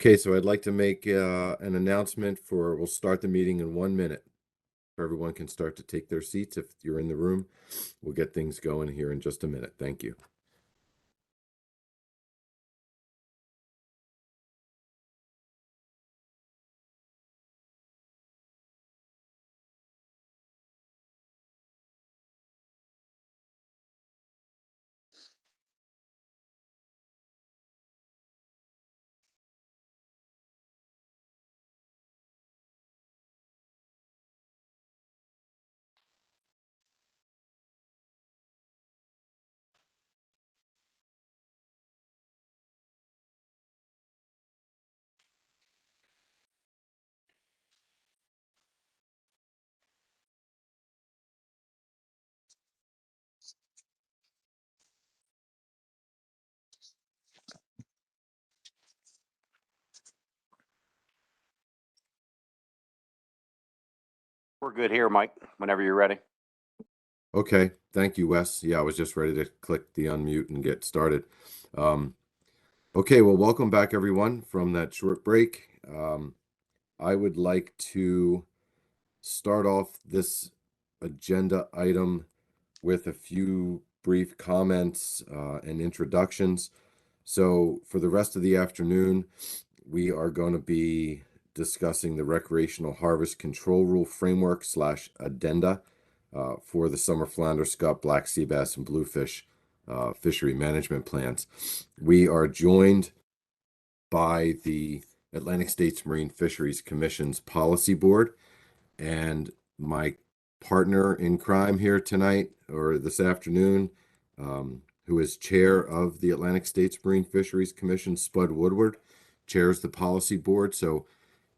Okay, so I'd like to make an announcement we'll start the meeting in 1 minute. Everyone can start to take their seats. If you're in the room, we'll get things going here in just a minute. Thank you. We're good here, Mike, whenever you're ready. Okay, thank you, Wes. Yeah, I was just ready to click the unmute and get started. Okay, well, welcome back, everyone, from that short break. I would like to start off this agenda item with a few brief comments and introductions. So for the rest of the afternoon, we are going to be discussing the Recreational Harvest Control Rule Framework / Addenda for the summer flounder, scup, black sea bass, and bluefish fishery management plans. We are joined by the Atlantic States Marine Fisheries Commission's Policy Board, and my partner in crime here tonight or this afternoon, who is chair of the Atlantic States Marine Fisheries Commission, Spud Woodward, chairs the policy board. So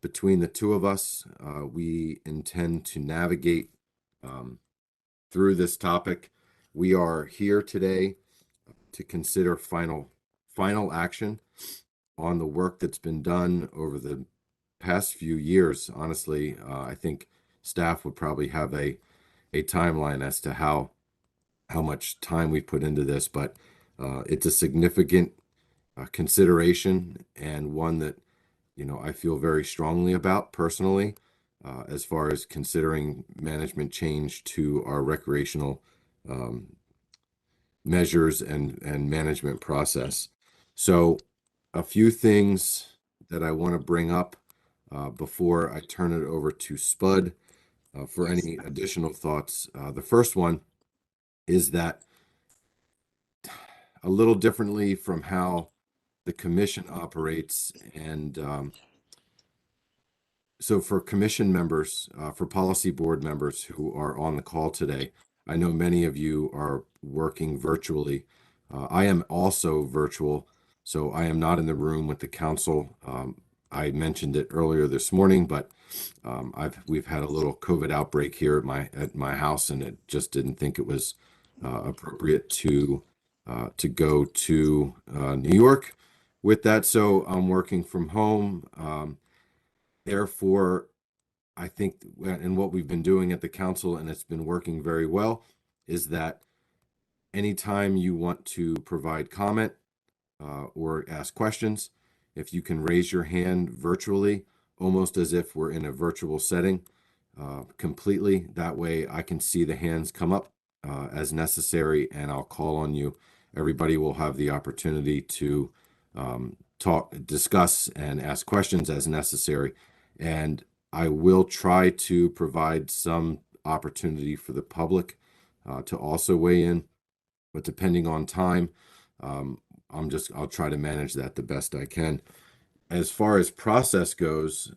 between the two of us, we intend to navigate through this topic. We are here today to consider final action on the work that's been done over the past few years. Honestly, I think staff would probably have a timeline as to how much time we put into this, but it's a significant consideration, and one that I feel very strongly about personally, as far as considering management change to our recreational measures and management process. So a few things that I want to bring up before I turn it over to Spud for any additional thoughts. The first one is that, a little differently from how the commission operates, and so for commission members, for policy board members who are on the call today, I know many of you are working virtually. I am also virtual, so I am not in the room with the council. I mentioned it earlier this morning, but we've had a little COVID outbreak here at my house, and it just didn't think it was appropriate to go to New York with that. So I'm working from home. Therefore, I think, and what we've been doing at the council, and it's been working very well, is that anytime you want to provide comment or ask questions, if you can raise your hand virtually, almost as if we're in a virtual setting, completely. That way I can see the hands come up as necessary, and I'll call on you. Everybody will have the opportunity to discuss, and ask questions as necessary. And I will try to provide some opportunity for the public to also weigh in, but depending on time, I'll try to manage that the best I can. As far as process goes,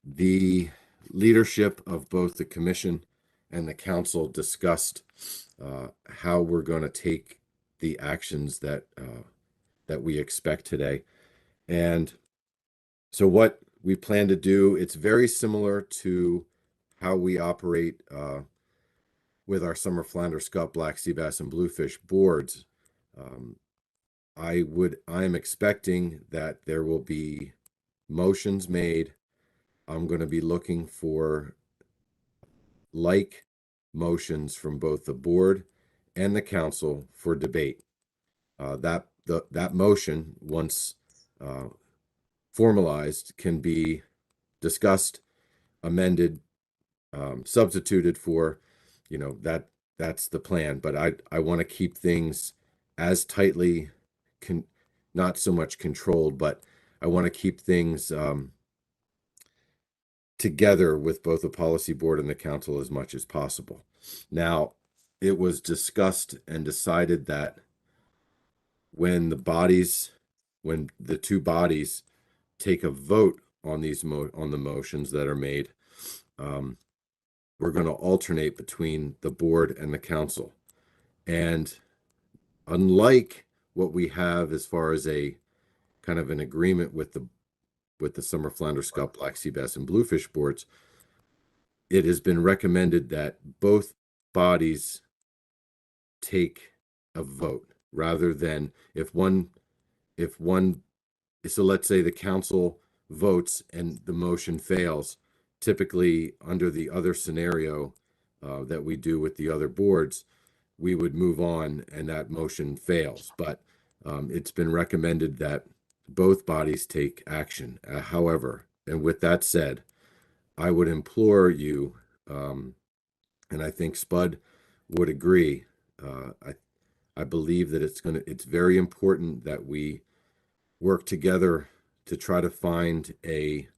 the leadership of both the commission and the council discussed how we're going to take the actions that we expect today. And so what we plan to do, it's very similar to how we operate with our summer flounder, scup, black sea bass, and bluefish boards. I'm expecting that there will be motions made. I'm going to be looking for like motions from both the board and the council for debate. That motion, once formalized can be discussed, amended, substituted for, that's the plan. But I want to keep things as tightly, not so much controlled, but I want to keep things together with both the policy board and the council as much as possible. Now, it was discussed and decided that when the two bodies take a vote on on the motions that are made, we're going to alternate between the board and the council. And unlike what we have as far as a kind of an agreement with the summer flounder, scaup, black sea bass, and bluefish boards, it has been recommended that both bodies take a vote rather than if one so let's say the council votes and the motion fails. Typically, under the other scenario that we do with the other boards, we would move on and that motion fails. But it's been recommended that both bodies take action. However, and with that said, I would implore you, and I think Spud would agree. I believe that it's very important that we work together to try to find a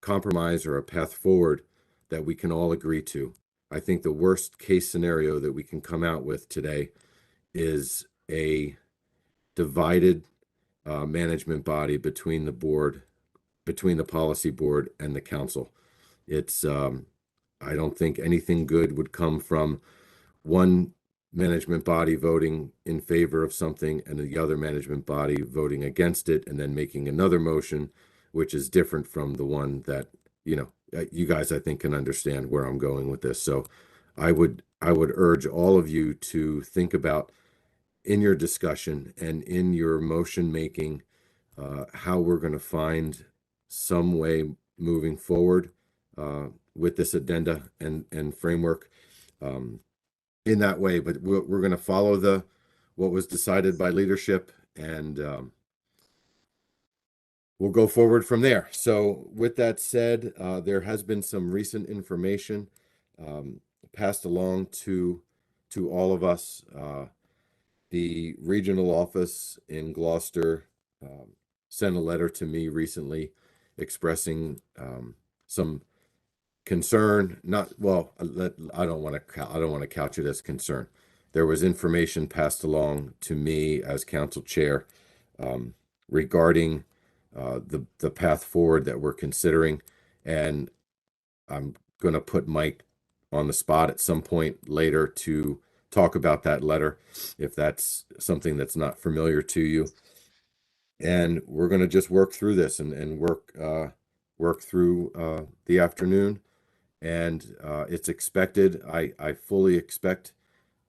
compromise or a path forward that we can all agree to. I think the worst case scenario that we can come out with today is a divided management body between between the policy board and the council. It's I don't think anything good would come from one management body voting in favor of something and the other management body voting against it and then making another motion, which is different from the one that, you guys, I think, can understand where I'm going with this. So I would urge all of you to think about in your discussion and in your motion making, how we're going to find some way moving forward with this addenda and framework. In that way, but we're going to follow what was decided by leadership, and we'll go forward from there. So with that said, there has been some recent information passed along to all of us. The regional office in Gloucester sent a letter to me recently expressing some concern. Not well. I don't want to couch it as concern. There was information passed along to me as council chair regarding the path forward that we're considering, and I'm going to put Mike on the spot at some point later to talk about that letter, if that's something that's not familiar to you. And we're going to just work through this and work through the afternoon. And it's expected, I fully expect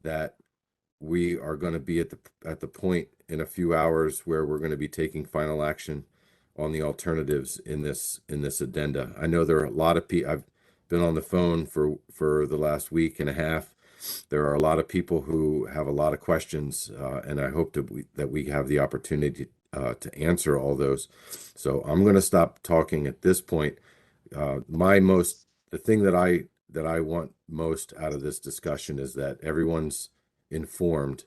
that we are going to be at the point in a few hours where we're going to be taking final action on the alternatives in this addenda. I know there are a lot of people. I've been on the phone for the last week and a half. There are a lot of people who have a lot of questions, and I hope that we have the opportunity to answer all those. So I'm going to stop talking at this point. The thing that I want most out of this discussion is that everyone's informed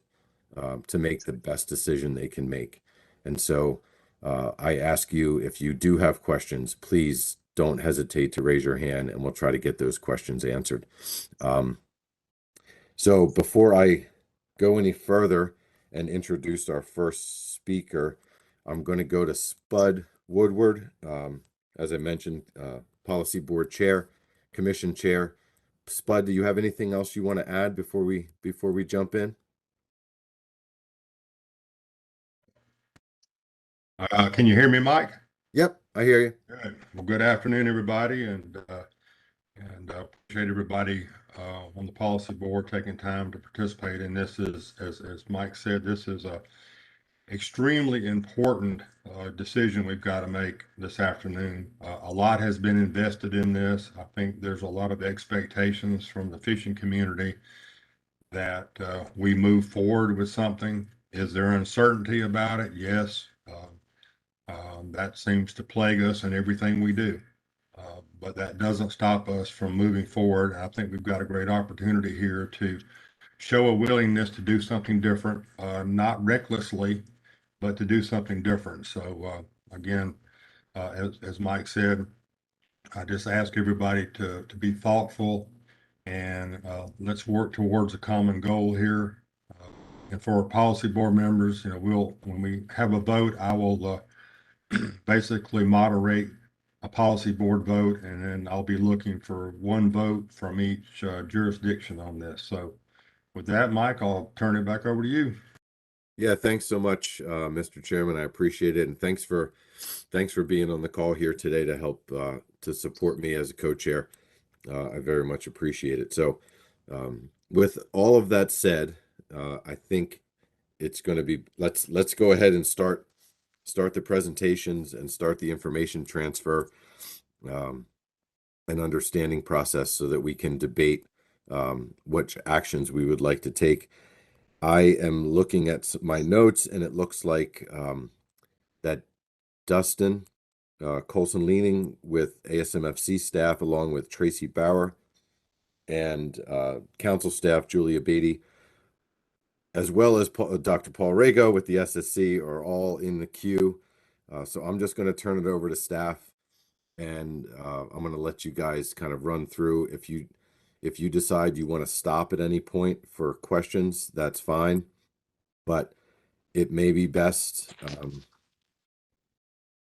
to make the best decision they can make. And so I ask you, if you do have questions, please don't hesitate to raise your hand and we'll try to get those questions answered. So before I go any further and introduce our first speaker, I'm going to go to Spud Woodward, as I mentioned, Policy Board Chair, Commission Chair. Spud, do you have anything else you want to add before we jump in? Can you hear me, Mike? Yep, I hear you. Good. Well, good afternoon, everybody, and appreciate everybody on the policy board taking time to participate in this. As Mike said, this is a extremely important decision we've got to make this afternoon. A lot has been invested in this. I think there's a lot of expectations from the fishing community that we move forward with something. Is there uncertainty about it? Yes. That seems to plague us in everything we do. But that doesn't stop us from moving forward. I think we've got a great opportunity here to show a willingness to do something different, not recklessly, but to do something different. So again, as Mike said, I just ask everybody to be thoughtful and let's work towards a common goal here. And for our policy board members, when we have a vote, I will basically moderate a policy board vote, and then I'll be looking for one vote from each jurisdiction on this. So with that, Mike, I'll turn it back over to you. Yeah, thanks so much, Mr. Chairman. I appreciate it, and thanks for being on the call here today to help to support me as a co-chair. I very much appreciate it. So, with all of that said, I think it's going to be let's go ahead and start the presentations and start the information transfer and understanding process so that we can debate which actions we would like to take. I am looking at my notes, and it looks like that Dustin Colson Leaning with ASMFC staff, along with Tracy Bauer and council staff Julia Beatty, as well as Dr. Paul Rago with the SSC, are all in the queue. So I'm just going to turn it over to staff, and I'm going to let you guys kind of run through. If you decide you want to stop at any point for questions, that's fine. But it may be best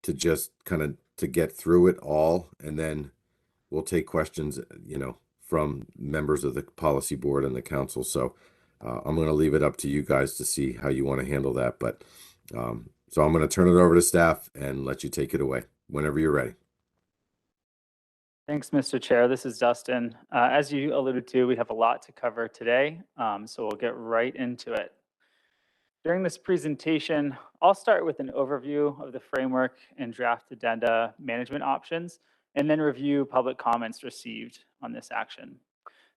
to just kind of to get through it all, and then we'll take questions, from members of the policy board and the council. So I'm going to leave it up to you guys to see how you want to handle that. But so I'm going to turn it over to staff and let you take it away whenever you're ready. Thanks, Mr. Chair. This is Dustin. As you alluded to, we have a lot to cover today, so we'll get right into it. During this presentation, I'll start with an overview of the framework and draft addenda management options, and then review public comments received on this action.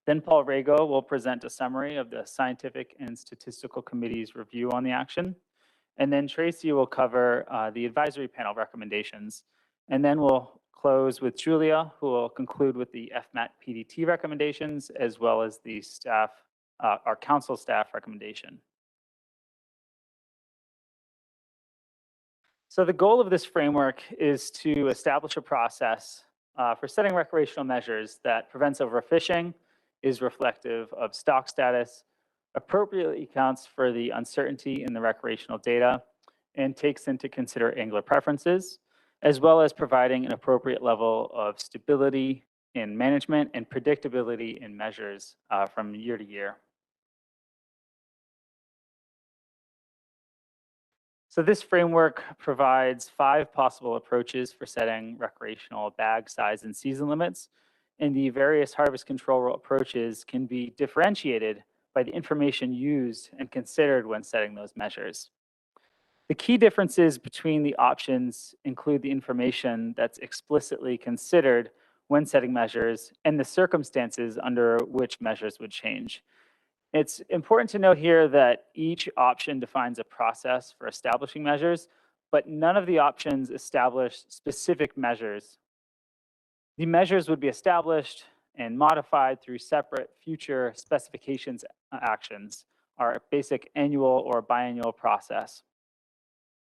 Then Paul Rago will present a summary of the Scientific and Statistical Committee's review on the action. And then Tracy will cover the advisory panel recommendations. And then we'll close with Julia, who will conclude with the Fmat Pdt recommendations, as well as the staff, our council staff recommendation. So the goal of this framework is to establish a process for setting recreational measures that prevents overfishing, is reflective of stock status, appropriately accounts for the uncertainty in the recreational data, and takes into consider angler preferences, as well as providing an appropriate level of stability in management and predictability in measures from year to year. So this framework provides 5 possible approaches for setting recreational bag size and season limits, and the various harvest control approaches can be differentiated by the information used and considered when setting those measures. The key differences between the options include the information that's explicitly considered when setting measures and the circumstances under which measures would change. It's important to note here that each option defines a process for establishing measures, but none of the options establish specific measures. The measures would be established and modified through separate future specifications actions, our basic annual or biennial process.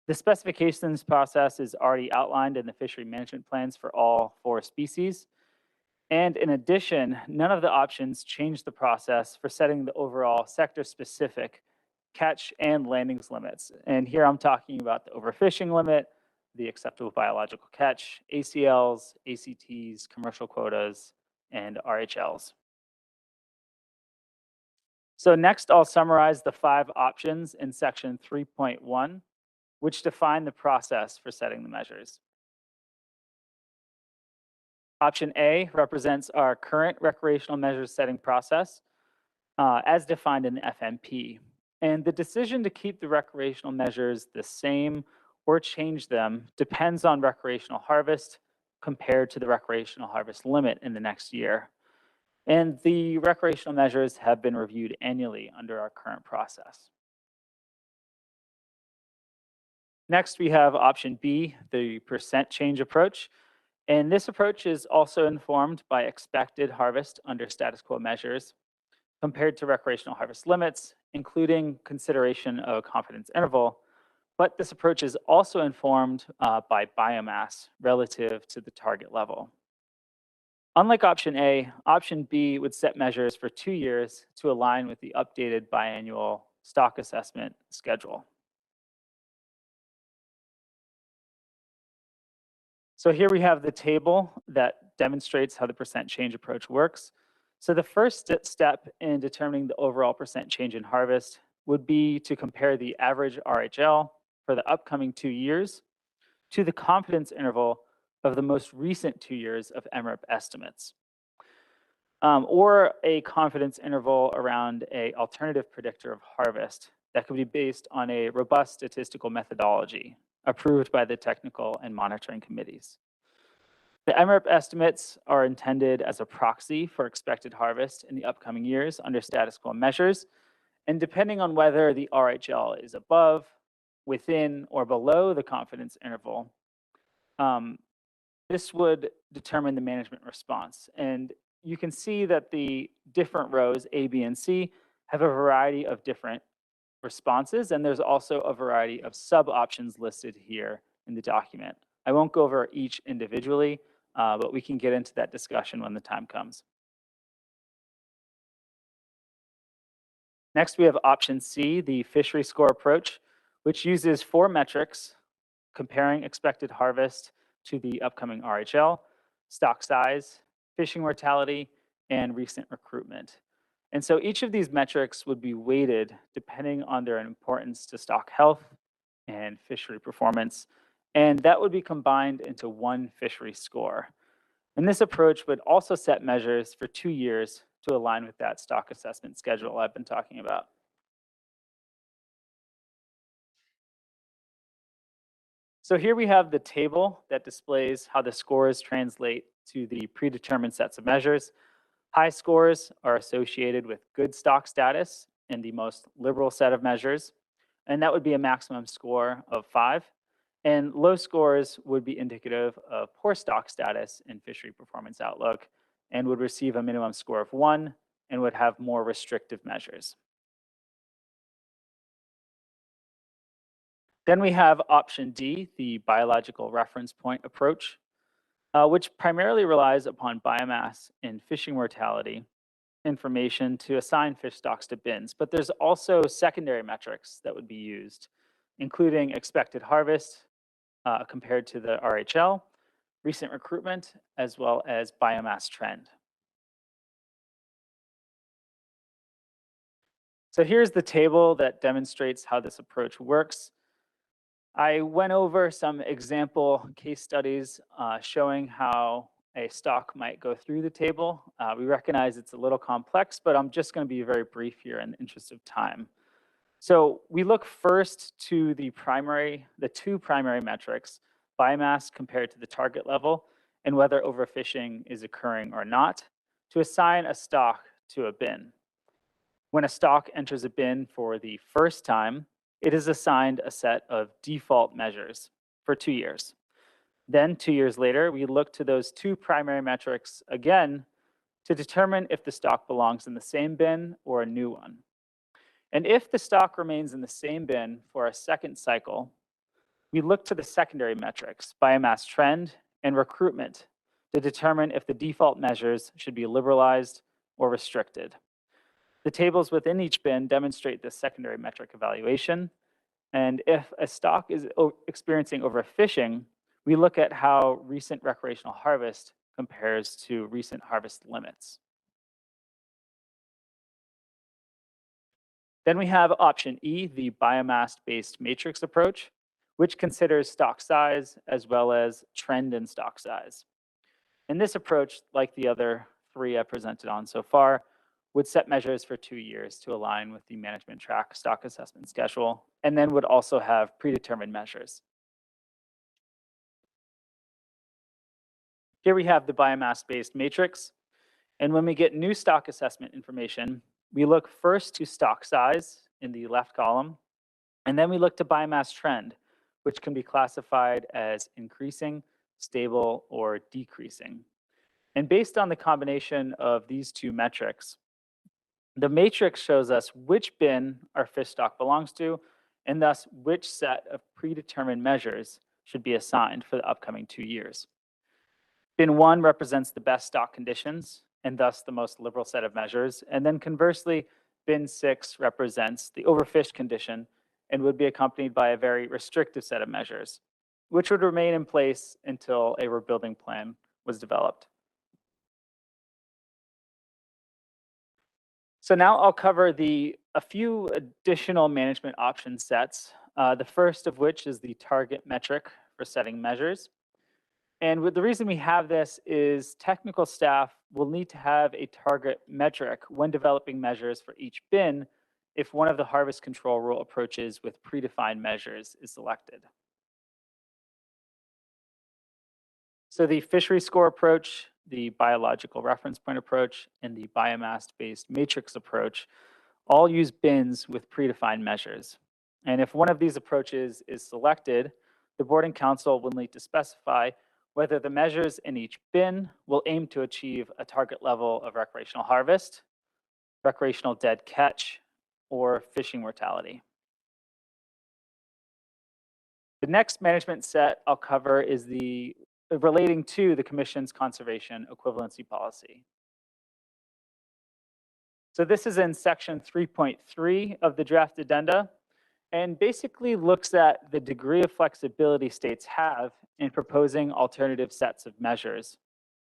The specifications process is already outlined in the fishery management plans for all 4 species. And in addition, none of the options change the process for setting the overall sector-specific catch and landings limits. And here I'm talking about the overfishing limit, the acceptable biological catch, ACLs, ACTs, commercial quotas, and RHLs. So next, I'll summarize the 5 options in section 3.1, which define the process for setting the measures. Option A represents our current recreational measures setting process as defined in the FMP. And the decision to keep the recreational measures the same or change them depends on recreational harvest compared to the recreational harvest limit in the next year. And the recreational measures have been reviewed annually under our current process. Next, we have option B, the percent change approach. And this approach is also informed by expected harvest under status quo measures compared to recreational harvest limits, including consideration of a confidence interval. But this approach is also informed by biomass relative to the target level. Unlike option A, option B would set measures for 2 years to align with the updated biannual stock assessment schedule. So here we have the table that demonstrates how the percent change approach works. So the first step in determining the overall percent change in harvest would be to compare the average RHL for the upcoming 2 years to the confidence interval of the most recent 2 years of MRIP estimates, or a confidence interval around an alternative predictor of harvest that could be based on a robust statistical methodology approved by the technical and monitoring committees. The MRIP estimates are intended as a proxy for expected harvest in the upcoming years under statistical measures, and depending on whether the RHL is above, within, or below the confidence interval, this would determine the management response. And you can see that the different rows, A, B, and C, have a variety of different responses, and there's also a variety of sub-options listed here in the document. I won't go over each individually, but we can get into that discussion when the time comes. Next, we have option C, the fishery score approach, which uses 4 metrics comparing expected harvest to the upcoming RHL, stock size, fishing mortality, and recent recruitment. And so each of these metrics would be weighted depending on their importance to stock health and fishery performance, and that would be combined into one fishery score. And this approach would also set measures for 2 years to align with that stock assessment schedule I've been talking about. So here we have the table that displays how the scores translate to the predetermined sets of measures. High scores are associated with good stock status in the most liberal set of measures, and that would be a maximum score of 5. And low scores would be indicative of poor stock status in fishery performance outlook and would receive a minimum score of 1 and would have more restrictive measures. Then we have option D, the biological reference point approach, which primarily relies upon biomass and fishing mortality information to assign fish stocks to bins. But there's also secondary metrics that would be used, including expected harvest compared to the RHL, recent recruitment, as well as biomass trend. So here's the table that demonstrates how this approach works. I went over some example case studies showing how a stock might go through the table. We recognize it's a little complex, but I'm just going to be very brief here in the interest of time. So we look first to the two primary metrics, biomass compared to the target level, and whether overfishing is occurring or not, to assign a stock to a bin. When a stock enters a bin for the first time, it is assigned a set of default measures for 2 years. Then 2 years later, we look to those two primary metrics again to determine if the stock belongs in the same bin or a new one. And if the stock remains in the same bin for a second cycle, we look to the secondary metrics, biomass trend and recruitment, to determine if the default measures should be liberalized or restricted. The tables within each bin demonstrate the secondary metric evaluation. And if a stock is experiencing overfishing, we look at how recent recreational harvest compares to recent harvest limits. Then we have option E, the biomass-based matrix approach, which considers stock size as well as trend in stock size. And this approach, like the other 3 I presented on so far, would set measures for 2 years to align with the management track stock assessment schedule, and then would also have predetermined measures. Here we have the biomass-based matrix, and when we get new stock assessment information, we look first to stock size in the left column, and then we look to biomass trend, which can be classified as increasing, stable, or decreasing. And based on the combination of these two metrics, the matrix shows us which bin our fish stock belongs to, and thus which set of predetermined measures should be assigned for the upcoming 2 years. Bin 1 represents the best stock conditions, and thus the most liberal set of measures. And then conversely, bin 6 represents the overfished condition and would be accompanied by a very restrictive set of measures, which would remain in place until a rebuilding plan was developed. So now I'll cover a few additional management option sets, the first of which is the target metric for setting measures. And the reason we have this is technical staff will need to have a target metric when developing measures for each bin if one of the harvest control rule approaches with predefined measures is selected. So the fishery score approach, the biological reference point approach, and the biomass-based matrix approach all use bins with predefined measures. And if one of these approaches is selected, the board and council will need to specify whether the measures in each bin will aim to achieve a target level of recreational harvest, recreational dead catch, or fishing mortality. The next management set I'll cover is relating to the Commission's conservation equivalency policy. So this is in section 3.3 of the draft addenda, and basically looks at the degree of flexibility states have in proposing alternative sets of measures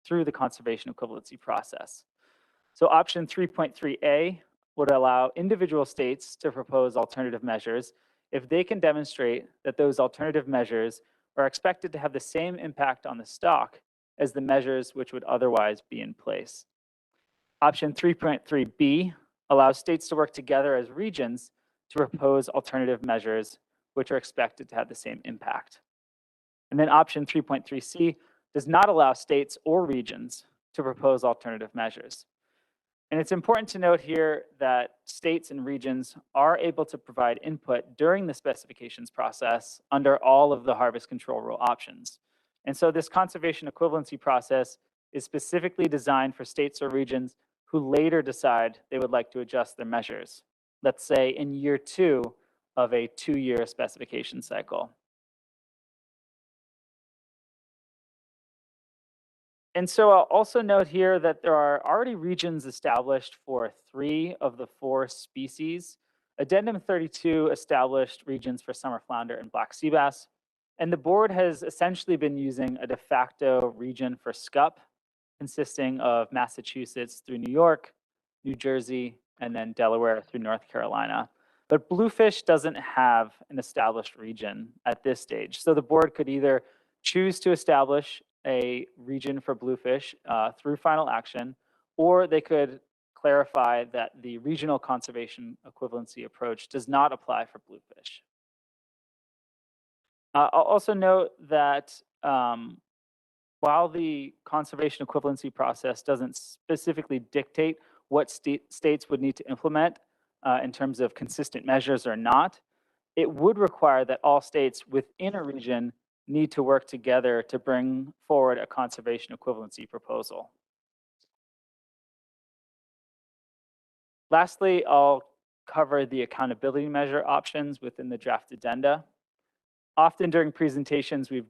through the conservation equivalency process. So option 3.3a would allow individual states to propose alternative measures if they can demonstrate that those alternative measures are expected to have the same impact on the stock as the measures which would otherwise be in place. Option 3.3b allows states to work together as regions to propose alternative measures which are expected to have the same impact. And then option 3.3c does not allow states or regions to propose alternative measures. And it's important to note here that states and regions are able to provide input during the specifications process under all of the harvest control rule options. And so this conservation equivalency process is specifically designed for states or regions who later decide they would like to adjust their measures, let's say in year 2 of a 2-year specification cycle. And so I'll also note here that there are already regions established for 3 of the 4 species. Addendum 32 established regions for summer flounder and black sea bass. And the board has essentially been using a de facto region for scup, consisting of Massachusetts through New York, New Jersey, and then Delaware through North Carolina. But bluefish doesn't have an established region at this stage. So the board could either choose to establish a region for bluefish through final action, or they could clarify that the regional conservation equivalency approach does not apply for bluefish. I'll also note that while the conservation equivalency process doesn't specifically dictate what states would need to implement in terms of consistent measures or not, it would require that all states within a region need to work together to bring forward a conservation equivalency proposal. Lastly, I'll cover the accountability measure options within the draft addenda. Often during presentations, we've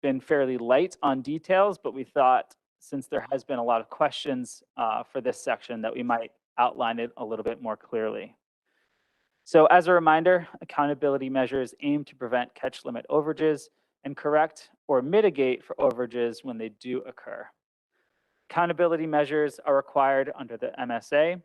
been fairly light on details, but we thought since there has been a lot of questions for this section that we might outline it a little bit more clearly. So as a reminder, accountability measures aim to prevent catch limit overages and correct or mitigate for overages when they do occur. Accountability measures are required under the MSA.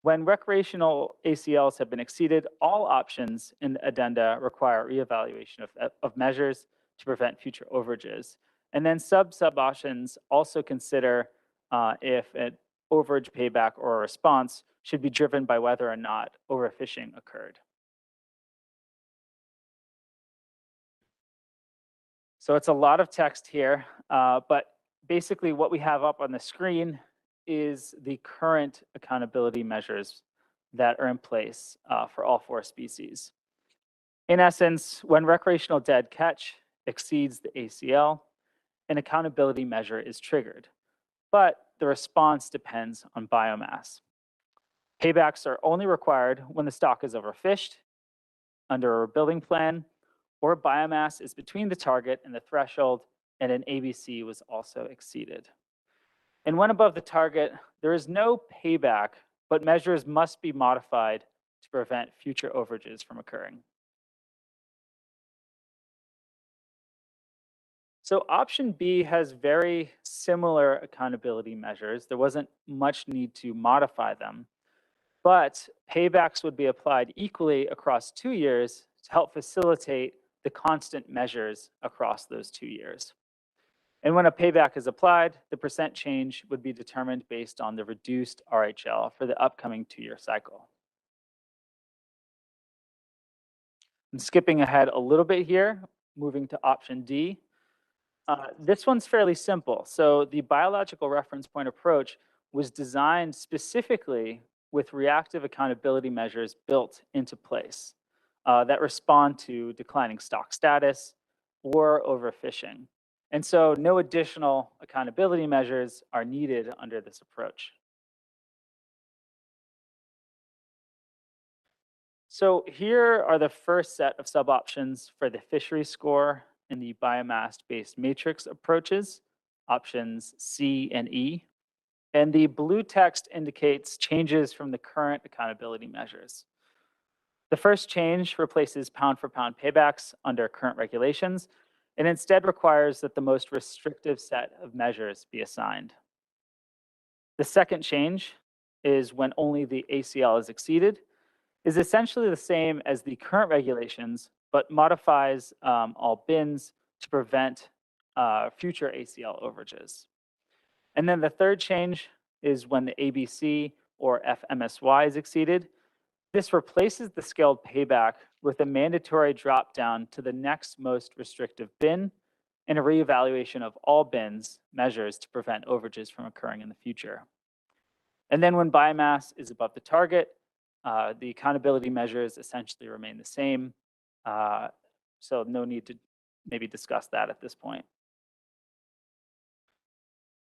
When recreational ACLs have been exceeded, all options in the addenda require reevaluation of measures to prevent future overages. And then sub options also consider if an overage payback or a response should be driven by whether or not overfishing occurred. So it's a lot of text here, but basically what we have up on the screen is the current accountability measures that are in place for all 4 species. In essence, when recreational dead catch exceeds the ACL, an accountability measure is triggered, but the response depends on biomass. Paybacks are only required when the stock is overfished, under a rebuilding plan, or biomass is between the target and the threshold, and an ABC was also exceeded. And when above the target, there is no payback, but measures must be modified to prevent future overages from occurring. So option B has very similar accountability measures. There wasn't much need to modify them, but paybacks would be applied equally across 2 years to help facilitate the constant measures across those 2 years. And when a payback is applied, the percent change would be determined based on the reduced RHL for the upcoming 2-year cycle. And skipping ahead a little bit here, moving to option D. This one's fairly simple. So the biological reference point approach was designed specifically with reactive accountability measures built into place that respond to declining stock status or overfishing. And so no additional accountability measures are needed under this approach. So here are the first set of sub-options for the fishery score in the biomass-based matrix approaches, options C and E. And the blue text indicates changes from the current accountability measures. The first change replaces pound-for-pound paybacks under current regulations and instead requires that the most restrictive set of measures be assigned. The second change is when only the ACL is exceeded, is essentially the same as the current regulations, but modifies all bins to prevent future ACL overages. And then the third change is when the ABC or FMSY is exceeded. This replaces the scaled payback with a mandatory drop down to the next most restrictive bin and a reevaluation of all bins measures to prevent overages from occurring in the future. And then when biomass is above the target, the accountability measures essentially remain the same. So no need to maybe discuss that at this point.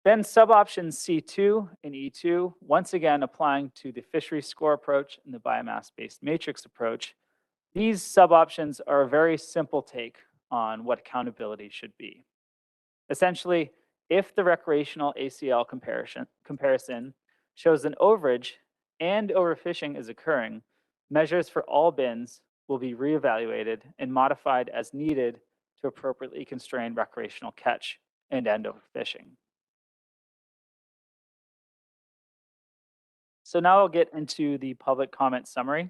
Then sub-options C2 and E2, once again applying to the fishery score approach and the biomass-based matrix approach, these sub-options are a very simple take on what accountability should be. Essentially, if the recreational ACL comparison shows an overage and overfishing is occurring, measures for all bins will be reevaluated and modified as needed to appropriately constrain recreational catch and end overfishing. So now I'll get into the public comment summary.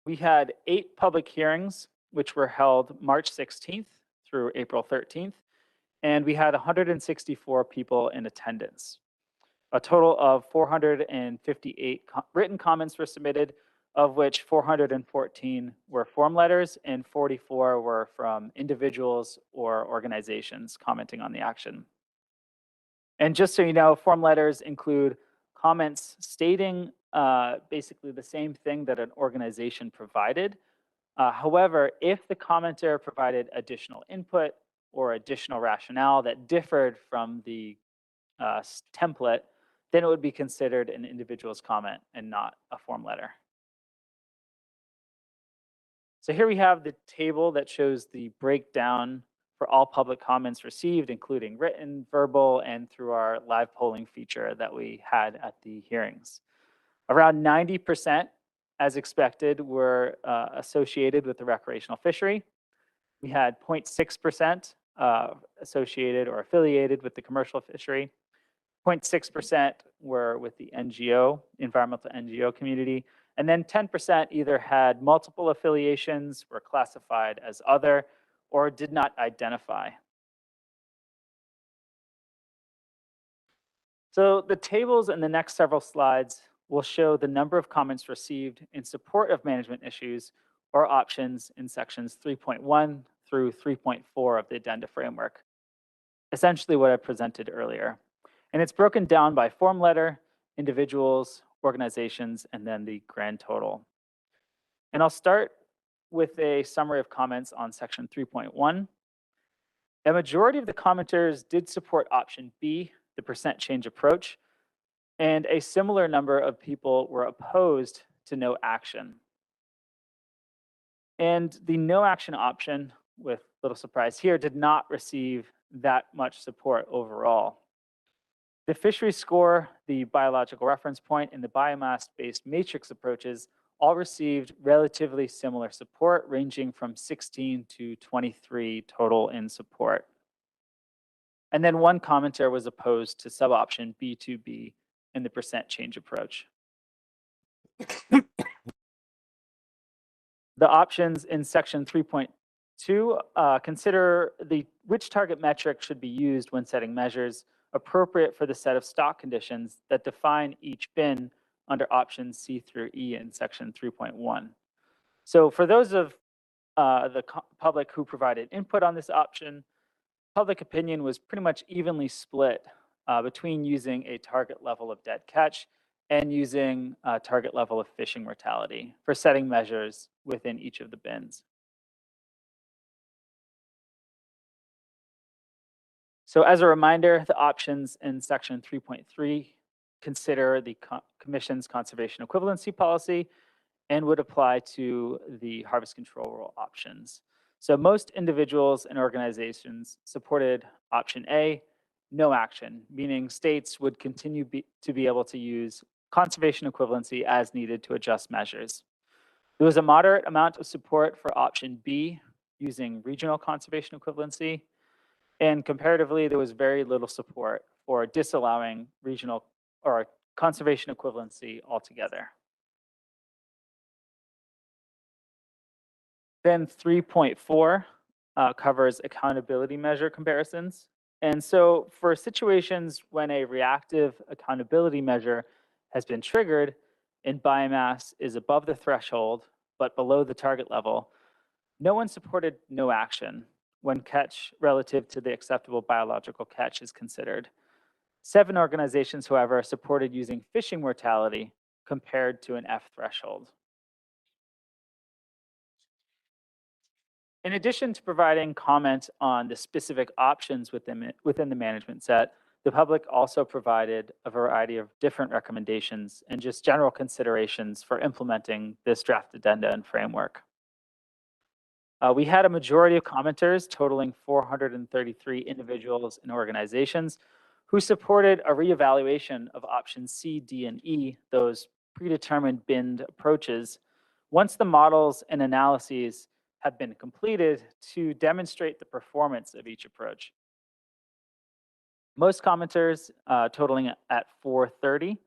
We had 8 public hearings, which were held March 16th through April 13th, and we had 164 people in attendance. A total of 458 written comments were submitted, of which 414 were form letters and 44 were from individuals or organizations commenting on the action. And just so you know, form letters include comments stating basically the same thing that an organization provided. However, if the commenter provided additional input or additional rationale that differed from the template, then it would be considered an individual's comment and not a form letter. So here we have the table that shows the breakdown for all public comments received, including written, verbal, and through our live polling feature that we had at the hearings. Around 90%, as expected, were associated with the recreational fishery. We had 0.6% associated or affiliated with the commercial fishery. 0.6% were with the NGO, environmental NGO community, and then 10% either had multiple affiliations, were classified as other, or did not identify. So the tables in the next several slides will show the number of comments received in support of management issues or options in sections 3.1 through 3.4 of the addenda framework. Essentially what I presented earlier. And it's broken down by form letter, individuals, organizations, and then the grand total. And I'll start with a summary of comments on section 3.1. A majority of the commenters did support option B, the percent change approach, and a similar number of people were opposed to no action. And the no action option, with little surprise here, did not receive that much support overall. The fishery score, the biological reference point, and the biomass-based matrix approaches all received relatively similar support, ranging from 16 to 23 total in support. And then one commenter was opposed to sub-option B2B and the percent change approach. The options in section 3.2 consider which target metric should be used when setting measures appropriate for the set of stock conditions that define each bin under options C through E in section 3.1. So for those of the public who provided input on this option, public opinion was pretty much evenly split between using a target level of dead catch and using a target level of fishing mortality for setting measures within each of the bins. So as a reminder, the options in section 3.3 consider the Commission's conservation equivalency policy and would apply to the harvest control rule options. So most individuals and organizations supported option A, no action, meaning states would continue to be able to use conservation equivalency as needed to adjust measures. There was a moderate amount of support for option B, using regional conservation equivalency, and comparatively, there was very little support for disallowing regional or conservation equivalency altogether. Then 3.4 covers accountability measure comparisons. And so for situations when a reactive accountability measure has been triggered and biomass is above the threshold but below the target level, no one supported no action when catch relative to the acceptable biological catch is considered. 7 organizations, however, supported using fishing mortality compared to an F threshold. In addition to providing comment on the specific options within the management set, the public also provided a variety of different recommendations and just general considerations for implementing this draft addenda and framework. We had a majority of commenters totaling 433 individuals and organizations who supported a reevaluation of options C, D, and E, those predetermined binned approaches, once the models and analyses have been completed to demonstrate the performance of each approach. Most commenters, totaling at 430,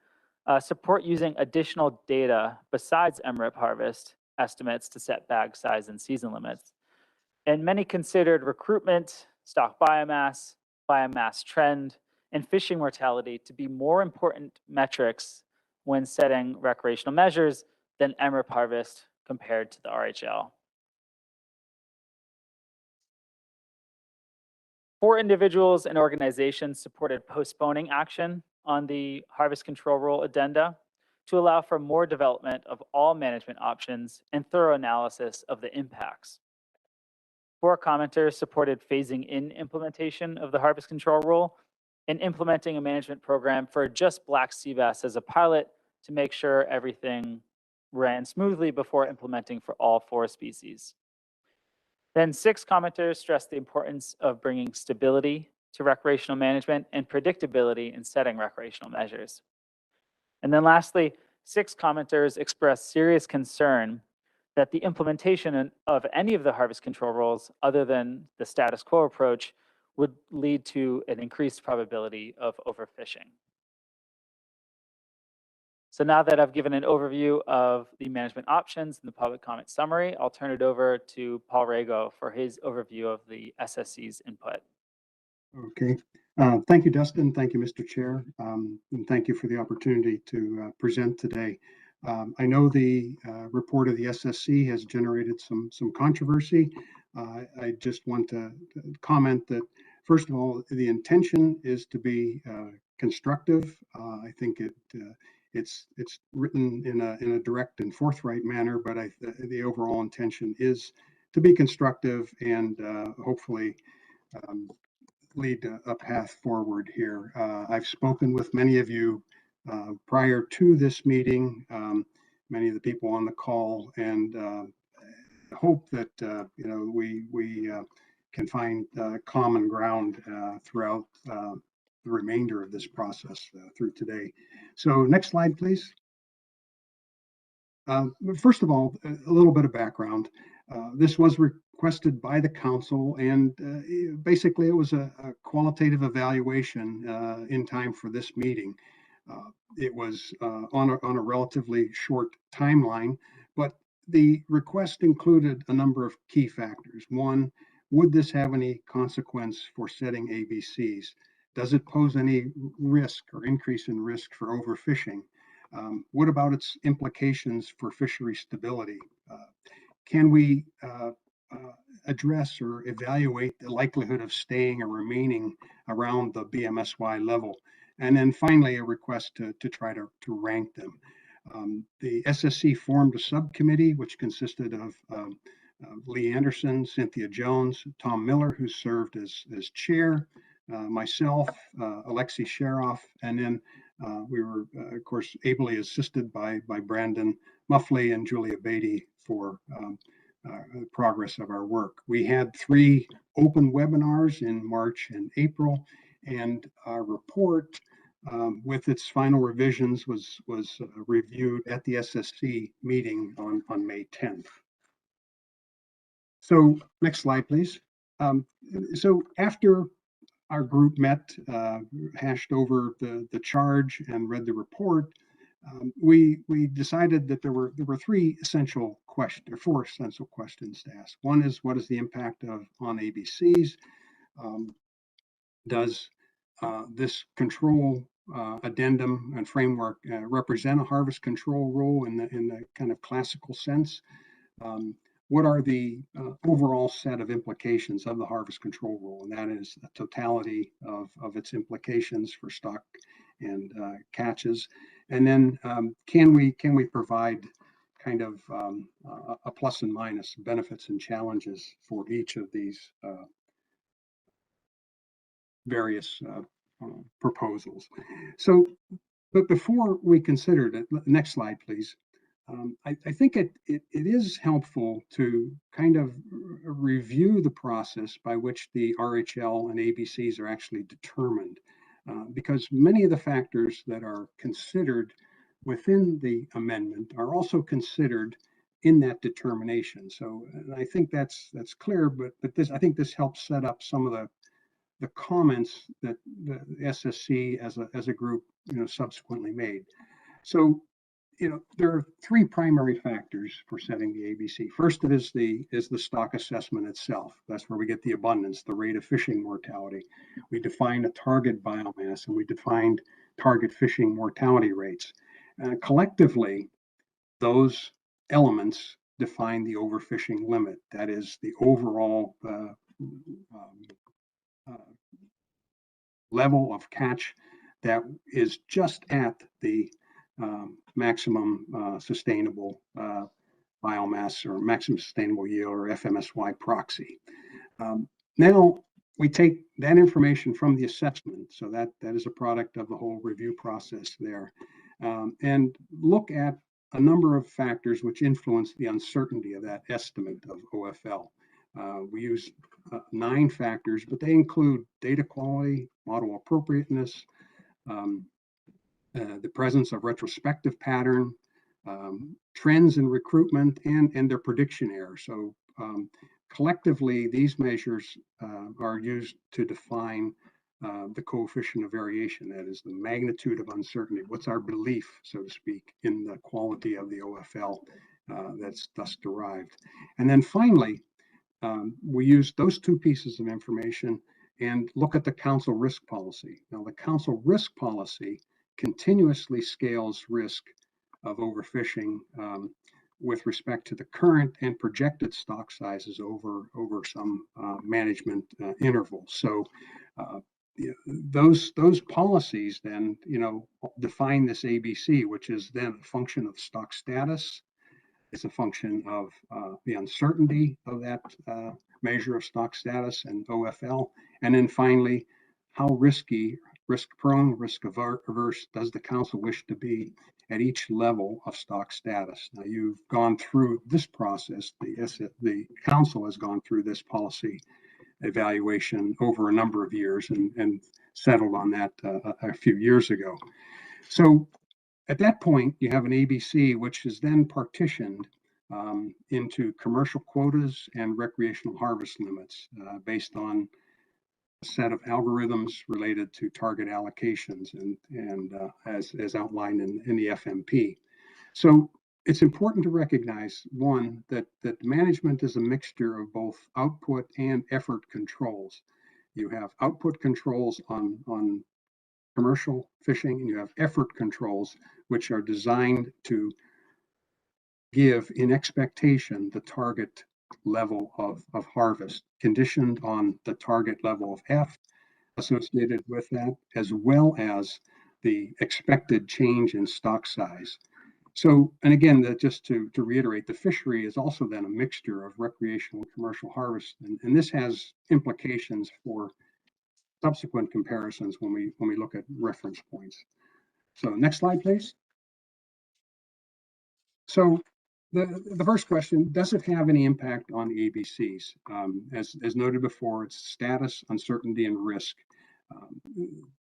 support using additional data besides MRIP harvest estimates to set bag size and season limits. And many considered recruitment, stock biomass, biomass trend, and fishing mortality to be more important metrics when setting recreational measures than MRIP harvest compared to the RHL. 4 individuals and organizations supported postponing action on the harvest control rule addenda to allow for more development of all management options and thorough analysis of the impacts. 4 commenters supported phasing in implementation of the harvest control rule and implementing a management program for just black sea bass as a pilot to make sure everything ran smoothly before implementing for all 4 species. Then 6 commenters stressed the importance of bringing stability to recreational management and predictability in setting recreational measures. And then lastly, 6 commenters expressed serious concern that the implementation of any of the harvest control rules other than the status quo approach would lead to an increased probability of overfishing. So now that I've given an overview of the management options and the public comment summary, I'll turn it over to Paul Rago for his overview of the SSC's input. Okay. Thank you, Dustin. Thank you, Mr. Chair. And thank you for the opportunity to present today. I know the report of the SSC has generated some controversy. I just want to comment that, first of all, the intention is to be constructive. I think it's written in a direct and forthright manner, but the overall intention is to be constructive and hopefully lead a path forward here. I've spoken with many of you prior to this meeting, many of the people on the call, and hope that we can find common ground throughout the remainder of this process through today. So next slide, please. First of all, a little bit of background. This was requested by the council, and basically it was a qualitative evaluation in time for this meeting. It was on a relatively short timeline, but the request included a number of key factors. One, would this have any consequence for setting ABCs? Does it pose any risk or increase in risk for overfishing? What about its implications for fishery stability? Can we address or evaluate the likelihood of staying or remaining around the BMSY level? And then finally, a request to try to rank them. The SSC formed a subcommittee, which consisted of Lee Anderson, Cynthia Jones, Tom Miller, who served as chair, myself, Alexei Sharoff, and then we were, of course, ably assisted by Brandon Muffley and Julia Beatty for the progress of our work. We had 3 open webinars in March and April, and our report with its final revisions was reviewed at the SSC meeting on May 10th. So next slide, please. So after our group met, hashed over the charge and read the report, we decided that there were 4 essential questions to ask. One is, what is the impact on ABCs? Does this control addendum and framework represent a harvest control rule in the kind of classical sense? What are the overall set of implications of the harvest control rule? And that is the totality of its implications for stock and catches. And then can we provide kind of a plus and minus, benefits and challenges for each of these various proposals? So, but before we considered it, next slide, please. I think it is helpful to kind of review the process by which the RHL and ABCs are actually determined, because many of the factors that are considered within the amendment are also considered in that determination. So I think that's clear, but I think this helps set up some of the comments that the SSC as a group subsequently made. So there are 3 primary factors for setting the ABC. First, it is the stock assessment itself. That's where we get the abundance, the rate of fishing mortality. We define a target biomass, and we defined target fishing mortality rates. Collectively, those elements define the overfishing limit. That is the overall level of catch that is just at the maximum sustainable biomass or maximum sustainable yield, or FMSY proxy. Now we take that information from the assessment, so that is a product of the whole review process there, and look at a number of factors which influence the uncertainty of that estimate of OFL. We use 9 factors, but they include data quality, model appropriateness, the presence of retrospective pattern, trends in recruitment, and their prediction error. So collectively, these measures are used to define the coefficient of variation. That is the magnitude of uncertainty. What's our belief, so to speak, in the quality of the OFL that's thus derived. And then finally, we use those 2 pieces of information and look at the council risk policy. Now, the council risk policy continuously scales risk of overfishing with respect to the current and projected stock sizes over some management interval. So those policies then, define this ABC, which is then a function of stock status. It's a function of the uncertainty of that measure of stock status and OFL. And then finally, how risky, risk prone, risk averse does the council wish to be at each level of stock status? Now, you've gone through this process. The council has gone through this policy evaluation over a number of years and settled on that a few years ago. So at that point, you have an ABC, which is then partitioned into commercial quotas and recreational harvest limits based on a set of algorithms related to target allocations and as outlined in the FMP. So it's important to recognize, one, that management is a mixture of both output and effort controls. You have output controls on commercial fishing, and you have effort controls, which are designed to give in expectation the target level of harvest, conditioned on the target level of F associated with that, as well as the expected change in stock size. So, and again, just to reiterate, the fishery is also then a mixture of recreational and commercial harvest, and this has implications for subsequent comparisons when we look at reference points. So next slide, please. So the first question, does it have any impact on the ABCs? As noted before, it's status, uncertainty, and risk.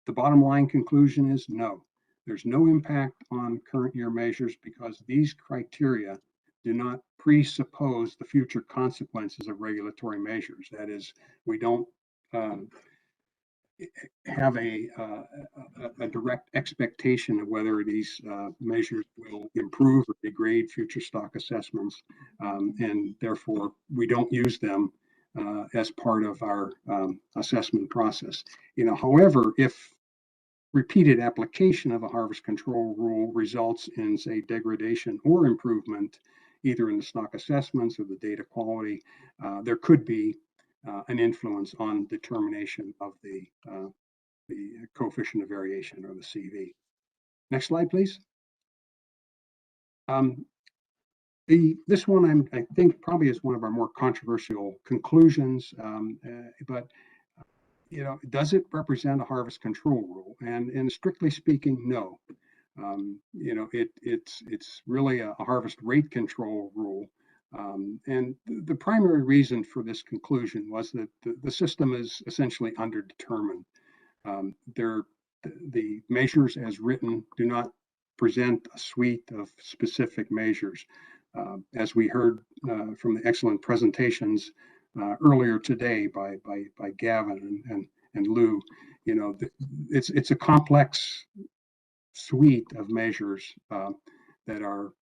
The bottom line conclusion is no. There's no impact on current year measures because these criteria do not presuppose the future consequences of regulatory measures. That is, we don't have a direct expectation of whether these measures will improve or degrade future stock assessments, and therefore we don't use them as part of our assessment process. However, if repeated application of a harvest control rule results in, say, degradation or improvement, either in the stock assessments or the data quality, there could be an influence on determination of the coefficient of variation, or the CV. Next slide, please. This one I think probably is one of our more controversial conclusions, but does it represent a harvest control rule? And strictly speaking, no. It's really a harvest rate control rule. And the primary reason for this conclusion was that the system is essentially underdetermined. The measures as written do not present a suite of specific measures. As we heard from the excellent presentations earlier today by Gavin and Lou, it's a complex suite of measures that are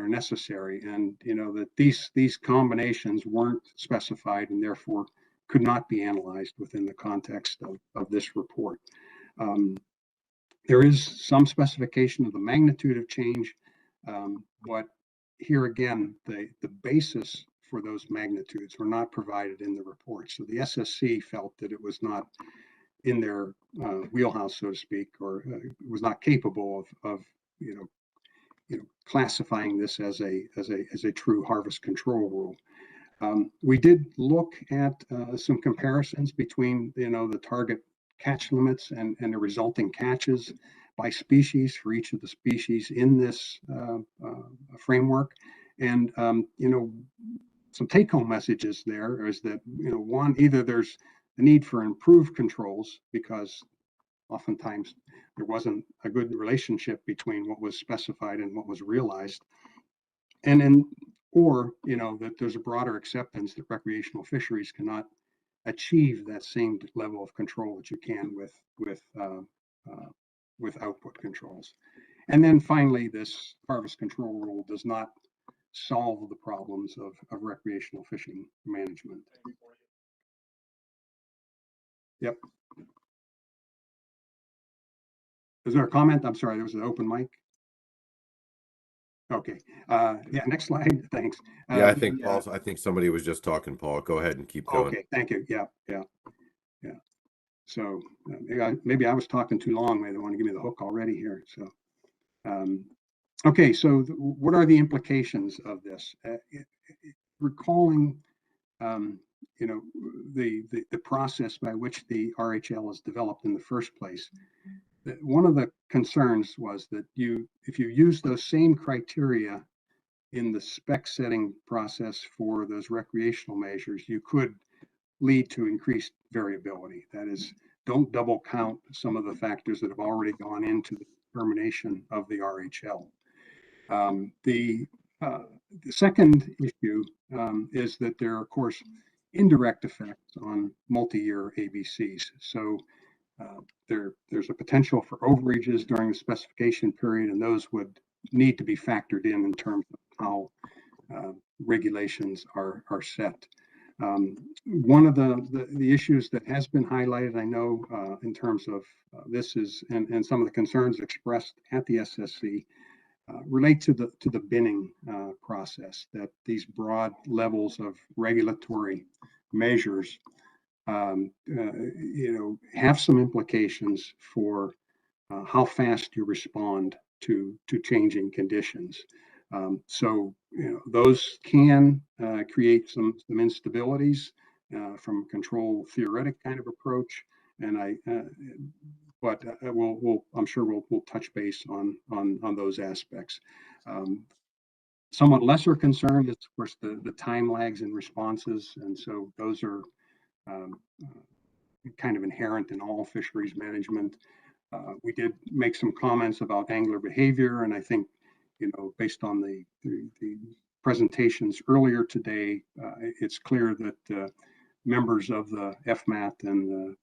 necessary, and that these combinations weren't specified and therefore could not be analyzed within the context of this report. There is some specification of the magnitude of change, but here again, the basis for those magnitudes were not provided in the report. So the SSC felt that it was not in their wheelhouse, so to speak, or was not capable of classifying this as a true harvest control rule. We did look at some comparisons between the target catch limits and the resulting catches by species for each of the species in this framework, and some take-home messages there is that one, either there's a need for improved controls because oftentimes there wasn't a good relationship between what was specified and what was realized, and then or that there's a broader acceptance that recreational fisheries cannot achieve that same level of control that you can with output controls. And then finally, this harvest control rule does not solve the problems of recreational fishing management. Yep. Is there a comment? I'm sorry, there was an open mic. Okay. Yeah, next slide. Thanks. Yeah, I think Paul, I think somebody was just talking, Paul. Go ahead and keep going. Okay, thank you. Yeah. So maybe I was talking too long. Maybe they want to give me the hook already here. So, okay. So what are the implications of this? Recalling, you know, the process by which the RHL is developed in the first place. One of the concerns was that if you use those same criteria in the spec setting process for those recreational measures, you could lead to increased variability. That is, don't double count some of the factors that have already gone into the determination of the RHL. The second issue is that there are, of course, indirect effects on multi-year ABCs. So there's a potential for overages during the specification period, and those would need to be factored in terms of how regulations are set. One of the issues that has been highlighted, I know, in terms of this is, and some of the concerns expressed at the SSC relate to the binning process, that these broad levels of regulatory measures have some implications for how fast you respond to changing conditions. So those can create some instabilities from a control theoretic kind of approach, and I'm sure we'll touch base on those aspects. Somewhat lesser concern is, of course, the time lags in responses, and so those are kind of inherent in all fisheries management. We did make some comments about angler behavior, and I think, based on the presentations earlier today, it's clear that members of the Fmat and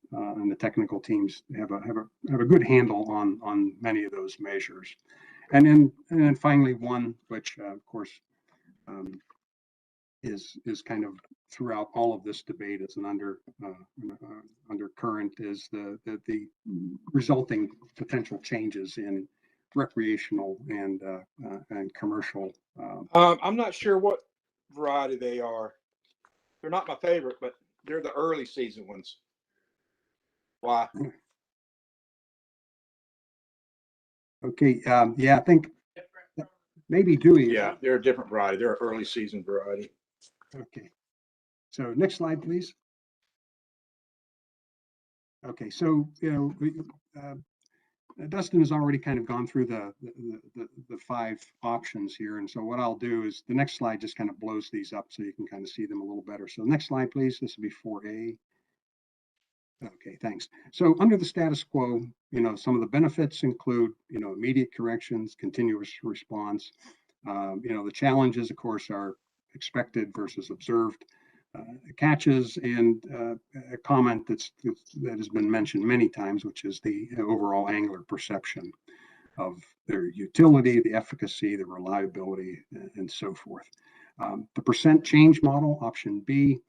the technical teams have a good handle on many of those measures. And then finally, one which, of course, is kind of throughout all of this debate as an undercurrent is the resulting potential changes in recreational and commercial. I'm not sure what variety they are. They're not my favorite, but they're the early season ones. Why? Okay. Yeah, I think maybe Dewey. Yeah, they're a different variety. They're an early season variety. Okay. So next slide, please. Okay. So, Dustin has already kind of gone through the 5 options here. And so what I'll do is the next slide just kind of blows these up so you can kind of see them a little better. So next slide, please. This will be 4A. Okay, thanks. So under the status quo, some of the benefits include, immediate corrections, continuous response. The challenges, of course, are expected versus observed catches, and a comment that has been mentioned many times, which is the overall angler perception of their utility, the efficacy, the reliability, and so forth. The percent change model, option B,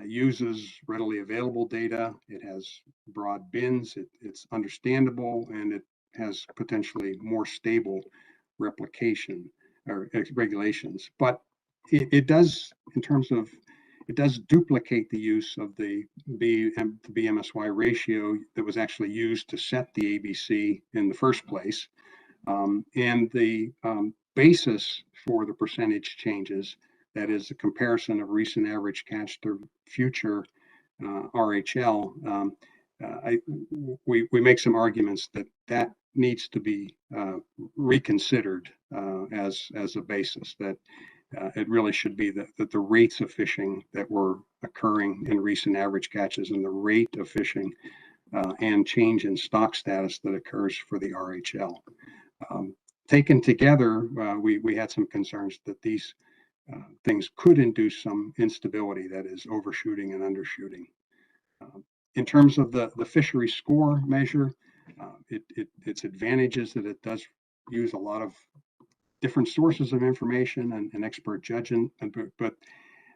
uses readily available data. It has broad bins. It's understandable, and it has potentially more stable replication or regulations. But it does, in terms of, it does duplicate the use of the BMSY ratio that was actually used to set the ABC in the first place. And the basis for the percentage changes, that is a comparison of recent average catch to future RHL, we make some arguments that needs to be reconsidered as a basis, that it really should be that the rates of fishing that were occurring in recent average catches and the rate of fishing and change in stock status that occurs for the RHL. Taken together, we had some concerns that these things could induce some instability, that is overshooting and undershooting. In terms of the fishery score measure, its advantages that it does use a lot of different sources of information and expert judgment, but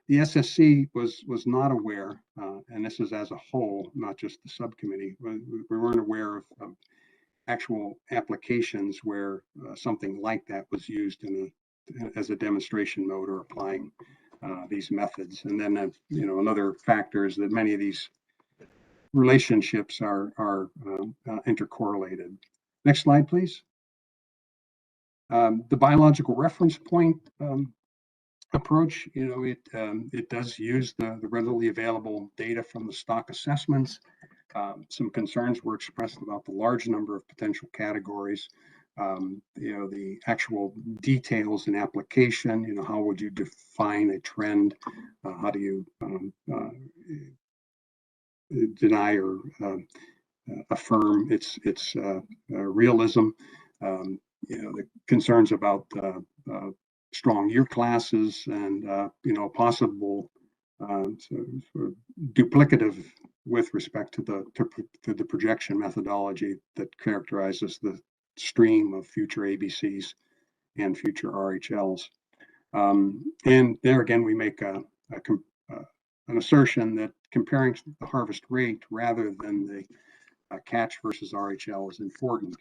the SSC was not aware, and this is as a whole, not just the subcommittee, we weren't aware of actual applications where something like that was used as a demonstration mode or applying these methods. And then, another factor is that many of these relationships are intercorrelated. Next slide, please. The biological reference point approach, it does use the readily available data from the stock assessments. Some concerns were expressed about the large number of potential categories. The actual details in application, how would you define a trend? How do you deny or affirm its realism? The concerns about strong year classes and possible sort of duplicative with respect to the projection methodology that characterizes the stream of future ABCs and future RHLs. And there again, we make an assertion that comparing the harvest rate rather than the catch versus RHL is important.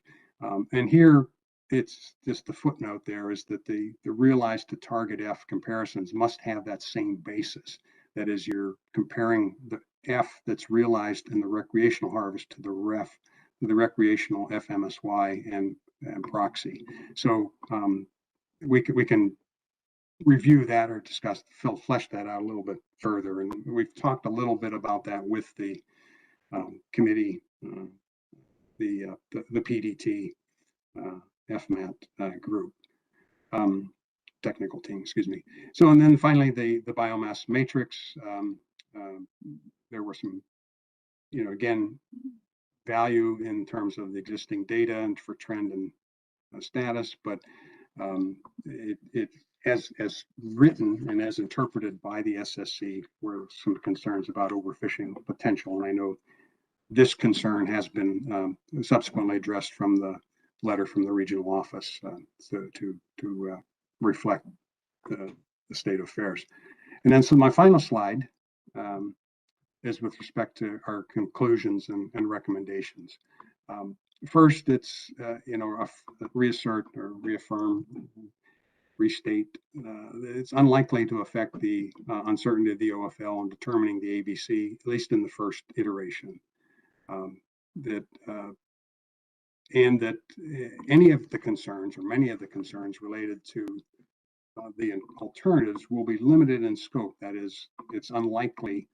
And here, it's just the footnote there is that the realized to target F comparisons must have that same basis. That is, you're comparing the F that's realized in the recreational harvest to the recreational FMSY and proxy. So we can review that or discuss, flesh that out a little bit further. And we've talked a little bit about that with the committee, the PDT Fmat group, technical team, excuse me. So, and then finally, the biomass matrix. There were some, again, value in terms of the existing data and for trend and status, but it as written and as interpreted by the SSC were some concerns about overfishing potential. And I know this concern has been subsequently addressed from the letter from the regional office to reflect the state of affairs. And then so my final slide is with respect to our conclusions and recommendations. First, it's reassert or reaffirm, restate. It's unlikely to affect the uncertainty of the OFL in determining the ABC, at least in the first iteration. And that any of the concerns or many of the concerns related to the alternatives will be limited in scope. That is, it's unlikely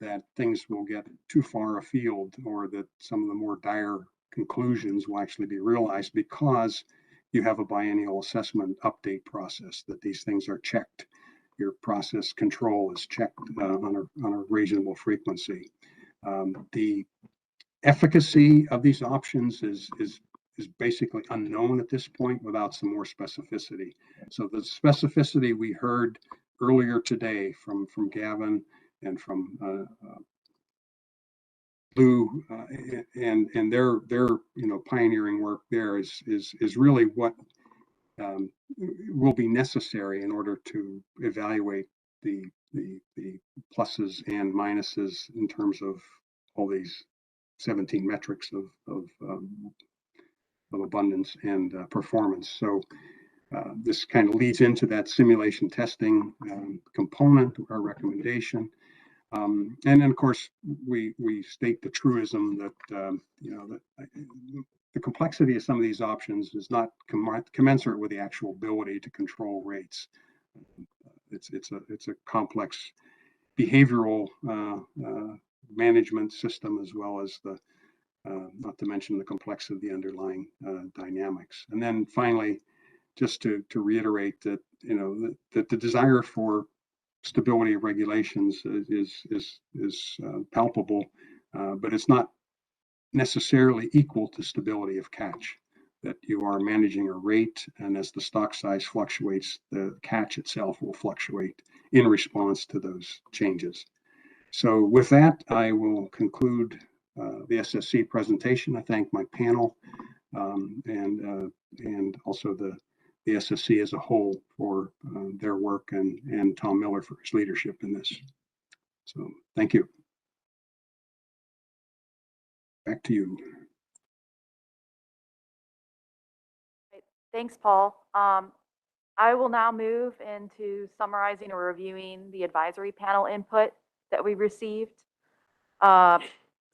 that things will get too far afield or that some of the more dire conclusions will actually be realized because you have a biennial assessment update process, that these things are checked. Your process control is checked on a reasonable frequency. The efficacy of these options is basically unknown at this point without some more specificity. So the specificity we heard earlier today from Gavin and from Lou and their pioneering work there is really what will be necessary in order to evaluate the pluses and minuses in terms of all these 17 metrics of abundance and performance. So this kind of leads into that simulation testing component, our recommendation. And then, of course, we state the truism that that the complexity of some of these options is not commensurate with the actual ability to control rates. It's a complex behavioral management system, as well as the not to mention the complexity of the underlying dynamics. And then finally, just to reiterate that that the desire for stability of regulations is palpable, but it's not necessarily equal to stability of catch. That you are managing a rate, and as the stock size fluctuates, the catch itself will fluctuate in response to those changes. So with that, I will conclude the SSC presentation. I thank my panel and also the SSC as a whole for their work and Tom Miller for his leadership in this. So thank you. Back to you. Thanks, Paul. I will now move into summarizing or reviewing the advisory panel input that we received.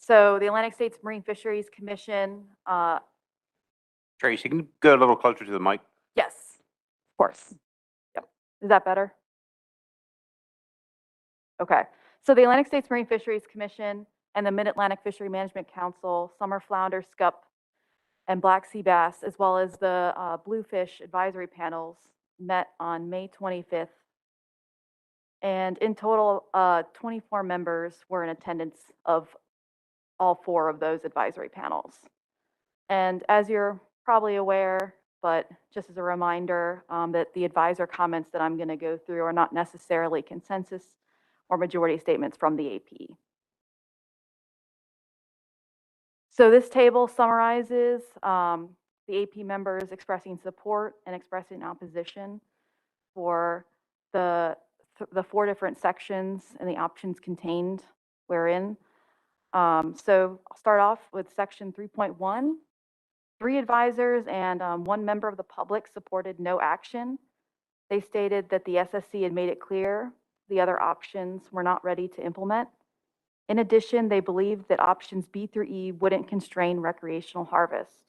So the Atlantic States Marine Fisheries Commission, Tracy, can you go a little closer to the mic? yes, of course. Yep. Is that better? Okay. So the Atlantic States Marine Fisheries Commission and the Mid-Atlantic Fishery Management Council, summer flounder, scup, and black sea bass, as well as the bluefish advisory panels, met on May 25th. And in total, 24 members were in attendance of all 4 of those advisory panels. And as you're probably aware, but just as a reminder, that the advisor comments that I'm going to go through are not necessarily consensus or majority statements from the AP. So this table summarizes the AP members expressing support and expressing opposition for the 4 different sections and the options contained wherein. So I'll start off with section 3.1. 3 advisors and 1 member of the public supported no action. They stated that the SSC had made it clear the other options were not ready to implement. In addition, they believed that options B through E wouldn't constrain recreational harvest.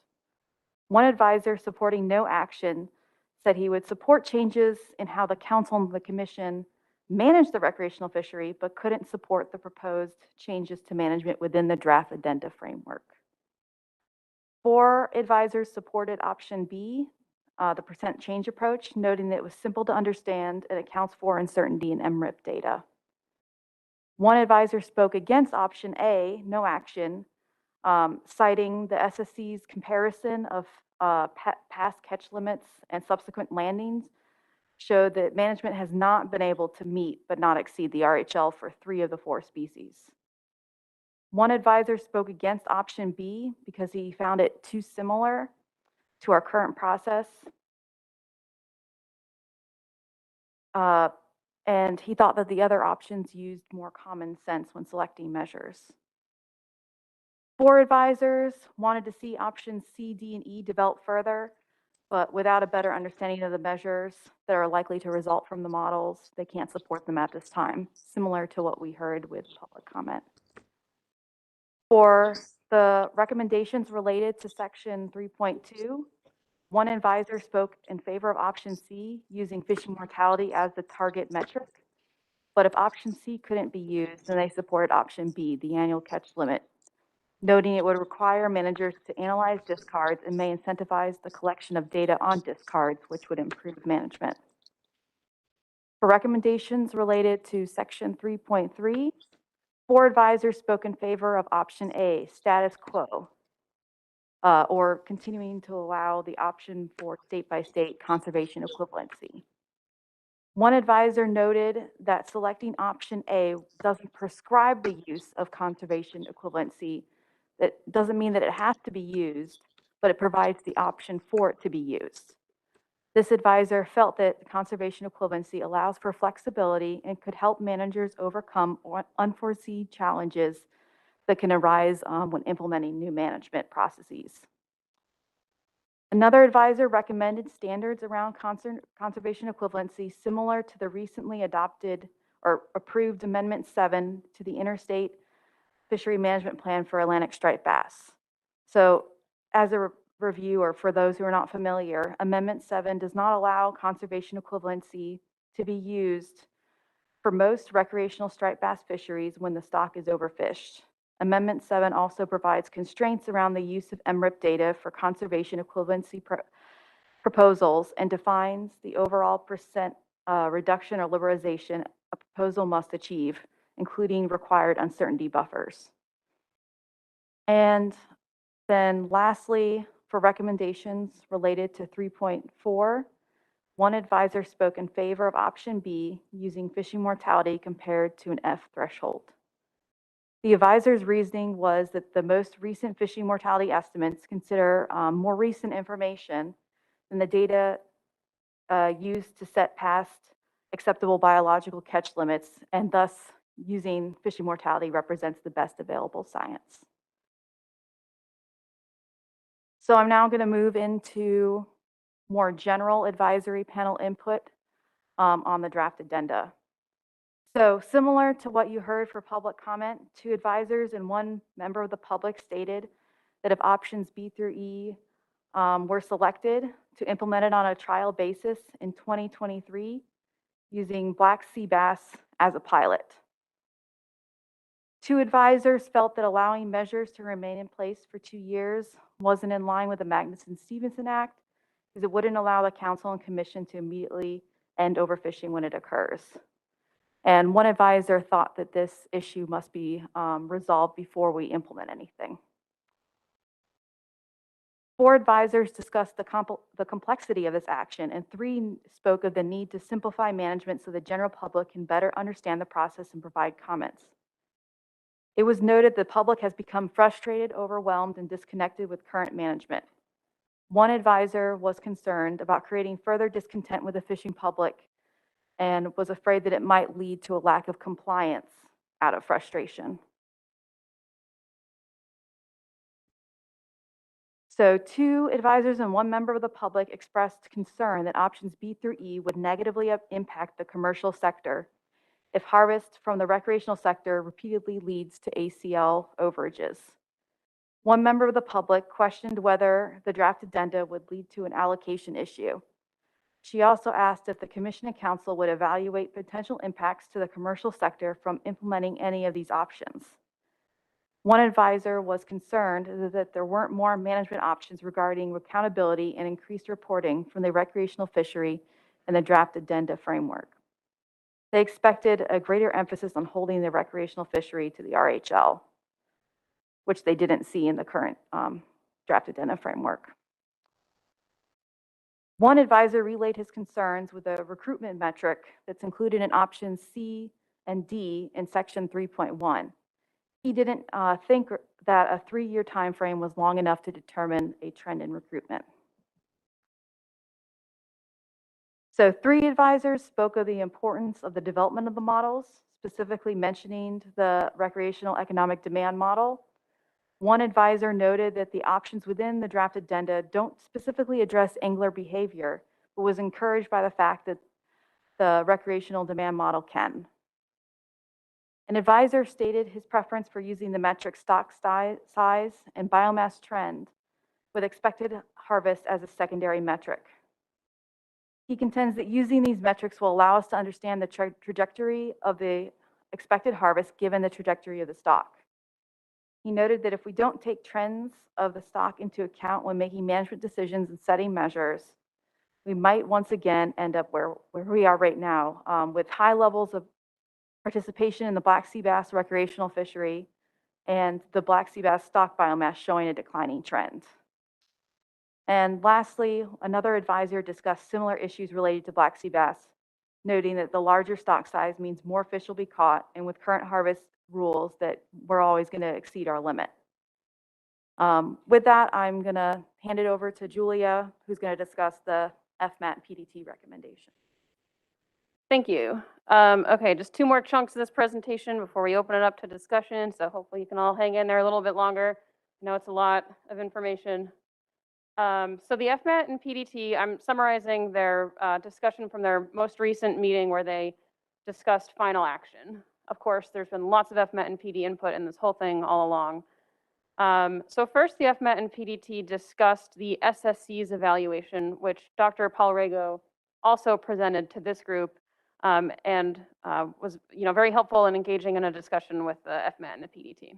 1 advisor supporting no action said he would support changes in how the council and the commission manage the recreational fishery, but couldn't support the proposed changes to management within the draft addenda framework. 4 advisors supported option B, the percent change approach, noting that it was simple to understand and accounts for uncertainty in MRIP data. 1 advisor spoke against option A, no action, citing the SSC's comparison of past catch limits and subsequent landings showed that management has not been able to meet but not exceed the RHL for 3 of the 4 species. 1 advisor spoke against option B because he found it too similar to our current process. And he thought that the other options used more common sense when selecting measures. 4 advisors wanted to see options C, D, and E develop further, but without a better understanding of the measures that are likely to result from the models, they can't support them at this time, similar to what we heard with public comment. For the recommendations related to section 3.2, 1 advisor spoke in favor of option C, using fishing mortality as the target metric. But if option C couldn't be used, then they supported option B, the annual catch limit, noting it would require managers to analyze discards and may incentivize the collection of data on discards, which would improve management. For recommendations related to section 3.3, 4 advisors spoke in favor of option A, status quo, or continuing to allow the option for state-by-state conservation equivalency. 1 advisor noted that selecting option A doesn't prescribe the use of conservation equivalency. That doesn't mean that it has to be used, but it provides the option for it to be used. This advisor felt that conservation equivalency allows for flexibility and could help managers overcome unforeseen challenges that can arise when implementing new management processes. Another advisor recommended standards around conservation equivalency similar to the recently adopted or approved Amendment 7 to the Interstate Fishery Management Plan for Atlantic striped bass. So as a review, or for those who are not familiar, Amendment 7 does not allow conservation equivalency to be used for most recreational striped bass fisheries when the stock is overfished. Amendment 7 also provides constraints around the use of MRIP data for conservation equivalency proposals and defines the overall percent reduction or liberalization a proposal must achieve, including required uncertainty buffers. And then lastly, for recommendations related to 3.4, 1 advisor spoke in favor of option B, using fishing mortality compared to an F threshold. The advisor's reasoning was that the most recent fishing mortality estimates consider more recent information than the data used to set past acceptable biological catch limits, and thus using fishing mortality represents the best available science. So I'm now going to move into more general advisory panel input on the draft addenda. So similar to what you heard for public comment, 2 advisors and 1 member of the public stated that if options B through E were selected to implement it on a trial basis in 2023 using black sea bass as a pilot. 2 advisors felt that allowing measures to remain in place for 2 years wasn't in line with the Magnuson-Stevenson Act because it wouldn't allow the council and commission to immediately end overfishing when it occurs. And 1 advisor thought that this issue must be resolved before we implement anything. 4 advisors discussed the complexity of this action, and 3 spoke of the need to simplify management so the general public can better understand the process and provide comments. It was noted the public has become frustrated, overwhelmed, and disconnected with current management. 1 advisor was concerned about creating further discontent with the fishing public and was afraid that it might lead to a lack of compliance out of frustration. So 2 advisors and 1 member of the public expressed concern that options B through E would negatively impact the commercial sector if harvest from the recreational sector repeatedly leads to ACL overages. 1 member of the public questioned whether the draft addenda would lead to an allocation issue. She also asked if the Commission and Council would evaluate potential impacts to the commercial sector from implementing any of these options. 1 advisor was concerned that there weren't more management options regarding accountability and increased reporting from the recreational fishery and the draft addenda framework. They expected a greater emphasis on holding the recreational fishery to the RHL, which they didn't see in the current draft addenda framework. 1 advisor relayed his concerns with a recruitment metric that's included in options C and D in section 3.1. He didn't think that a 3-year time frame was long enough to determine a trend in recruitment. So 3 advisors spoke of the importance of the development of the models, specifically mentioning the recreational economic demand model. 1 advisor noted that the options within the draft addenda don't specifically address angler behavior, but was encouraged by the fact that the recreational demand model can. An advisor stated his preference for using the metric stock size and biomass trend with expected harvest as a secondary metric. He contends that using these metrics will allow us to understand the trajectory of the expected harvest given the trajectory of the stock. He noted that if we don't take trends of the stock into account when making management decisions and setting measures, we might once again end up where we are right now, with high levels of participation in the black sea bass recreational fishery and the black sea bass stock biomass showing a declining trend. And lastly, another advisor discussed similar issues related to black sea bass, noting that the larger stock size means more fish will be caught, and with current harvest rules that we're always going to exceed our limit. With that, I'm going to hand it over to Julia, who's going to discuss the Fmat Pdt recommendation. Thank you. Okay, just 2 more chunks of this presentation before we open it up to discussion. So hopefully you can all hang in there a little bit longer. I know it's a lot of information. So the Fmat and PDT, I'm summarizing their discussion from their most recent meeting where they discussed final action. Of course, there's been lots of Fmat and PD input in this whole thing all along. So first, the Fmat and PDT discussed the SSC's evaluation, which Dr. Palrego also presented to this group and was very helpful in engaging in a discussion with the Fmat and the PDT.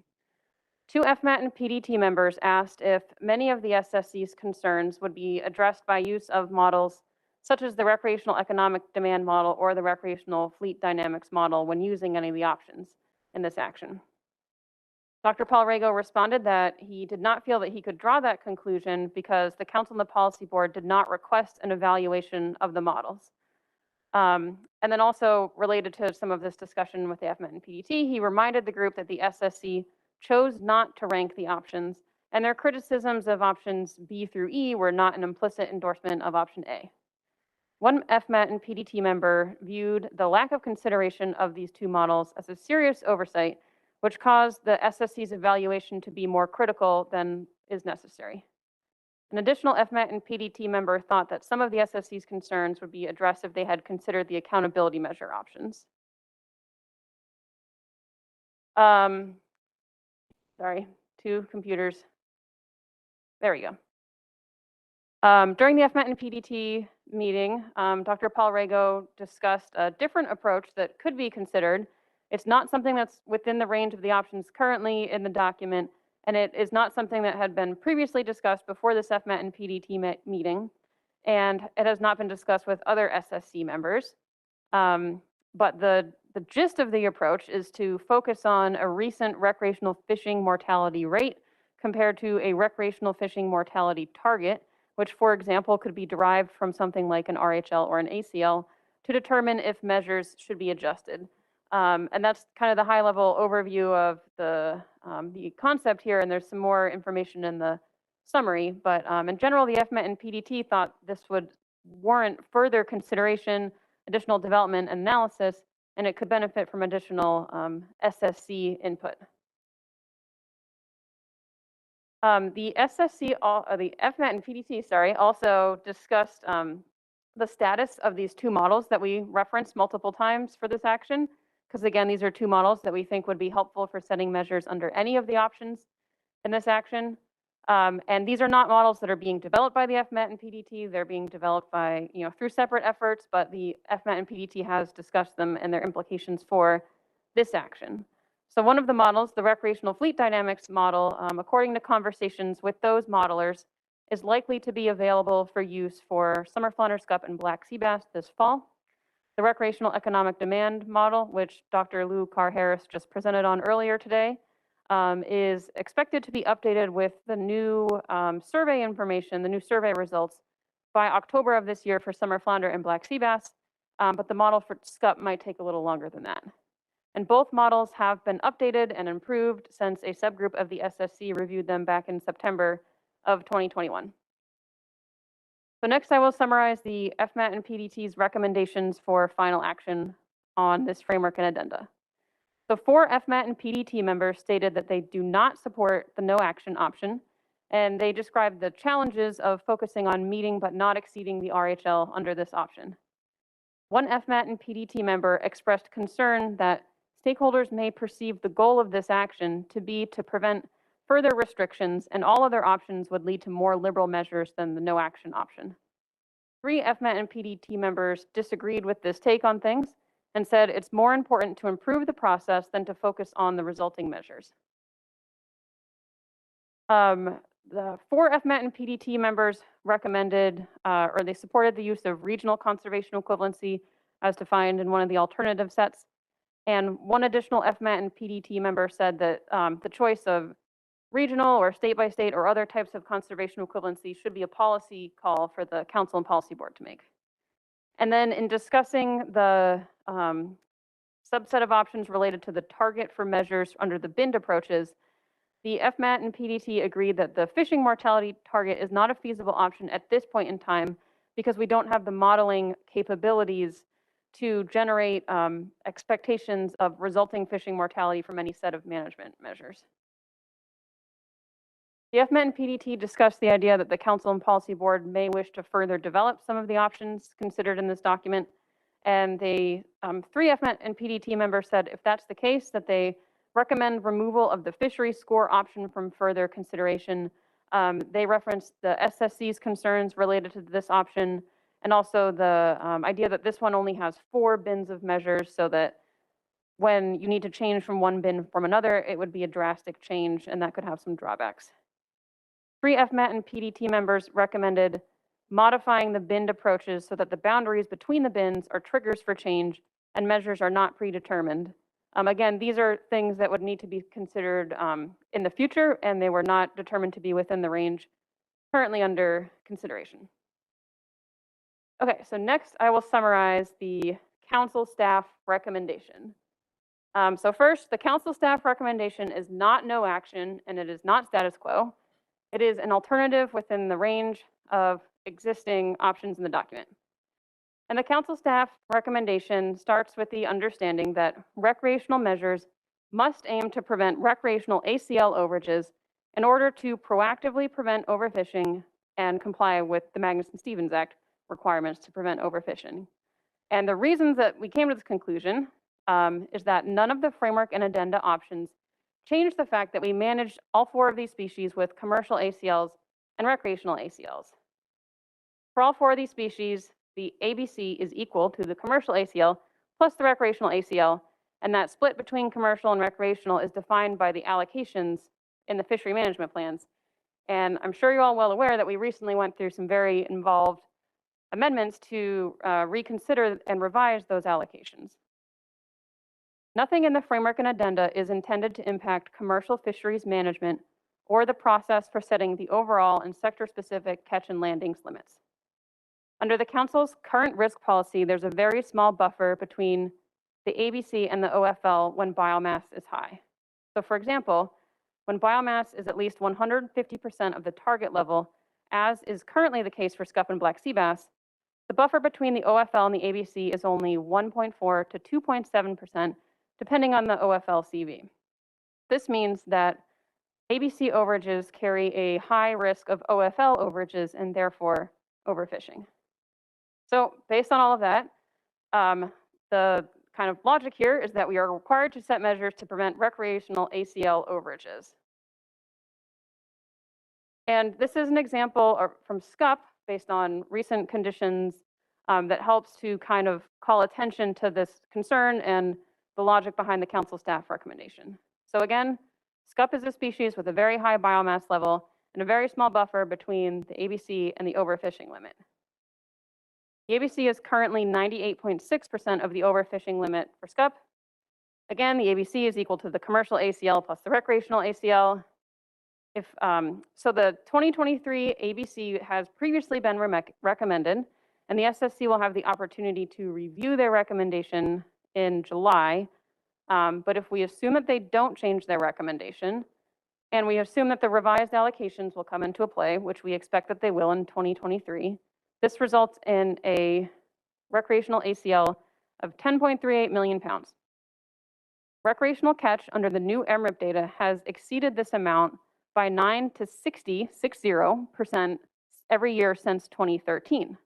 2 Fmat and PDT members asked if many of the SSC's concerns would be addressed by use of models such as the recreational economic demand model or the recreational fleet dynamics model when using any of the options in this action. Dr. Palrego responded that he did not feel that he could draw that conclusion because the Council and the Policy Board did not request an evaluation of the models. And then also related to some of this discussion with the Fmat and PDT, he reminded the group that the SSC chose not to rank the options, and their criticisms of options B through E were not an implicit endorsement of option A. 1 Fmat and PDT member viewed the lack of consideration of these 2 models as a serious oversight, which caused the SSC's evaluation to be more critical than is necessary. An additional Fmat and PDT member thought that some of the SSC's concerns would be addressed if they had considered the accountability measure options. Sorry, two computers. There we go. During the Fmat and PDT meeting, Dr. Paul Rego discussed a different approach that could be considered. It's not something that's within the range of the options currently in the document, and it is not something that had been previously discussed before this Fmat and PDT meeting, and it has not been discussed with other SSC members. But the gist of the approach is to focus on a recent recreational fishing mortality rate compared to a recreational fishing mortality target, which, for example, could be derived from something like an RHL or an ACL to determine if measures should be adjusted. And that's kind of the high-level overview of the concept here, and there's some more information in the summary. But in general, the Fmat and PDT thought this would warrant further consideration, additional development and analysis, and it could benefit from additional SSC input. The FMAT and PDT, sorry, also discussed the status of these two models that we referenced multiple times for this action, because again, these are two models that we think would be helpful for setting measures under any of the options in this action. And these are not models that are being developed by the FMAT and PDT. They're being developed by, through separate efforts, but the FMAT and PDT has discussed them and their implications for this action. So one of the models, the recreational fleet dynamics model, according to conversations with those modelers, is likely to be available for use for summer flounder, scup, and black sea bass this fall. The recreational economic demand model, which Dr. Lou Carr-Harris just presented on earlier today, is expected to be updated with the new survey information, the new survey results, by October of this year for summer flounder and black sea bass, but the model for scup might take a little longer than that. And both models have been updated and improved since a subgroup of the SSC reviewed them back in September of 2021. So next I will summarize the FMAT and PDT's recommendations for final action on this framework and addenda. So 4 FMAT and PDT members stated that they do not support the no action option, and they described the challenges of focusing on meeting but not exceeding the RHL under this option. 1 FMAT and PDT member expressed concern that stakeholders may perceive the goal of this action to be to prevent further restrictions, and all other options would lead to more liberal measures than the no action option. 3 FMAT and PDT members disagreed with this take on things and said it's more important to improve the process than to focus on the resulting measures. The 4 FMAT and PDT members recommended, or they supported the use of regional conservation equivalency as defined in one of the alternative sets. And 1 additional FMAT and PDT member said that the choice of regional or state by state or other types of conservation equivalency should be a policy call for the Council and Policy Board to make. And then in discussing the subset of options related to the target for measures under the BIND approaches, the FMAT and PDT agreed that the fishing mortality target is not a feasible option at this point in time because we don't have the modeling capabilities to generate expectations of resulting fishing mortality from any set of management measures. The FMAT and PDT discussed the idea that the Council and Policy Board may wish to further develop some of the options considered in this document. And they, 3 FMAT and PDT members said if that's the case, that they recommend removal of the fishery score option from further consideration. They referenced the SSC's concerns related to this option, and also the idea that this one only has 4 bins of measures, so that when you need to change from one bin from another, it would be a drastic change, and that could have some drawbacks. 3 FMAT and PDT members recommended modifying the BIND approaches so that the boundaries between the bins are triggers for change and measures are not predetermined. Again, these are things that would need to be considered in the future, and they were not determined to be within the range currently under consideration. Okay, so next I will summarize the Council staff recommendation. So first, the Council staff recommendation is not no action, and it is not status quo. It is an alternative within the range of existing options in the document. And the Council staff recommendation starts with the understanding that recreational measures must aim to prevent recreational ACL overages in order to proactively prevent overfishing and comply with the Magnuson-Stevens Act requirements to prevent overfishing. And the reasons that we came to this conclusion is that none of the framework and addenda options change the fact that we managed all 4 of these species with commercial ACLs and recreational ACLs. For all 4 of these species, the ABC is equal to the commercial ACL plus the recreational ACL, and that split between commercial and recreational is defined by the allocations in the fishery management plans. And I'm sure you're all well aware that we recently went through some very involved amendments to reconsider and revise those allocations. Nothing in the framework and addenda is intended to impact commercial fisheries management or the process for setting the overall and sector-specific catch and landings limits. Under the Council's current risk policy, there's a very small buffer between the ABC and the OFL when biomass is high. So for example, when biomass is at least 150% of the target level, as is currently the case for scup and black sea bass, the buffer between the OFL and the ABC is only 1.4 to 2.7%, depending on the OFL CV. This means that ABC overages carry a high risk of OFL overages and therefore overfishing. So based on all of that, the kind of logic here is that we are required to set measures to prevent recreational ACL overages. And this is an example from scup based on recent conditions that helps to kind of call attention to this concern and the logic behind the Council staff recommendation. So again, scup is a species with a very high biomass level and a very small buffer between the ABC and the overfishing limit. The ABC is currently 98.6% of the overfishing limit for scup. Again, the ABC is equal to the commercial ACL plus the recreational ACL. So the 2023 ABC has previously been recommended, and the SSC will have the opportunity to review their recommendation in July. But if we assume that they don't change their recommendation, and we assume that the revised allocations will come into play, which we expect that they will in 2023, this results in a recreational ACL of 10.38 million pounds. Recreational catch under the new MRIP data has exceeded this amount by 9 to 60% every year since 2013.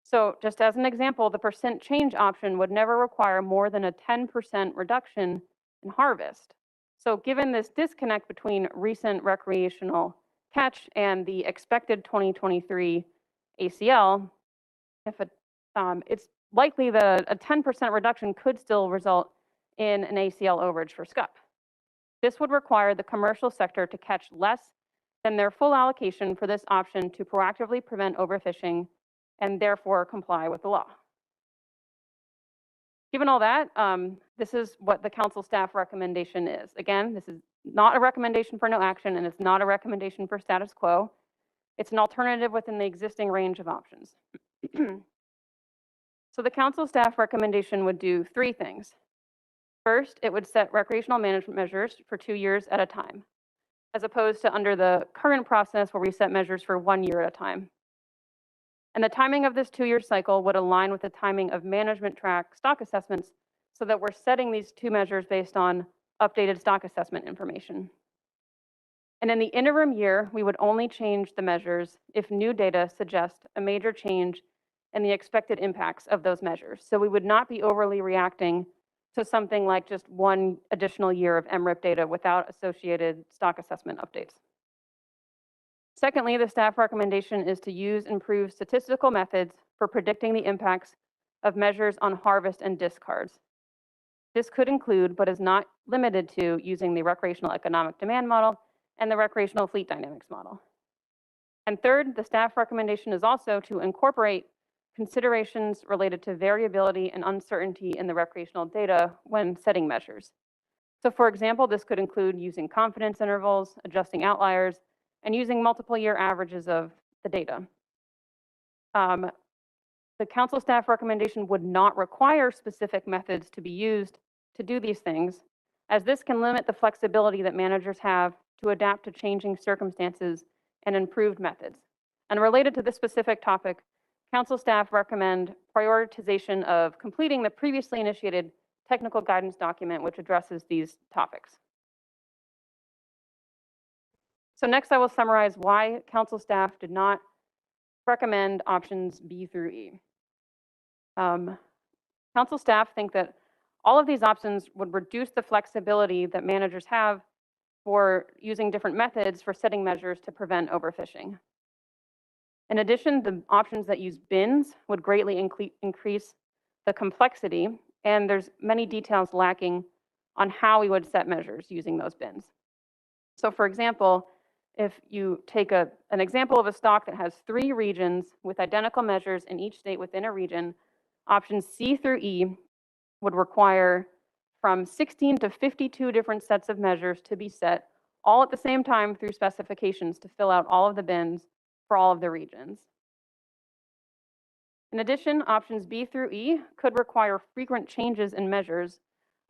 So just as an example, the percent change option would never require more than a 10% reduction in harvest. So given this disconnect between recent recreational catch and the expected 2023 ACL, it's likely that a 10% reduction could still result in an ACL overage for scup. This would require the commercial sector to catch less than their full allocation for this option to proactively prevent overfishing and therefore comply with the law. Given all that, this is what the Council staff recommendation is. Again, this is not a recommendation for no action, and it's not a recommendation for status quo. It's an alternative within the existing range of options. So the Council staff recommendation would do 3 things. First, it would set recreational management measures for 2 years at a time, as opposed to under the current process where we set measures for 1 year at a time. And the timing of this 2-year cycle would align with the timing of management track stock assessments so that we're setting these 2 measures based on updated stock assessment information. And in the interim year, we would only change the measures if new data suggest a major change in the expected impacts of those measures. So we would not be overly reacting to something like just 1 additional year of MRIP data without associated stock assessment updates. Secondly, the staff recommendation is to use improved statistical methods for predicting the impacts of measures on harvest and discards. This could include, but is not limited to, using the recreational economic demand model and the recreational fleet dynamics model. And third, the staff recommendation is also to incorporate considerations related to variability and uncertainty in the recreational data when setting measures. So for example, this could include using confidence intervals, adjusting outliers, and using multiple year averages of the data. The Council staff recommendation would not require specific methods to be used to do these things, as this can limit the flexibility that managers have to adapt to changing circumstances and improved methods. And related to this specific topic, Council staff recommend prioritization of completing the previously initiated technical guidance document, which addresses these topics. So next I will summarize why Council staff did not recommend options B through E. Council staff think that All of these options would reduce the flexibility that managers have for using different methods for setting measures to prevent overfishing. In addition, the options that use bins would greatly increase the complexity, and there's many details lacking on how we would set measures using those bins. So for example, if you take an example of a stock that has 3 regions with identical measures in each state within a region, options C through E would require from 16 to 52 different sets of measures to be set all at the same time through specifications to fill out all of the bins for all of the regions. In addition, options B through E could require frequent changes in measures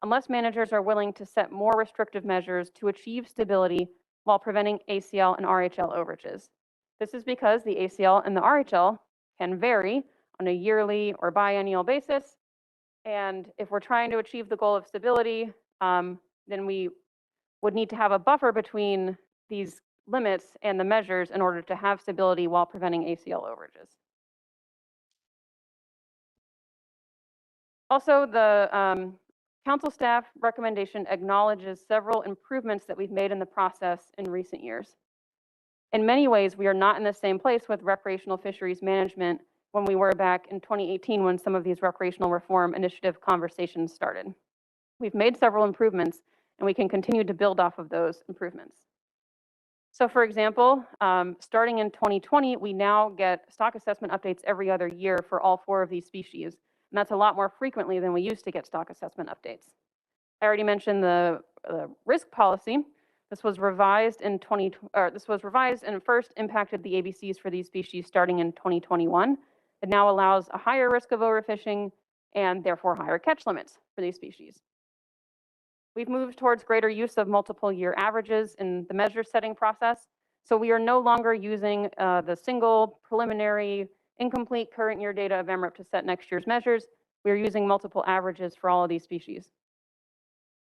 unless managers are willing to set more restrictive measures to achieve stability while preventing ACL and RHL overages. This is because the ACL and the RHL can vary on a yearly or biennial basis. And if we're trying to achieve the goal of stability, then we would need to have a buffer between these limits and the measures in order to have stability while preventing ACL overages. Also, the council staff recommendation acknowledges several improvements that we've made in the process in recent years. In many ways, we are not in the same place with recreational fisheries management when we were back in 2018 when some of these recreational reform initiative conversations started. We've made several improvements, and we can continue to build off of those improvements. So for example, starting in 2020, we now get stock assessment updates every other year for all 4 of these species. And that's a lot more frequently than we used to get stock assessment updates. I already mentioned the risk policy. This was revised in and first impacted the ABCs for these species starting in 2021. It now allows a higher risk of overfishing and therefore higher catch limits for these species. We've moved towards greater use of multiple year averages in the measure setting process. So we are no longer using the single preliminary incomplete current year data of MREP to set next year's measures. We are using multiple averages for all of these species.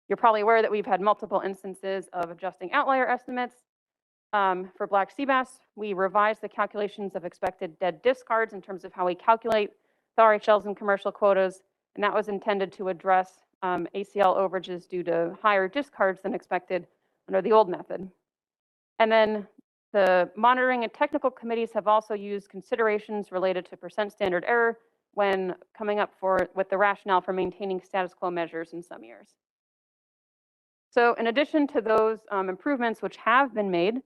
You're probably aware that we've had multiple instances of adjusting outlier estimates. For black sea bass, we revised the calculations of expected dead discards in terms of how we calculate the RHLs and commercial quotas, and that was intended to address ACL overages due to higher discards than expected under the old method. And then the monitoring and technical committees have also used considerations related to percent standard error when coming up with the rationale for maintaining status quo measures in some years. So in addition to those improvements which have been made,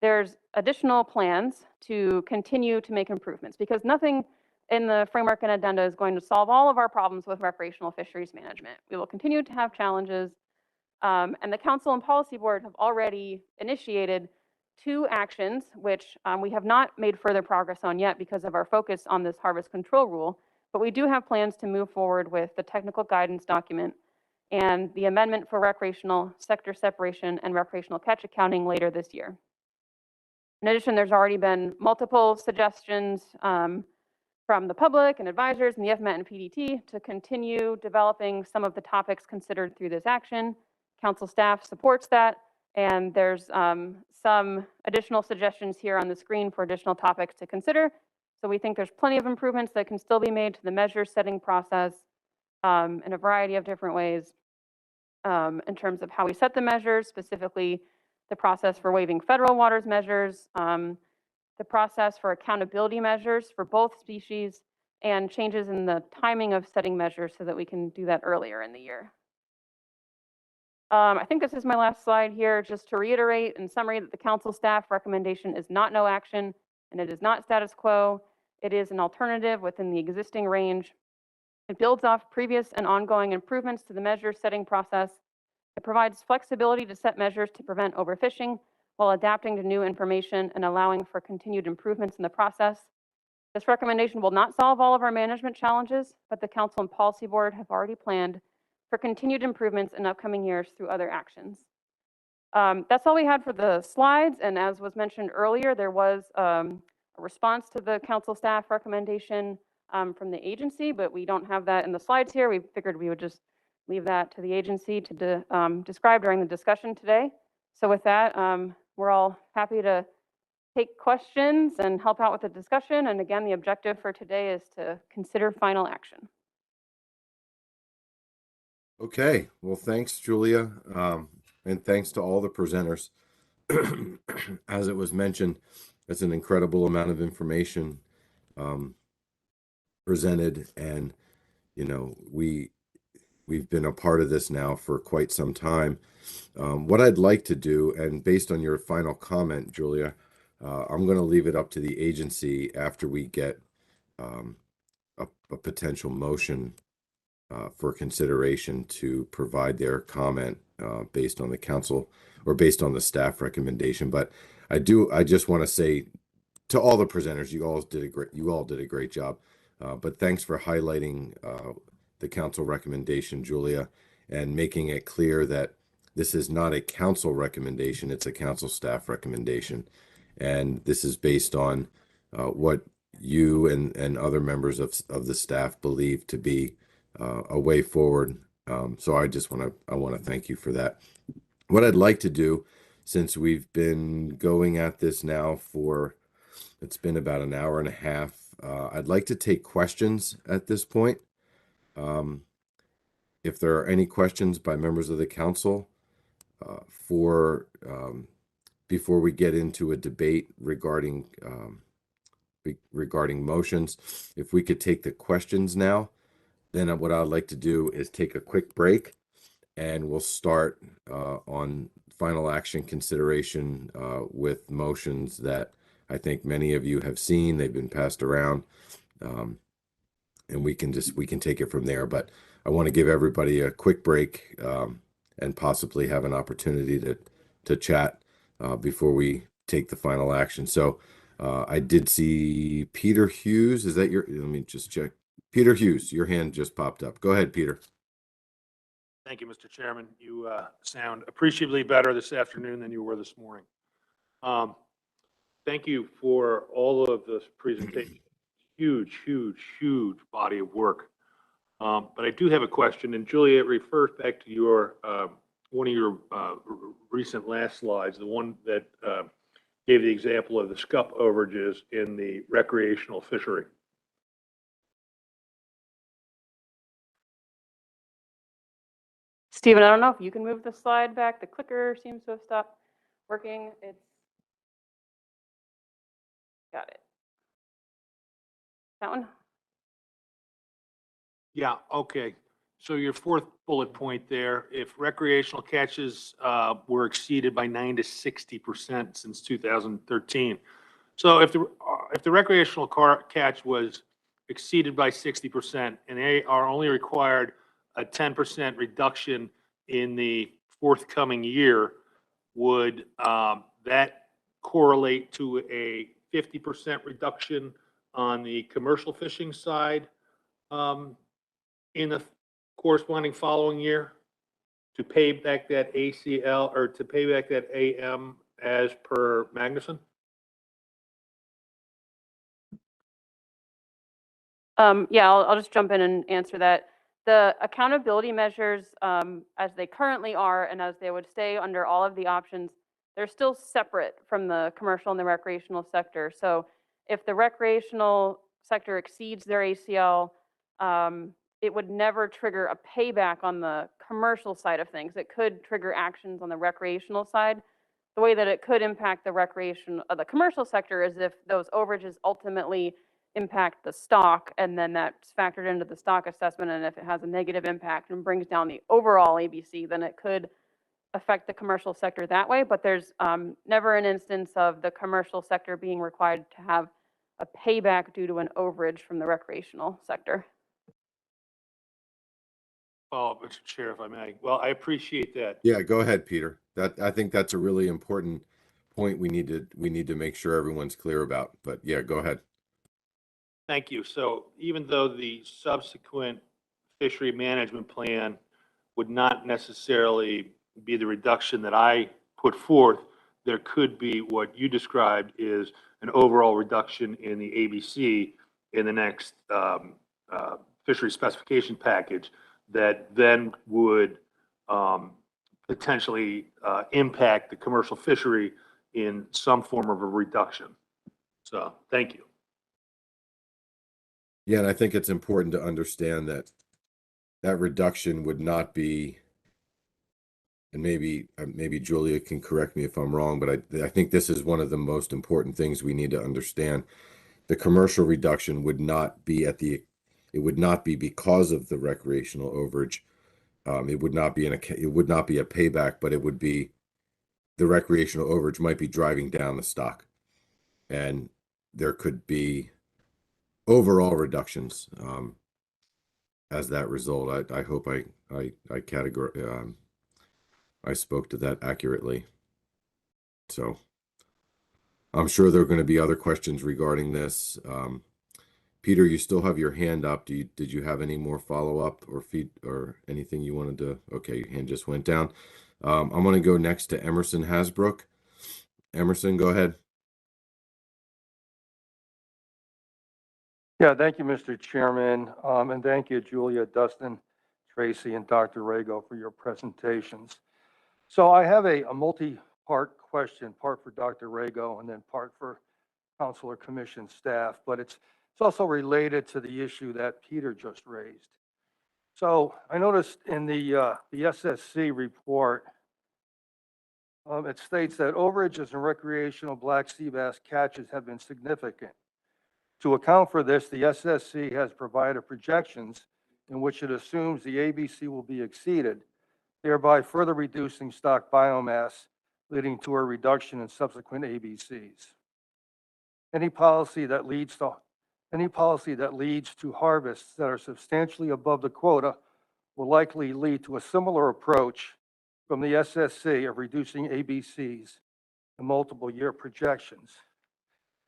there's additional plans to continue to make improvements because nothing in the framework and addenda is going to solve all of our problems with recreational fisheries management. We will continue to have challenges, and the Council and Policy Board have already initiated 2 actions, which we have not made further progress on yet because of our focus on this harvest control rule, but we do have plans to move forward with the technical guidance document and the amendment for recreational sector separation and recreational catch accounting later this year. In addition, there's already been multiple suggestions from the public and advisors and the Fmat and PDT to continue developing some of the topics considered through this action. Council staff supports that, and there's some additional suggestions here on the screen for additional topics to consider. So we think there's plenty of improvements that can still be made to the measure setting process in a variety of different ways in terms of how we set the measures, specifically the process for waiving federal waters measures, the process for accountability measures for both species, and changes in the timing of setting measures so that we can do that earlier in the year. I think this is my last slide here, just to reiterate in summary that the council staff recommendation is not no action and it is not status quo. It is an alternative within the existing range. It builds off previous and ongoing improvements to the measure setting process. It provides flexibility to set measures to prevent overfishing while adapting to new information and allowing for continued improvements in the process. This recommendation will not solve all of our management challenges, but the Council and Policy Board have already planned for continued improvements in upcoming years through other actions. That's all we had for the slides, and as was mentioned earlier, there was a response to the council staff recommendation from the agency, but we don't have that in the slides here. We figured we would just leave that to the agency to describe during the discussion today. So with that, we're all happy to take questions and help out with the discussion. And again, the objective for today is to consider final action. Okay, well, thanks, Julia, and thanks to all the presenters. As it was mentioned, it's an incredible amount of information presented, and we've been a part of this now for quite some time. What I'd like to do, and based on your final comment, Julia, I'm going to leave it up to the agency after we get a potential motion for consideration to provide their comment based on the council or based on the staff recommendation. But I just want to say to all the presenters, you all did a great job. But thanks for highlighting the council recommendation, Julia, and making it clear that this is not a council recommendation, it's a council staff recommendation. And this is based on what you and other members of the staff believe to be a way forward. So I want to thank you for that. What I'd like to do, since we've been going at this now it's been about an hour and a half, I'd like to take questions at this point. If there are any questions by members of the council before we get into a debate regarding motions, if we could take the questions now, then what I'd like to do is take a quick break, and we'll start on final action consideration with motions that I think many of you have seen. They've been passed around, and we can take it from there. But I want to give everybody a quick break and possibly have an opportunity to chat before we take the final action. So I did see Peter Hughes. Is that let me just check. Peter Hughes, your hand just popped up. Go ahead, Peter. Thank you, Mr. Chairman. You sound appreciably better this afternoon than you were this morning. Thank you for all of this presentation. Huge, huge, huge body of work. But I do have a question, and Julia, it refers back to your one of your recent last slides, the one that gave the example of the scup overages in the recreational fishery. Stephen, I don't know if you can move the slide back. The clicker seems to have stopped working. Got it. That one? Yeah, okay. So your fourth bullet point there, if recreational catches were exceeded by 9 to 60% since 2013. So if the recreational catch was exceeded by 60% and they are only required a 10% reduction in the forthcoming year, would that correlate to a 50% reduction on the commercial fishing side in the corresponding following year to pay back that ACL or to pay back that AM as per Magnuson? Yeah, I'll just jump in and answer that. The accountability measures, as they currently are and as they would stay under all of the options, they're still separate from the commercial and the recreational sector. So if the recreational sector exceeds their ACL, it would never trigger a payback on the commercial side of things. It could trigger actions on the recreational side. The way that it could impact the commercial sector is if those overages ultimately impact the stock, and then that's factored into the stock assessment, and if it has a negative impact and brings down the overall ABC, then it could affect the commercial sector that way. But there's never an instance of the commercial sector being required to have a payback due to an overage from the recreational sector. Oh, Mr. Chair, if I may. Well, I appreciate that. Yeah, go ahead, Peter. I think that's a really important point we need to make sure everyone's clear about. But yeah, go ahead. Thank you. So even though the subsequent fishery management plan would not necessarily be the reduction that I put forth, there could be what you described is an overall reduction in the ABC in the next fishery specification package that then would potentially impact the commercial fishery in some form of a reduction. So thank you. Yeah, and I think it's important to understand that that reduction would not be, and maybe Julia can correct me if I'm wrong, but I think this is one of the most important things we need to understand. The commercial reduction would not be it would not be because of the recreational overage. It would not be a payback, but it would be the recreational overage might be driving down the stock, and there could be overall reductions as that result. I hope I spoke to that accurately. So I'm sure there are going to be other questions regarding this. Peter, you still have your hand up. Did you have any more follow-up or feed or anything you wanted to? Okay, your hand just went down. I'm going to go next to Emerson Hasbrook. Emerson, go ahead. Yeah, thank you, Mr. Chairman. And thank you, Julia, Dustin, Tracy, and Dr. Rago for your presentations. So I have a multi-part question, part for Dr. Rago and then part for Council or Commission staff, but it's also related to the issue that Peter just raised. So I noticed in the SSC report, it states that overages in recreational black sea bass catches have been significant. To account for this, the SSC has provided projections in which it assumes the ABC will be exceeded, thereby further reducing stock biomass, leading to a reduction in subsequent ABCs. Any policy that leads to harvests that are substantially above the quota will likely lead to a similar approach from the SSC of reducing ABCs in multiple year projections.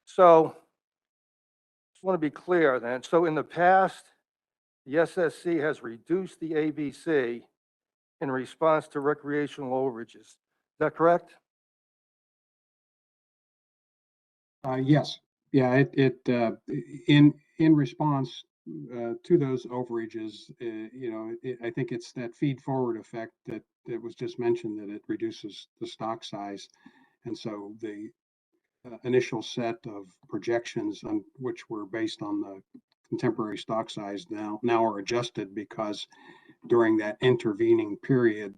So just want to be clear then. So in the past, the SSC has reduced the ABC in response to recreational overages. Is that correct? Yes. Yeah, in response to those overages, I think it's that feed forward effect that was just mentioned, that it reduces the stock size. And so the initial set of projections on which were based on the contemporary stock size now are adjusted because during that intervening period,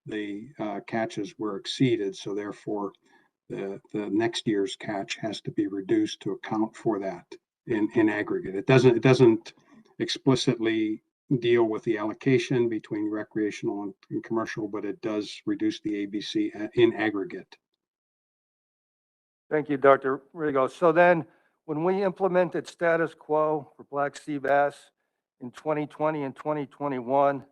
the catches were exceeded. So therefore, the next year's catch has to be reduced to account for that in aggregate. It doesn't explicitly deal with the allocation between recreational and commercial, but it does reduce the ABC in aggregate. Thank you, Dr. Rigo. So then, when we implemented status quo for black sea bass in 2020 and 2021,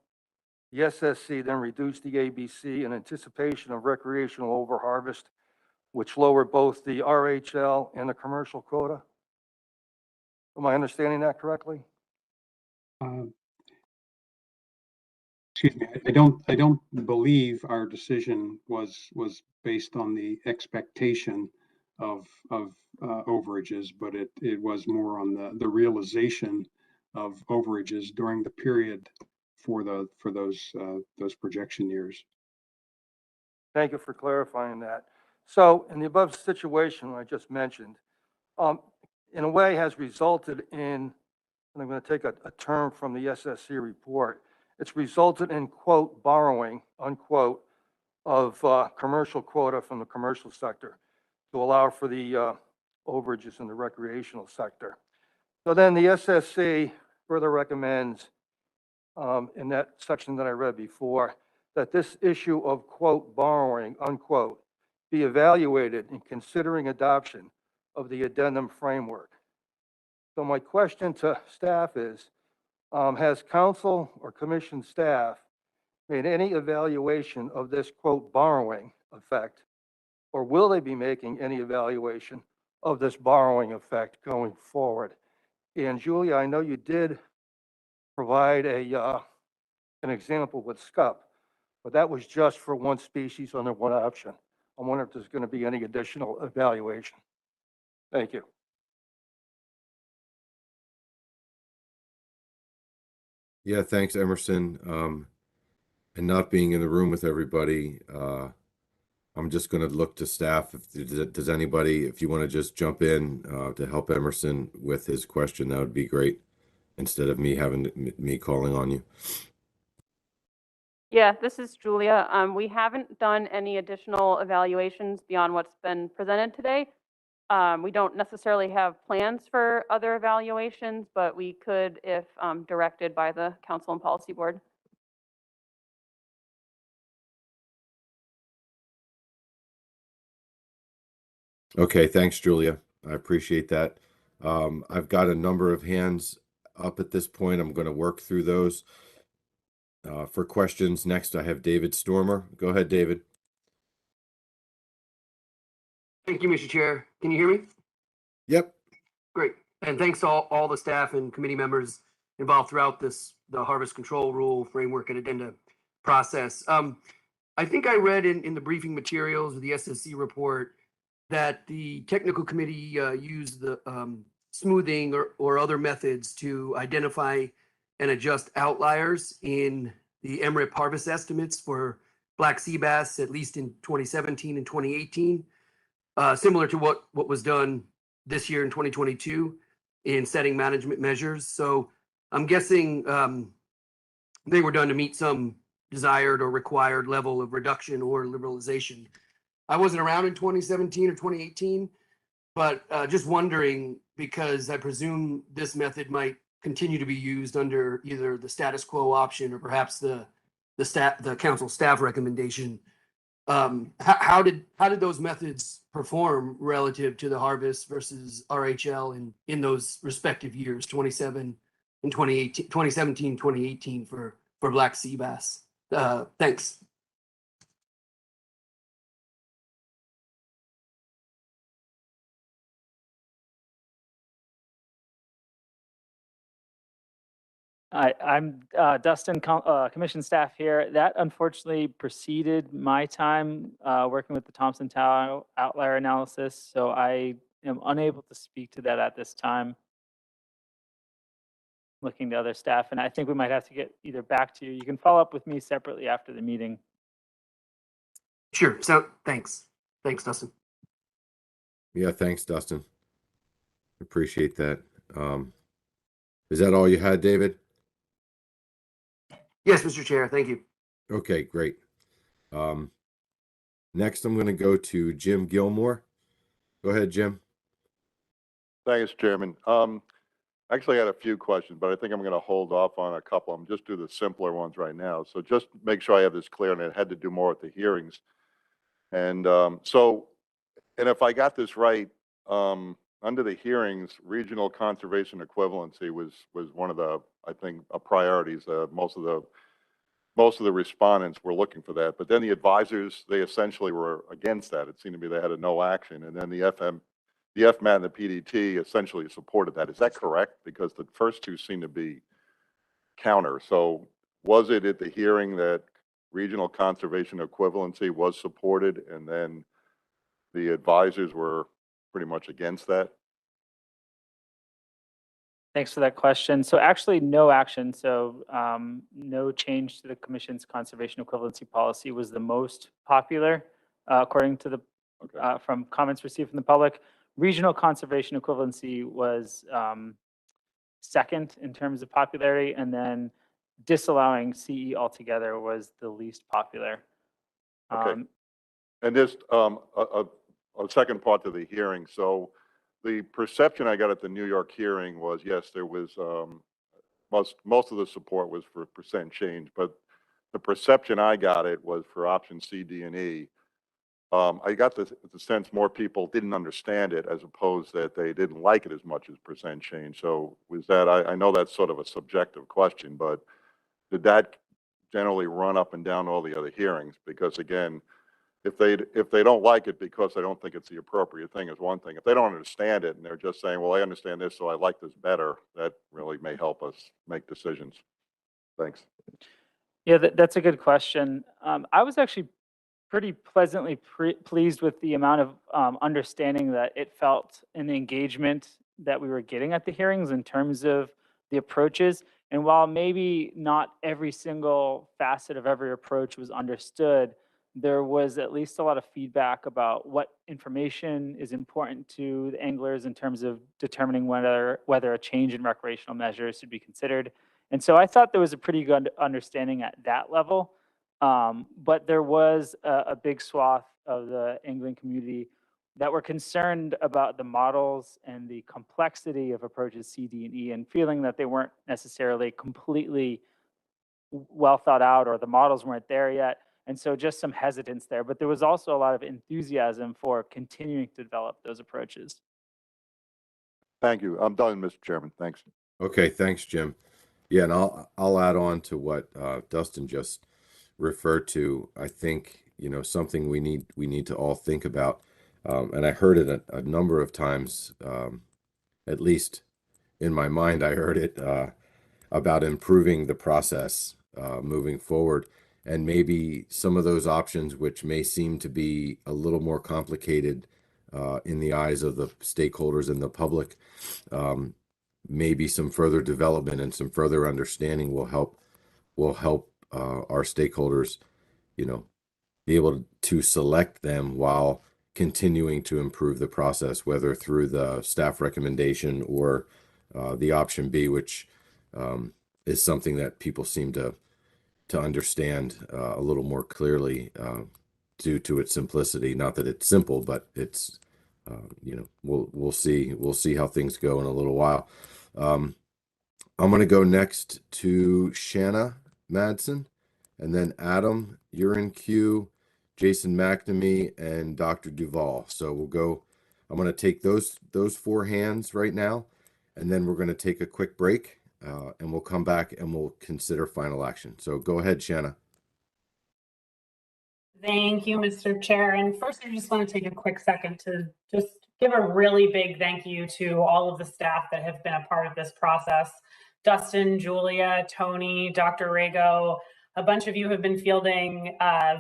the SSC then reduced the ABC in anticipation of recreational overharvest, which lowered both the RHL and the commercial quota. Am I understanding that correctly? Excuse me. I don't believe our decision was based on the expectation of overages, but it was more on the realization of overages during the period for those projection years. Thank you for clarifying that. So in the above situation I just mentioned, in a way has resulted in, and I'm going to take a term from the SSC report, it's resulted in, quote, borrowing, unquote, of commercial quota from the commercial sector to allow for the overages in the recreational sector. So then the SSC further recommends in that section that I read before, that this issue of, quote, borrowing, unquote, be evaluated in considering adoption of the addendum framework. So my question to staff is, has council or commission staff made any evaluation of this, quote, borrowing effect, or will they be making any evaluation of this borrowing effect going forward? And Julia, I know you did provide an example with scup, but that was just for one species under one option. I wonder if there's going to be any additional evaluation. Thank you. Yeah, thanks, Emerson. And not being in the room with everybody, I'm just going to look to staff. Does anybody, if you want to just jump in to help Emerson with his question, that would be great, instead of me calling on you. Yeah, this is Julia. We haven't done any additional evaluations beyond what's been presented today. We don't necessarily have plans for other evaluations, but we could if directed by the Council and Policy Board. Okay, thanks, Julia. I appreciate that. I've got a number of hands up at this point. I'm going to work through those. For questions, next I have David Stormer. Go ahead, David. Thank you, Mr. Chair. Can you hear me? Yep. Great. And thanks to all the staff and committee members involved throughout the harvest control rule framework and addenda process. I think I read in the briefing materials of the SSC report that the technical committee used the smoothing or other methods to identify and adjust outliers in the MRIP harvest estimates for black sea bass, at least in 2017 and 2018, similar to what was done this year in 2022 in setting management measures. So I'm guessing they were done to meet some desired or required level of reduction or liberalization. I wasn't around in 2017 or 2018, but just wondering, because I presume this method might continue to be used under either the status quo option or perhaps the council staff recommendation. How did those methods perform relative to the harvest versus RHL in those respective years, 2017, 2018 for black sea bass? Thanks. I'm Dustin, commission staff here. That unfortunately preceded my time working with the Thompson Tower outlier analysis, so I am unable to speak to that at this time. Looking to other staff, and I think we might have to get either back to you. You can follow up with me separately after the meeting. Sure. So thanks, Dustin. Yeah, thanks, Dustin. Appreciate that. Is that all you had, David? Yes, Mr. Chair. Thank you. Okay, great. Next, I'm going to go to Jim Gilmore. Go ahead, Jim. Thanks, Chairman. Actually, I had a few questions, but I think I'm going to hold off on a couple. I'm just do the simpler ones right now. So just make sure I have this clear, and it had to do more with the hearings. And and if I got this right, under the hearings, regional conservation equivalency was one of the, I think, priorities. Most of the respondents were looking for that, but then the advisors, they essentially were against that. It seemed to me they had a no action, and then the FMAT and the PDT essentially supported that. Is that correct? Because the first two seem to be counter. So was it at the hearing that regional conservation equivalency was supported, and then the advisors were pretty much against that? Thanks for that question. So actually no action. So no change to the commission's conservation equivalency policy was the most popular, according to the from comments received from the public. Regional conservation equivalency was second in terms of popularity, and then disallowing CE altogether was the least popular. Okay. And this a second part to the hearing. So the perception I got at the New York hearing was, yes, there was most of the support was for percent change, but the perception I got it was for option C, D, and E. I got the sense more people didn't understand it, as opposed that they didn't like it as much as percent change. So was that, I know that's sort of a subjective question, but did that generally run up and down all the other hearings? Because again, if they don't like it because they don't think it's the appropriate thing is one thing. If they don't understand it and they're just saying, well, I understand this, so I like this better, that really may help us make decisions. Thanks. Yeah, that's a good question. I was actually pretty pleasantly pleased with the amount of understanding that it felt in the engagement that we were getting at the hearings in terms of the approaches. And while maybe not every single facet of every approach was understood, there was at least a lot of feedback about what information is important to the anglers in terms of determining whether a change in recreational measures should be considered. And so I thought there was a pretty good understanding at that level. But there was a big swath of the angling community that were concerned about the models and the complexity of approaches C, D, and E, and feeling that they weren't necessarily completely well thought out, or the models weren't there yet. And so just some hesitance there, but there was also a lot of enthusiasm for continuing to develop those approaches. Thank you. I'm done, Mr. Chairman. Thanks. Okay, thanks, Jim. Yeah, and I'll add on to what Dustin just referred to. I think, you know, something we need to all think about, and I heard it a number of times, at least in my mind, I heard it about improving the process moving forward, and maybe some of those options which may seem to be a little more complicated in the eyes of the stakeholders and the public. Maybe some further development and some further understanding will help our stakeholders, you know, be able to select them while continuing to improve the process, whether through the staff recommendation or the option B, which is something that people seem to understand a little more clearly due to its simplicity. Not that it's simple, but it's you know, we'll see how things go in a little while. I'm going to go next to Shanna Madsen, and then Adam, you're in queue, Jason McNamee, and Dr. Duvall. So we'll go. I'm going to take those 4 hands right now, and then we're going to take a quick break, and we'll come back and we'll consider final action. So go ahead, Shanna. Thank you, Mr. Chair. And first, I just want to take a quick second to just give a really big thank you to all of the staff that have been a part of this process. Dustin, Julia, Tony, Dr. Rago, a bunch of you have been fielding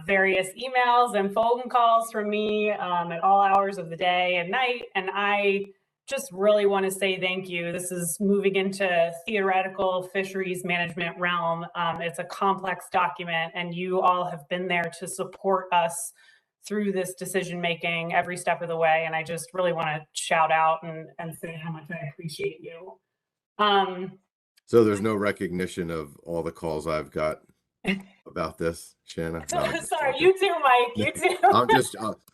various emails and phone calls from me at all hours of the day and night. And I just really want to say thank you. This is moving into theoretical fisheries management realm. It's a complex document, and you all have been there to support us through this decision making every step of the way. And I just really want to shout out and say how much I appreciate you. So there's no recognition of all the calls I've got about this, Shanna. No, sorry, you too, Mike. You too.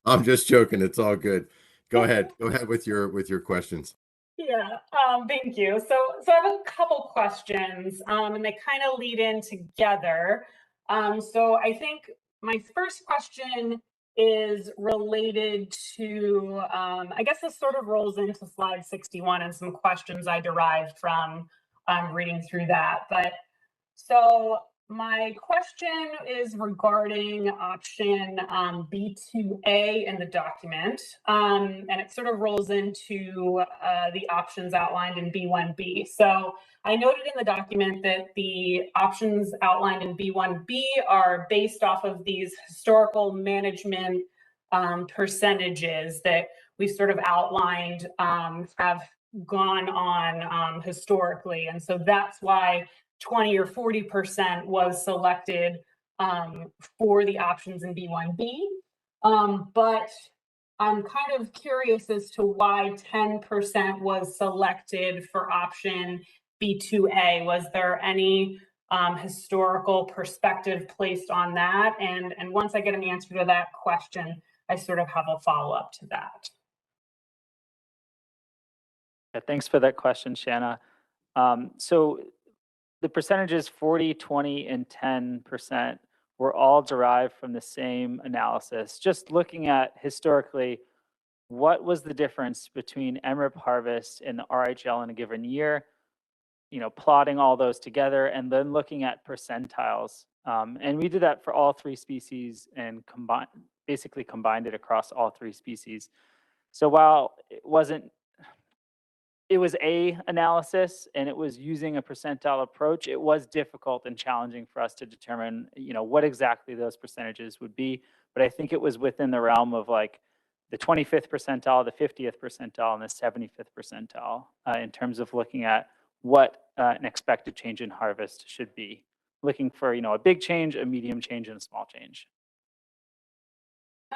I'm just joking. It's all good. Go ahead with your questions. Yeah, thank you. So I have a couple questions, and they kind of lead in together. So I think my first question is related to, I guess this sort of rolls into slide 61 and some questions I derived from reading through that. But so my question is regarding option B2A in the document, and it sort of rolls into the options outlined in B1B. So I noted in the document that the options outlined in B1B are based off of these historical management percentages that we've sort of outlined have gone on historically. And so that's why 20 or 40% was selected for the options in B1B. But I'm kind of curious as to why 10% was selected for option B2A. Was there any historical perspective placed on that? And once I get an answer to that question, I sort of have a follow-up to that. Yeah, thanks for that question, Shanna. So the percentages 40, 20, and 10% were all derived from the same analysis. Just looking at historically, what was the difference between MRIP harvest and the RHL in a given year, you know, plotting all those together and then looking at percentiles. And we did that for all 3 species and basically combined it across all 3 species. So while it was a analysis and it was using a percentile approach, it was difficult and challenging for us to determine, you know, what exactly those percentages would be. But I think it was within the realm of like the 25th percentile, the 50th percentile, and the 75th percentile in terms of looking at what an expected change in harvest should be. Looking for, you know, a big change, a medium change, and a small change.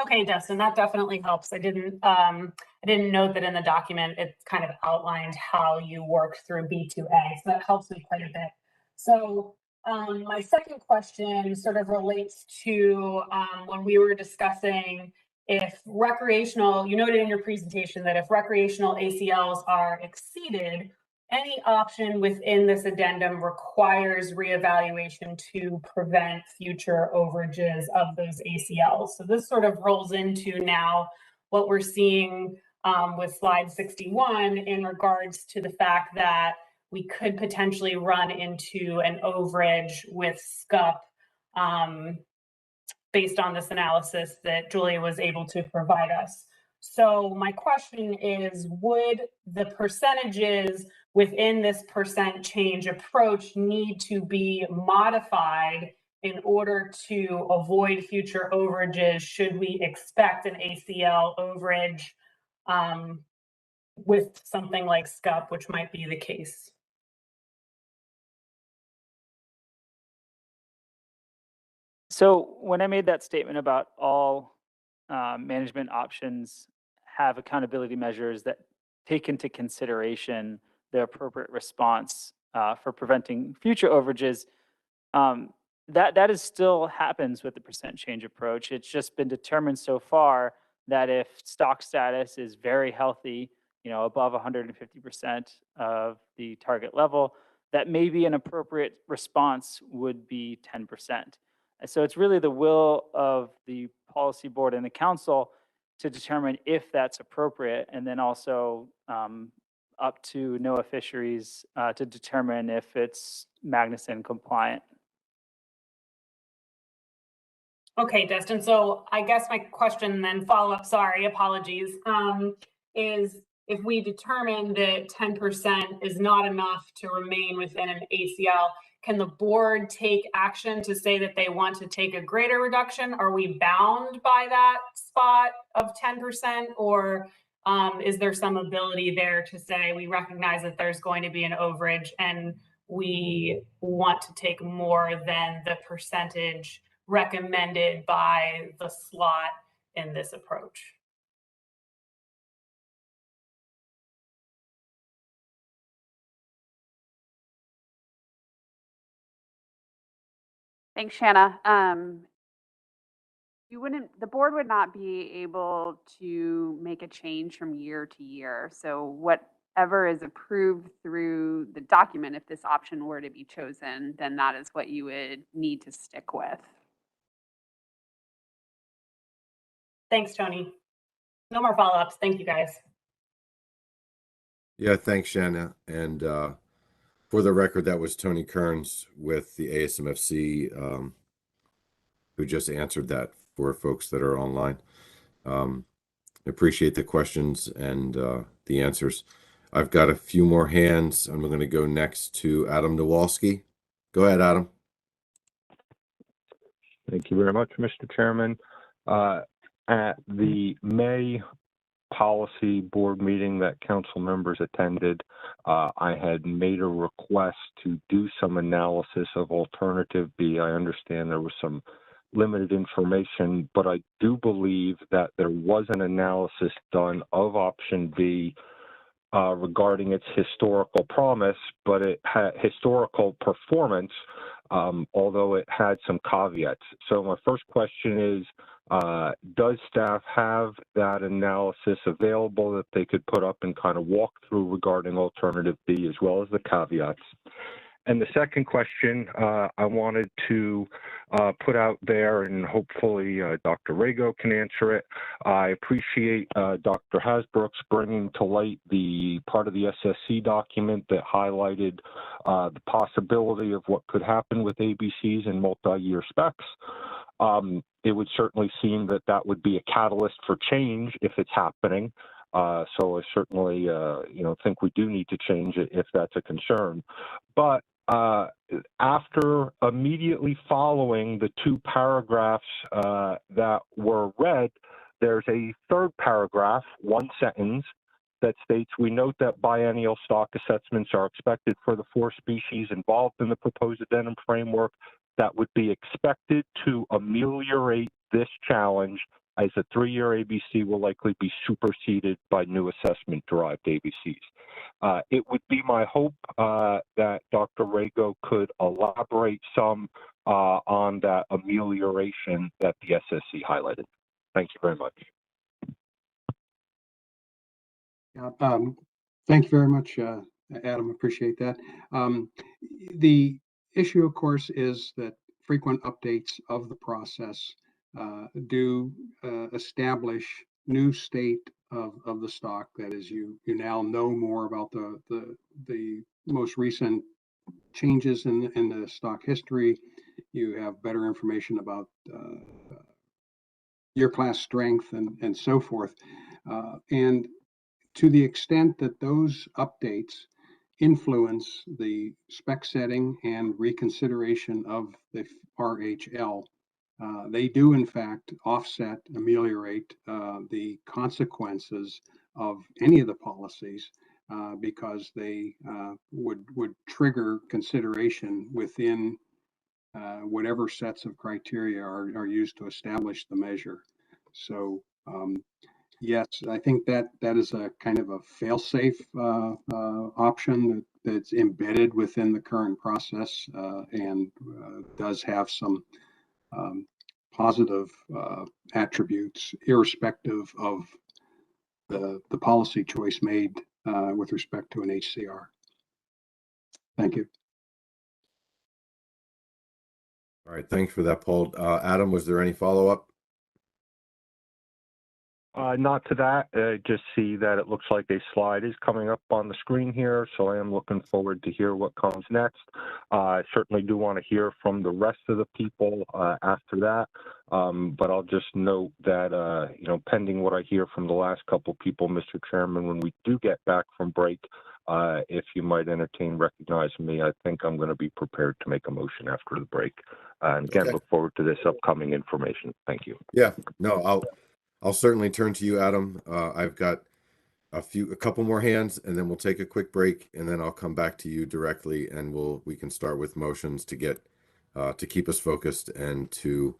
Okay, Dustin, that definitely helps. I didn't note that in the document it kind of outlined how you work through B2A, so that helps me quite a bit. So My second question sort of relates to when we were discussing if recreational, you noted in your presentation that if recreational ACLs are exceeded, any option within this addendum requires reevaluation to prevent future overages of those ACLs. So this sort of rolls into now what we're seeing with slide 61 in regards to the fact that we could potentially run into an overage with SCUP based on this analysis that Julia was able to provide us. So my question is, would the percentages within this percent change approach need to be modified in order to avoid future overages should we expect an ACL overage with something like SCUP, which might be the case? So when I made that statement about all management options have accountability measures that take into consideration the appropriate response for preventing future overages, that is still happens with the percent change approach. It's just been determined so far that if stock status is very healthy, above 150% of the target level, that maybe an appropriate response would be 10%. So it's really the will of the policy board and the council to determine if that's appropriate, and then also up to NOAA Fisheries to determine if it's Magnuson compliant. Okay, Destin. So I guess my question then follow-up, sorry, apologies, is if we determine that 10% is not enough to remain within an ACL, can the board take action to say that they want to take a greater reduction? Are we bound by that spot of 10%? Or is there some ability there to say we recognize that there's going to be an overage and we want to take more than the percentage recommended by the slot in this approach? Thanks, Shanna. The board would not be able to make a change from year to year. So whatever is approved through the document, if this option were to be chosen, then that is what you would need to stick with. Thanks, Tony. No more follow-ups. Thank you, guys. Yeah, thanks, Shanna. And for the record, that was Tony Kearns with the ASMFC who just answered that for folks that are online. Appreciate the questions and the answers. I've got a few more hands. I'm going to go next to Adam Nowalski. Go ahead, Adam. Thank you very much, Mr. Chairman. At the May policy board meeting that council members attended, I had made a request to do some analysis of alternative B. I understand there was some limited information, but I do believe that there was an analysis done of option B regarding its historical promise, but it had historical performance, although it had some caveats. So my first question is, does staff have that analysis available that they could put up and kind of walk through regarding alternative B as well as the caveats? And the second question I wanted to put out there, and hopefully Dr. Rago can answer it. I appreciate Dr. Hasbrook's bringing to light the part of the SSC document that highlighted the possibility of what could happen with ABCs and multi-year specs. It would certainly seem that that would be a catalyst for change if it's happening. So I certainly, think we do need to change it if that's a concern. But after immediately following the two paragraphs that were read, there's a third paragraph, one sentence, that states, we note that biennial stock assessments are expected for the 4 species involved in the proposed addendum framework that would be expected to ameliorate this challenge, as a 3-year ABC will likely be superseded by new assessment-derived ABCs. It would be my hope that Dr. Rago could elaborate some on that amelioration that the SSC highlighted. Thank you very much. Yeah, thank you very much, Adam. Appreciate that. The issue, of course, is that frequent updates of the process do establish new state of the stock. That is, you now know more about the most recent changes in the stock history. You have better information about year class strength and so forth. And to the extent that those updates influence the spec setting and reconsideration of the RHL, they do in fact offset, ameliorate the consequences of any of the policies because they would trigger consideration within whatever sets of criteria are used to establish the measure. So yes, I think that is a kind of a fail-safe option that's embedded within the current process and does have some positive attributes, irrespective of the policy choice made with respect to an HCR. Thank you. All right, thanks for that, Paul. Adam, was there any follow-up? Not to that. Just see that it looks like a slide is coming up on the screen here, so I am looking forward to hear what comes next. I certainly do want to hear from the rest of the people after that, but I'll just note that, you know, pending what I hear from the last couple people, Mr. Chairman, when we do get back from break, if you might entertain recognizing me, I think I'm going to be prepared to make a motion after the break. And again, look forward to this upcoming information. Thank you. Yeah, no, I'll certainly turn to you, Adam. I've got a couple more hands, and then we'll take a quick break, and then I'll come back to you directly, and we can start with motions to get to keep us focused and to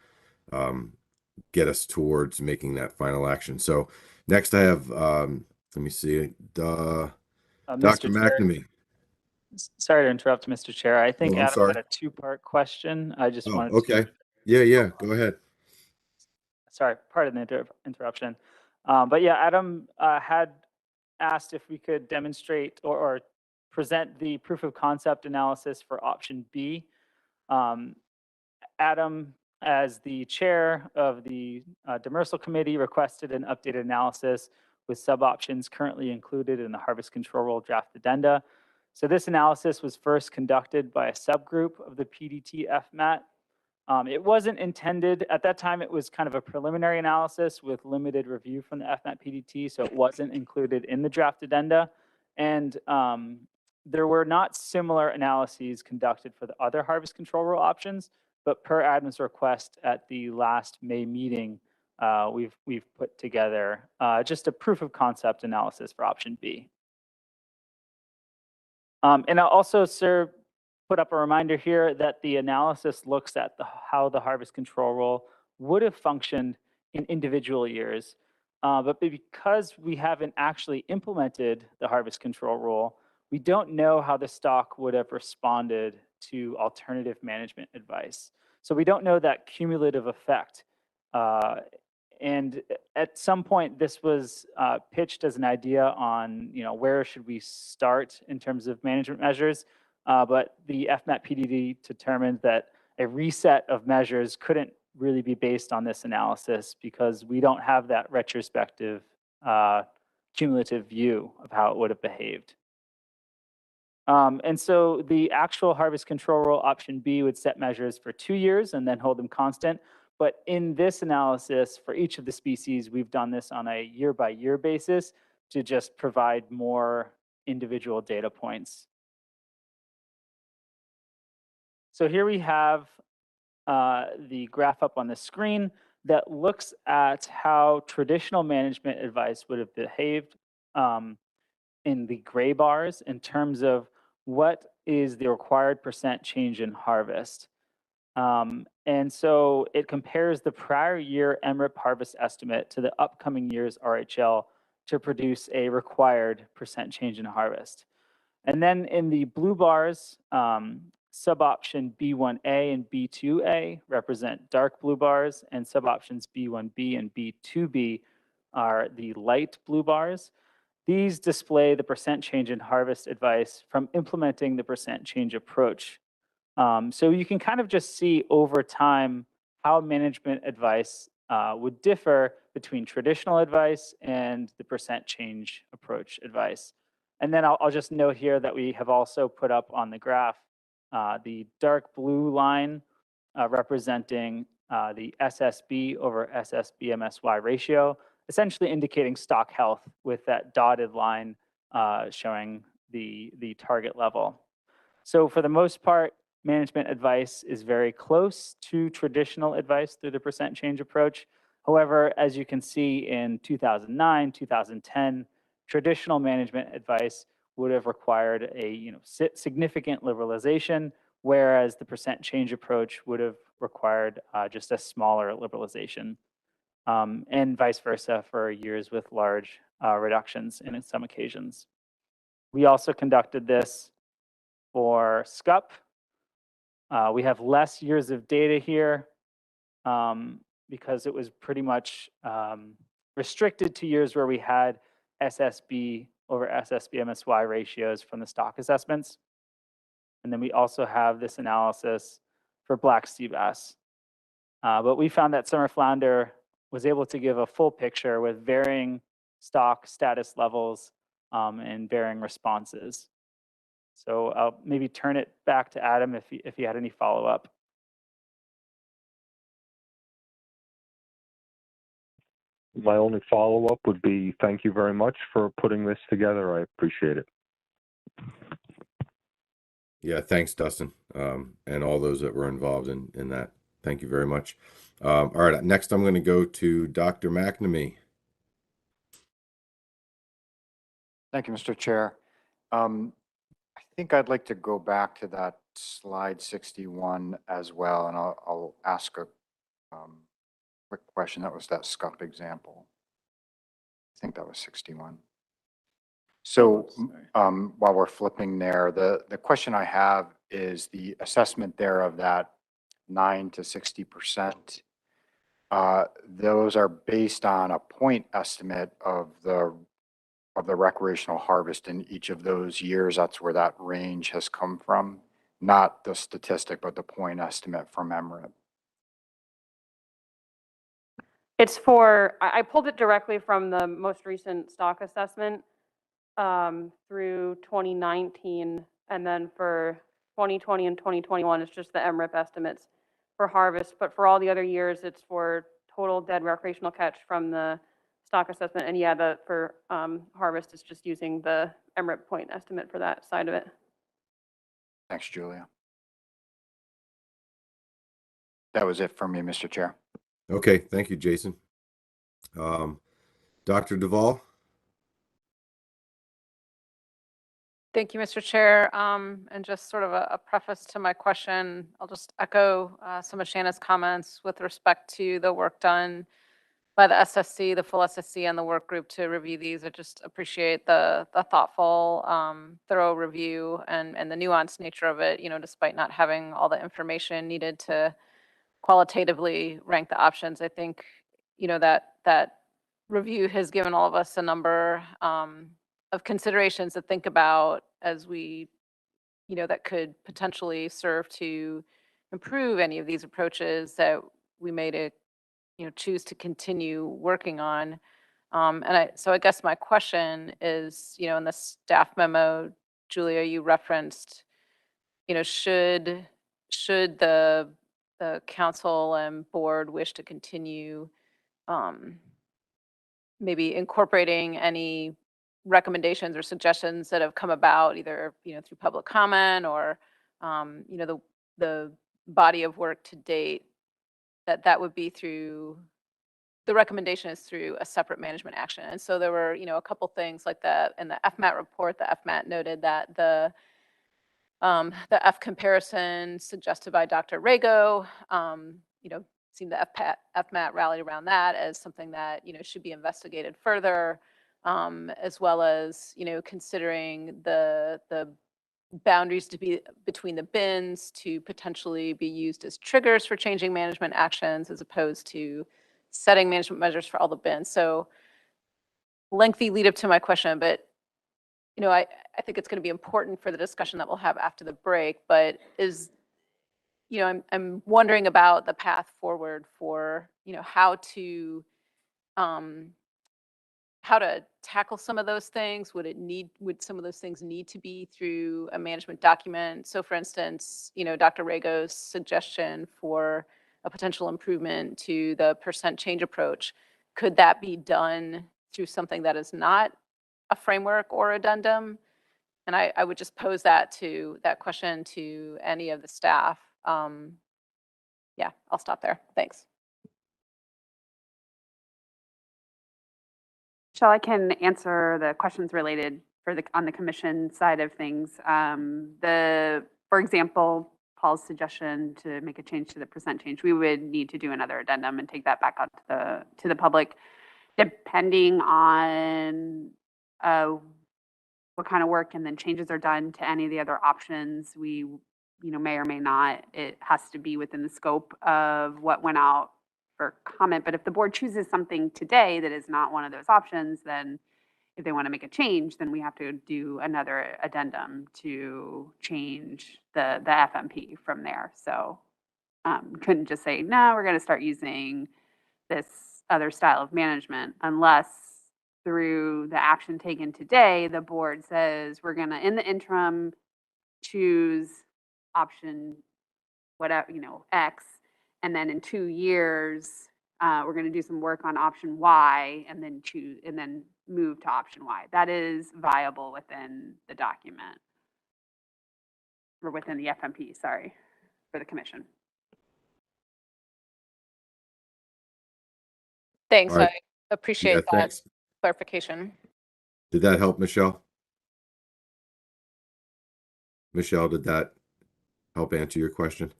get us towards making that final action. So next, I have let me see, Dr. McNamee. Sorry to interrupt, Mr. Chair. I think I'm Adam sorry. had a two-part question. I just wanted okay. to. Yeah, go ahead. Sorry, pardon the interruption. But yeah, Adam had asked if we could demonstrate or present the proof of concept analysis for option B. Adam, as the chair of the demersal committee, requested an updated analysis with sub-options currently included in the harvest control rule draft addenda. So this analysis was first conducted by a subgroup of the PDT FMAT. It wasn't intended, at that time, it was kind of a preliminary analysis with limited review from the FMAT PDT, so it wasn't included in the draft addenda. And there were not similar analyses conducted for the other harvest control rule options, but per Adam's request at the last May meeting, we've put together just a proof of concept analysis for option B. And I'll also, sir, put up a reminder here that the analysis looks at how the harvest control rule would have functioned in individual years. But because we haven't actually implemented the harvest control rule, we don't know how the stock would have responded to alternative management advice. So we don't know that cumulative effect. And at some point, this was pitched as an idea on, you know, where should we start in terms of management measures. But the FMAT PDT determined that a reset of measures couldn't really be based on this analysis because we don't have that retrospective cumulative view of how it would have behaved. And so the actual harvest control rule option B would set measures for 2 years and then hold them constant. But in this analysis, for each of the species, we've done this on a year-by-year basis to just provide more individual data points. So here we have the graph up on the screen that looks at how traditional management advice would have behaved in the gray bars in terms of what is the required % change in harvest. And so it compares the prior year MRIP harvest estimate to the upcoming year's RHL to produce a required percent change in harvest. And then in the blue bars, sub-option B1A and B2A represent dark blue bars, and sub-options B1B and B2B are the light blue bars. These display the percent change in harvest advice from implementing the percent change approach. So you can kind of just see over time how management advice would differ between traditional advice and the percent change approach advice. And then I'll just note here that we have also put up on the graph the dark blue line representing the SSB over SSB-MSY ratio, essentially indicating stock health, with that dotted line showing the target level. So for the most part, management advice is very close to traditional advice through the percent change approach. However, as you can see in 2009, 2010, traditional management advice would have required a significant liberalization, whereas the percent change approach would have required just a smaller liberalization, and vice versa for years with large reductions in some occasions. We also conducted this for SCUP. We have less years of data here because it was pretty much restricted to years where we had SSB over SSB-MSY ratios from the stock assessments. And then we also have this analysis for black sea bass. But we found that summer flounder was able to give a full picture with varying stock status levels and varying responses. So I'll maybe turn it back to Adam if he had any follow-up. My only follow-up would be thank you very much for putting this together. I appreciate it. Yeah, thanks, Dustin, and all those that were involved in that. Thank you very much. All right, next I'm going to go to Dr. McNamee. Thank you, Mr. Chair. I think I'd like to go back to that slide 61 as well, and I'll ask a quick question. That was that SCUP example. I think that was 61. So while we're flipping there, the question I have is the assessment there of that 9 to 60%. Those are based on a point estimate of the recreational harvest in each of those years. That's where that range has come from, not the statistic, but the point estimate from MRIP. It's for, I pulled it directly from the most recent stock assessment through 2019, and then for 2020 and 2021, it's just the MRIP estimates for harvest. But for all the other years, it's for total dead recreational catch from the stock assessment. And yeah, for harvest is just using the MRIP point estimate for that side of it. Thanks, Julia. That was it for me, Mr. Chair. Okay, thank you, Jason. Dr. Duvall. Thank you, Mr. Chair. And just sort of a preface to my question, I'll just echo some of Shanna's comments with respect to the work done by the SSC, the full SSC, and the work group to review these. I just appreciate the thoughtful, thorough review and the nuanced nature of it, despite not having all the information needed to qualitatively rank the options. I think, that review has given all of us a number of considerations to think about as we, that could potentially serve to improve any of these approaches that we may choose to continue working on. So I guess my question is, in the staff memo, Julia, you referenced, should the council and board wish to continue maybe incorporating any recommendations or suggestions that have come about either through public comment or the body of work to date, that would be through the recommendation is through a separate management action. And so there were a couple things like that in the FMAT report. The FMAT noted that the F comparison suggested by Dr. Rago, seemed the FMAT rallied around that as something that should be investigated further. as well as, considering the boundaries to be between the bins to potentially be used as triggers for changing management actions as opposed to setting management measures for all the bins. So lengthy lead up to my question, but I think it's going to be important for the discussion that we'll have after the break, but I'm wondering about the path forward for, how to tackle some of those things. Would some of those things need to be through a management document? So for instance, Dr. Rago's suggestion for a potential improvement to the percent change approach, could that be done through something that is not a framework or addendum? And I would just pose that question to any of the staff. Yeah, I'll stop there. Thanks. Michelle, I can answer the questions related on the commission side of things. For example, Paul's suggestion to make a change to the percent change, we would need to do another addendum and take that back out to the public, depending on what kind of work and then changes are done to any of the other options. We may or may not. It has to be within the scope of what went out for comment. But if the board chooses something today that is not one of those options, then if they want to make a change, then we have to do another addendum to change the FMP from there. So couldn't just say, no, we're going to start using this other style of management unless through the action taken today, the board says we're going to, in the interim, choose option whatever, X, and then in 2 years, we're going to do some work on option Y and then move to option Y. That is viable within the document or within the FMP, sorry, for the commission. Thanks. All right. I appreciate that Thanks. clarification. Did that help, Michelle? Michelle, did that help answer your question?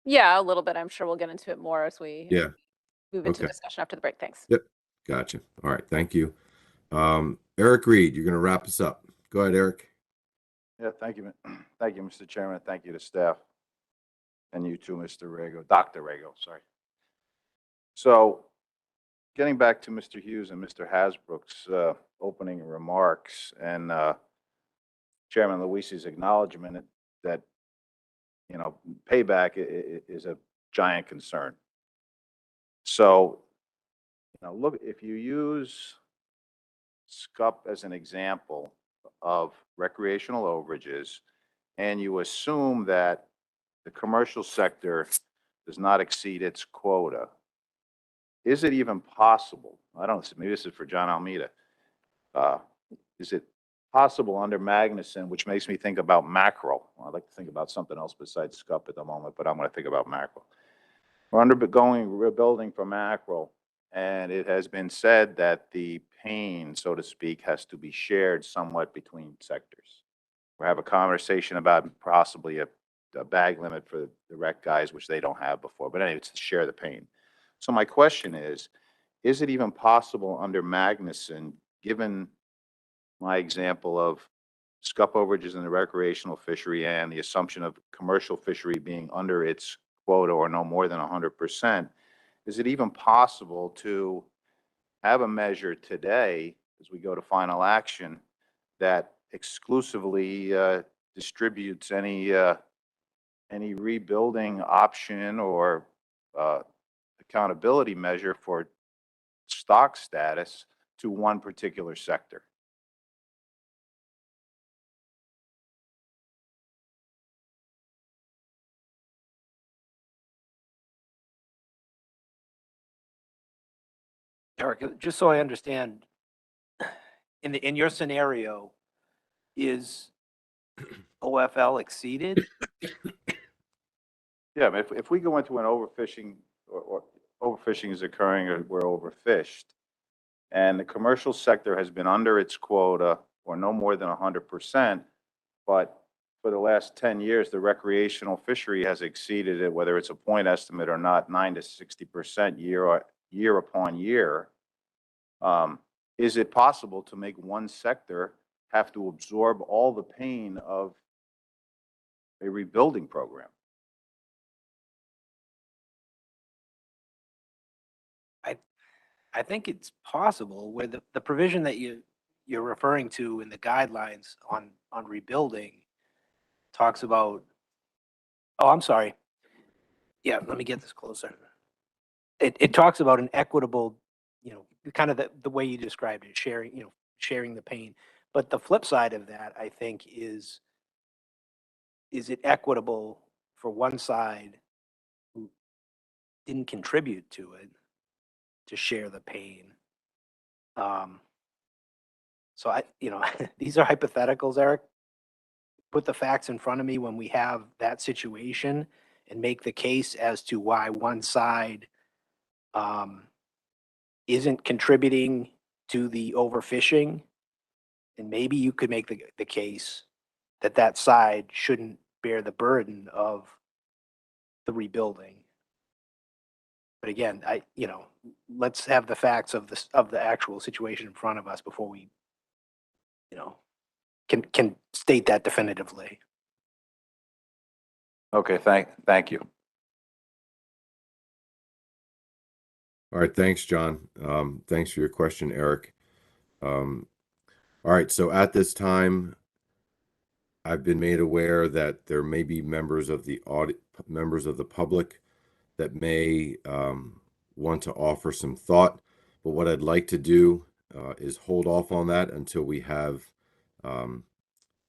Yeah, a little bit. I'm sure we'll get into it more as we move into Okay. discussion after the break. Thanks. Yep. Gotcha. All right. Thank you. Eric Reed, you're going to wrap us up. Go ahead, Eric. Yeah, thank you. Thank you, Mr. Chairman. Thank you to staff and you too, Mr. Rago, Dr. Rago, sorry. So getting back to Mr. Hughes and Mr. Hasbrook's opening remarks and Chairman Luisi's acknowledgement that, payback is a giant concern. So, look, if you use SCUP as an example of recreational overages, and you assume that the commercial sector does not exceed its quota, is it even possible? I don't know, maybe this is for John Almeida. Is it possible under Magnuson, which makes me think about mackerel? Well, I'd like to think about something else besides SCUP at the moment, but I'm going to think about mackerel. We're undergoing rebuilding for mackerel, and it has been said that the pain, so to speak, has to be shared somewhat between sectors. We have a conversation about possibly a bag limit for the rec guys, which they don't have before. But anyway, it's to share the pain. So my question is it even possible under Magnuson, given my example of SCUP overages in the recreational fishery and the assumption of commercial fishery being under its quota or no more than 100%, is it even possible to have a measure today as we go to final action that exclusively distributes any rebuilding option or accountability measure for stock status to one particular sector? Eric, just so I understand, in your scenario, is OFL exceeded? Yeah, if we go into an overfishing or overfishing is occurring or we're overfished, and the commercial sector has been under its quota or no more than 100%, but for the last 10 years, the recreational fishery has exceeded it, whether it's a point estimate or not, 9 to 60% year upon year. is it possible to make one sector have to absorb all the pain of a rebuilding program? I think it's possible where the provision that you're referring to in the guidelines on rebuilding talks about, oh, I'm sorry. Yeah, let me get this closer. It talks about an equitable, kind of the way you described it, sharing the pain. But the flip side of that, I think, is it equitable for one side who didn't contribute to it to share the pain? So these are hypotheticals, Eric. Put the facts in front of me when we have that situation and make the case as to why one side isn't contributing to the overfishing. And maybe you could make the case that that side shouldn't bear the burden of the rebuilding. But again, let's have the facts of the actual situation in front of us before we, can state that definitively. Okay, thank you. All right, thanks, John. Thanks for your question, Eric. All right, so at this time, I've been made aware that there may be members of the public that may want to offer some thought, but what I'd like to do is hold off on that until we have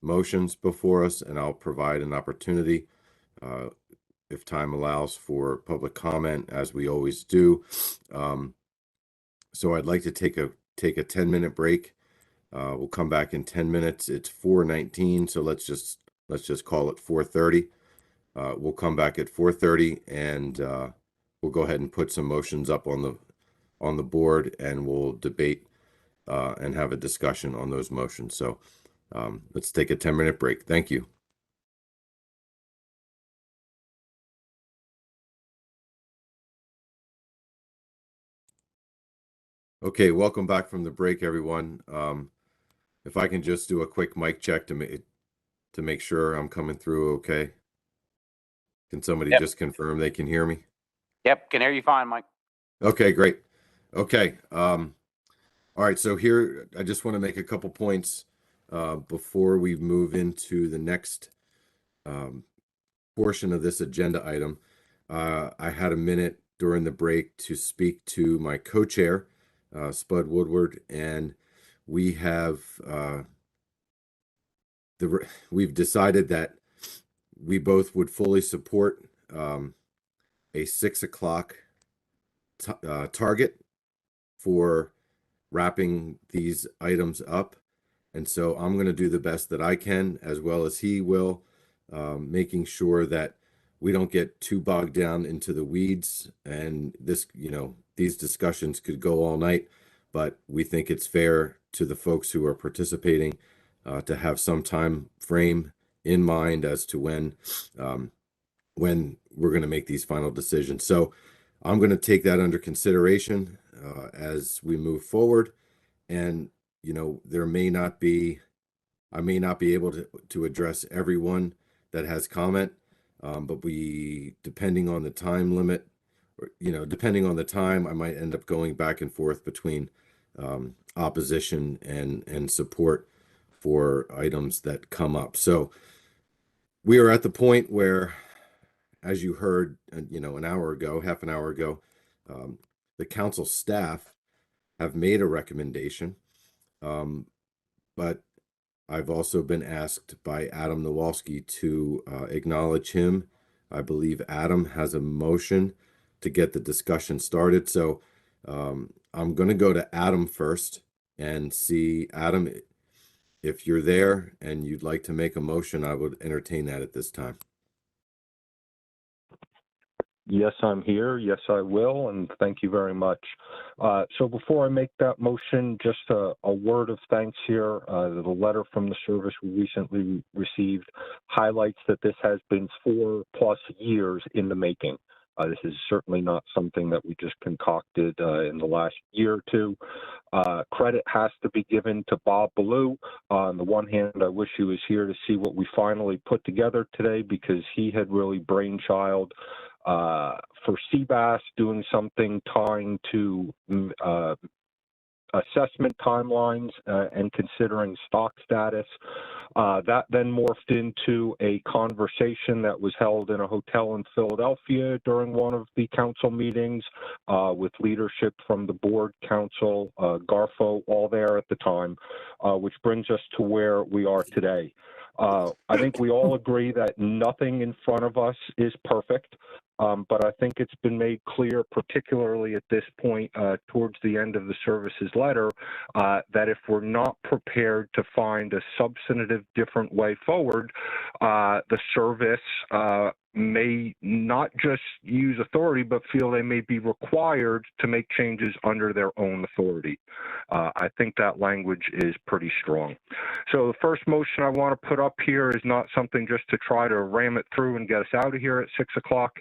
motions before us, and I'll provide an opportunity, if time allows, for public comment, as we always do. So I'd like to take a 10-minute break. We'll come back in 10 minutes. It's 4:19, so let's just call it 4:30. We'll come back at 4:30, and we'll go ahead and put some motions up on the board, and we'll debate and have a discussion on those motions. So let's take a 10-minute break. Thank you. Okay, welcome back from the break, everyone. If I can just do a quick mic check to make sure I'm coming through okay. Can somebody just confirm they can hear me? Yep, can hear you fine, Mike. Okay, great. Okay. All right, so here I just want to make a couple points before we move into the next portion of this agenda item. I had a minute during the break to speak to my co-chair, Spud Woodward, and we have we've decided that we both would fully support a 6 o'clock target for wrapping these items up. And so I'm going to do the best that I can, as well as he will, making sure that we don't get too bogged down into the weeds. And this, these discussions could go all night, but we think it's fair to the folks who are participating to have some time frame in mind as to when we're going to make these final decisions. So I'm going to take that under consideration as we move forward. And, I may not be able to address everyone that has comment, but depending on the time limit, depending on the time, I might end up going back and forth between opposition and support for items that come up. So we are at the point where, as you heard, half an hour ago, the council staff have made a recommendation, but I've also been asked by Adam Nowalski to acknowledge him. I believe Adam has a motion to get the discussion started. So I'm going to go to Adam first and see, Adam, if you're there and you'd like to make a motion, I would entertain that at this time. Yes, I'm here. Yes, I will. And thank you very much. So before I make that motion, just a word of thanks here. The letter from the service we recently received highlights that this has been 4+ years in the making. This is certainly not something that we just concocted in the last year or two. Credit has to be given to Bob Ballou. On the one hand, I wish he was here to see what we finally put together today, because he had really brainchild for sea bass, doing something tying to assessment timelines and considering stock status. That then morphed into a conversation that was held in a hotel in Philadelphia during one of the council meetings with leadership from the board, council, Garfo, all there at the time, which brings us to where we are today. I think we all agree that nothing in front of us is perfect. But I think it's been made clear, particularly at this point towards the end of the services letter, that if we're not prepared to find a substantive different way forward, the service may not just use authority, but feel they may be required to make changes under their own authority. I think that language is pretty strong. So the first motion I want to put up here is not something just to try to ram it through and get us out of here at 6 o'clock.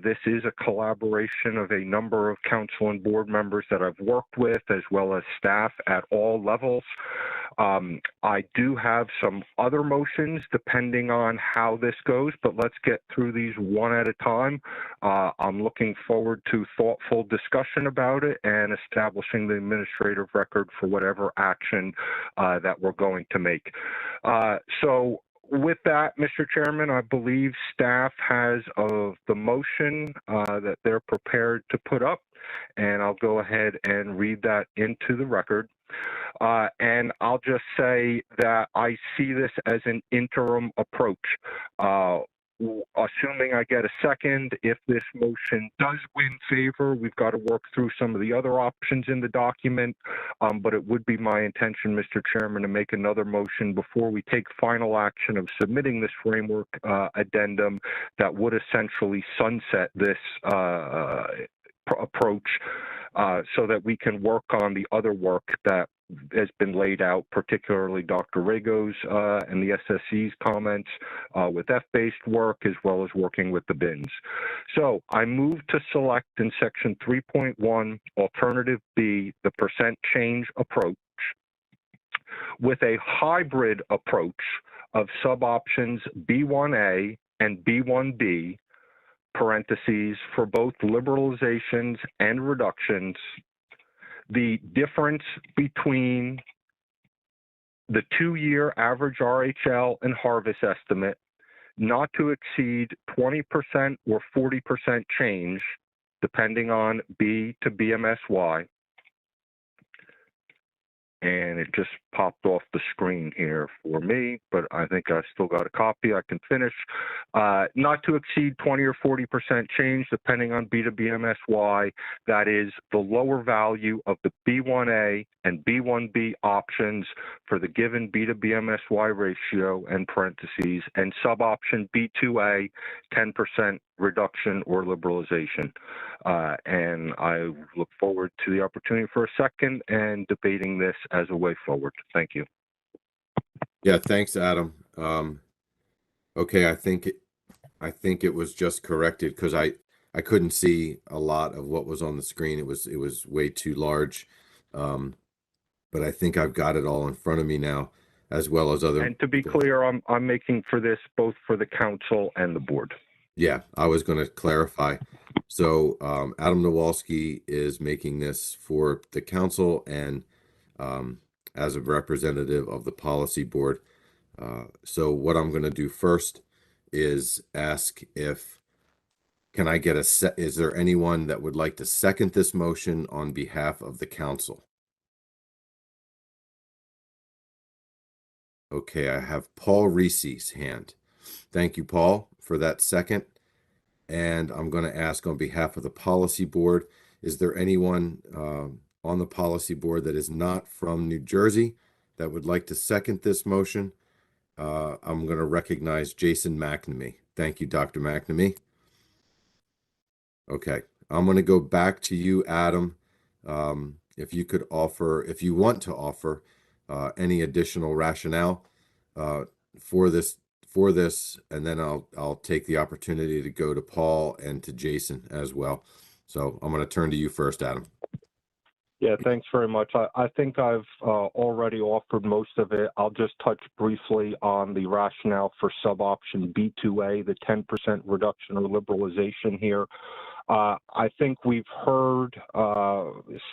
This is a collaboration of a number of council and board members that I've worked with, as well as staff at all levels. I do have some other motions depending on how this goes, but let's get through these one at a time. I'm looking forward to thoughtful discussion about it and establishing the administrative record for whatever action that we're going to make. So with that, Mr. Chairman, I believe staff has the motion that they're prepared to put up, and I'll go ahead and read that into the record. And I'll just say that I see this as an interim approach. Assuming I get a second, if this motion does win favor, we've got to work through some of the other options in the document, but it would be my intention, Mr. Chairman, to make another motion before we take final action of submitting this framework addendum that would essentially sunset this approach so that we can work on the other work that has been laid out, particularly Dr. Rago's and the SSC's comments with F-based work, as well as working with the bins. So I move to select in section 3.1, alternative B, the percent change approach with a hybrid approach of sub-options B1A and B1B, parentheses, for both liberalizations and reductions. The difference between the 2-year average RHL and harvest estimate not to exceed 20% or 40% change, depending on B to BMSY. And it just popped off the screen here for me, but I think I still got a copy. I can finish. Not to exceed 20 or 40% change, depending on B to BMSY. That is the lower value of the B1A and B1B options for the given B to BMSY ratio and parentheses, and sub-option B2A, 10% reduction or liberalization. And I look forward to the opportunity for a second and debating this as a way forward. Thank you. Yeah, thanks, Adam. Okay, I think it was just corrected because I couldn't see a lot of what was on the screen. It was way too large. But I think I've got it all in front of me now, as well as other. And to be clear, I'm making for this both for the council and the board. Yeah, I was going to clarify. So Adam Nowalski is making this for the council and as a representative of the policy board. So what I'm going to do first is ask can I get is there anyone that would like to second this motion on behalf of the council? Okay, I have Paul Reese's hand. Thank you, Paul, for that second. And I'm going to ask on behalf of the policy board, is there anyone on the policy board that is not from New Jersey that would like to second this motion? I'm going to recognize Jason McNamee. Thank you, Dr. McNamee. Okay, I'm going to go back to you, Adam. If you could offer, if you want to offer any additional rationale for for this, and then I'll take the opportunity to go to Paul and to Jason as well. So I'm going to turn to you first, Adam. Yeah, thanks very much. I think I've already offered most of it. I'll just touch briefly on the rationale for sub-option B2A, the 10% reduction or liberalization here. I think we've heard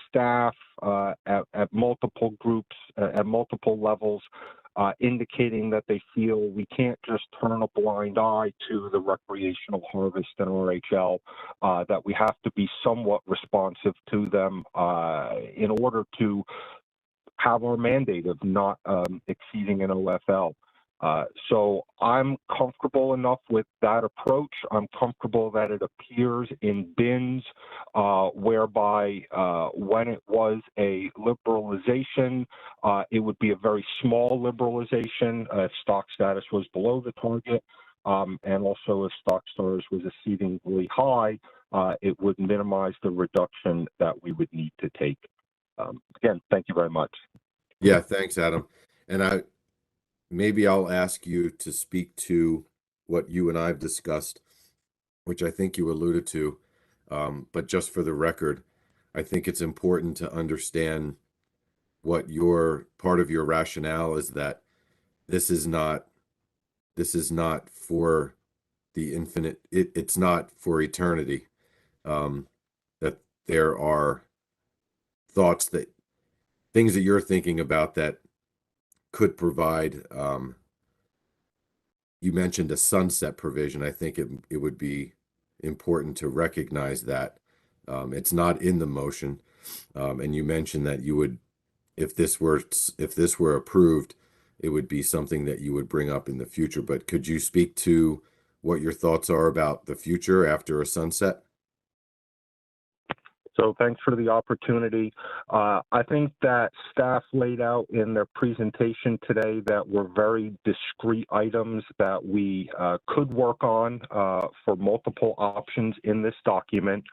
staff at multiple groups, at multiple levels, indicating that they feel we can't just turn a blind eye to the recreational harvest and RHL, that we have to be somewhat responsive to them in order to have our mandate of not exceeding an OFL. So I'm comfortable enough with that approach. I'm comfortable that it appears in bins whereby when it was a liberalization, it would be a very small liberalization if stock status was below the target. And also if stock status was exceedingly high, it would minimize the reduction that we would need to take. Again, thank you very much. Yeah, thanks, Adam. And maybe I'll ask you to speak to what you and I've discussed, which I think you alluded to. But just for the record, I think it's important to understand what part of your rationale is, that this is not for the infinite. It's not for eternity. That there are things that you're thinking about that could provide, you mentioned a sunset provision. I think it would be important to recognize that it's not in the motion. And you mentioned that you would, if this were approved, it would be something that you would bring up in the future. But could you speak to what your thoughts are about the future after a sunset? So thanks for the opportunity. I think that staff laid out in their presentation today that were very discrete items that we could work on for multiple options in this document.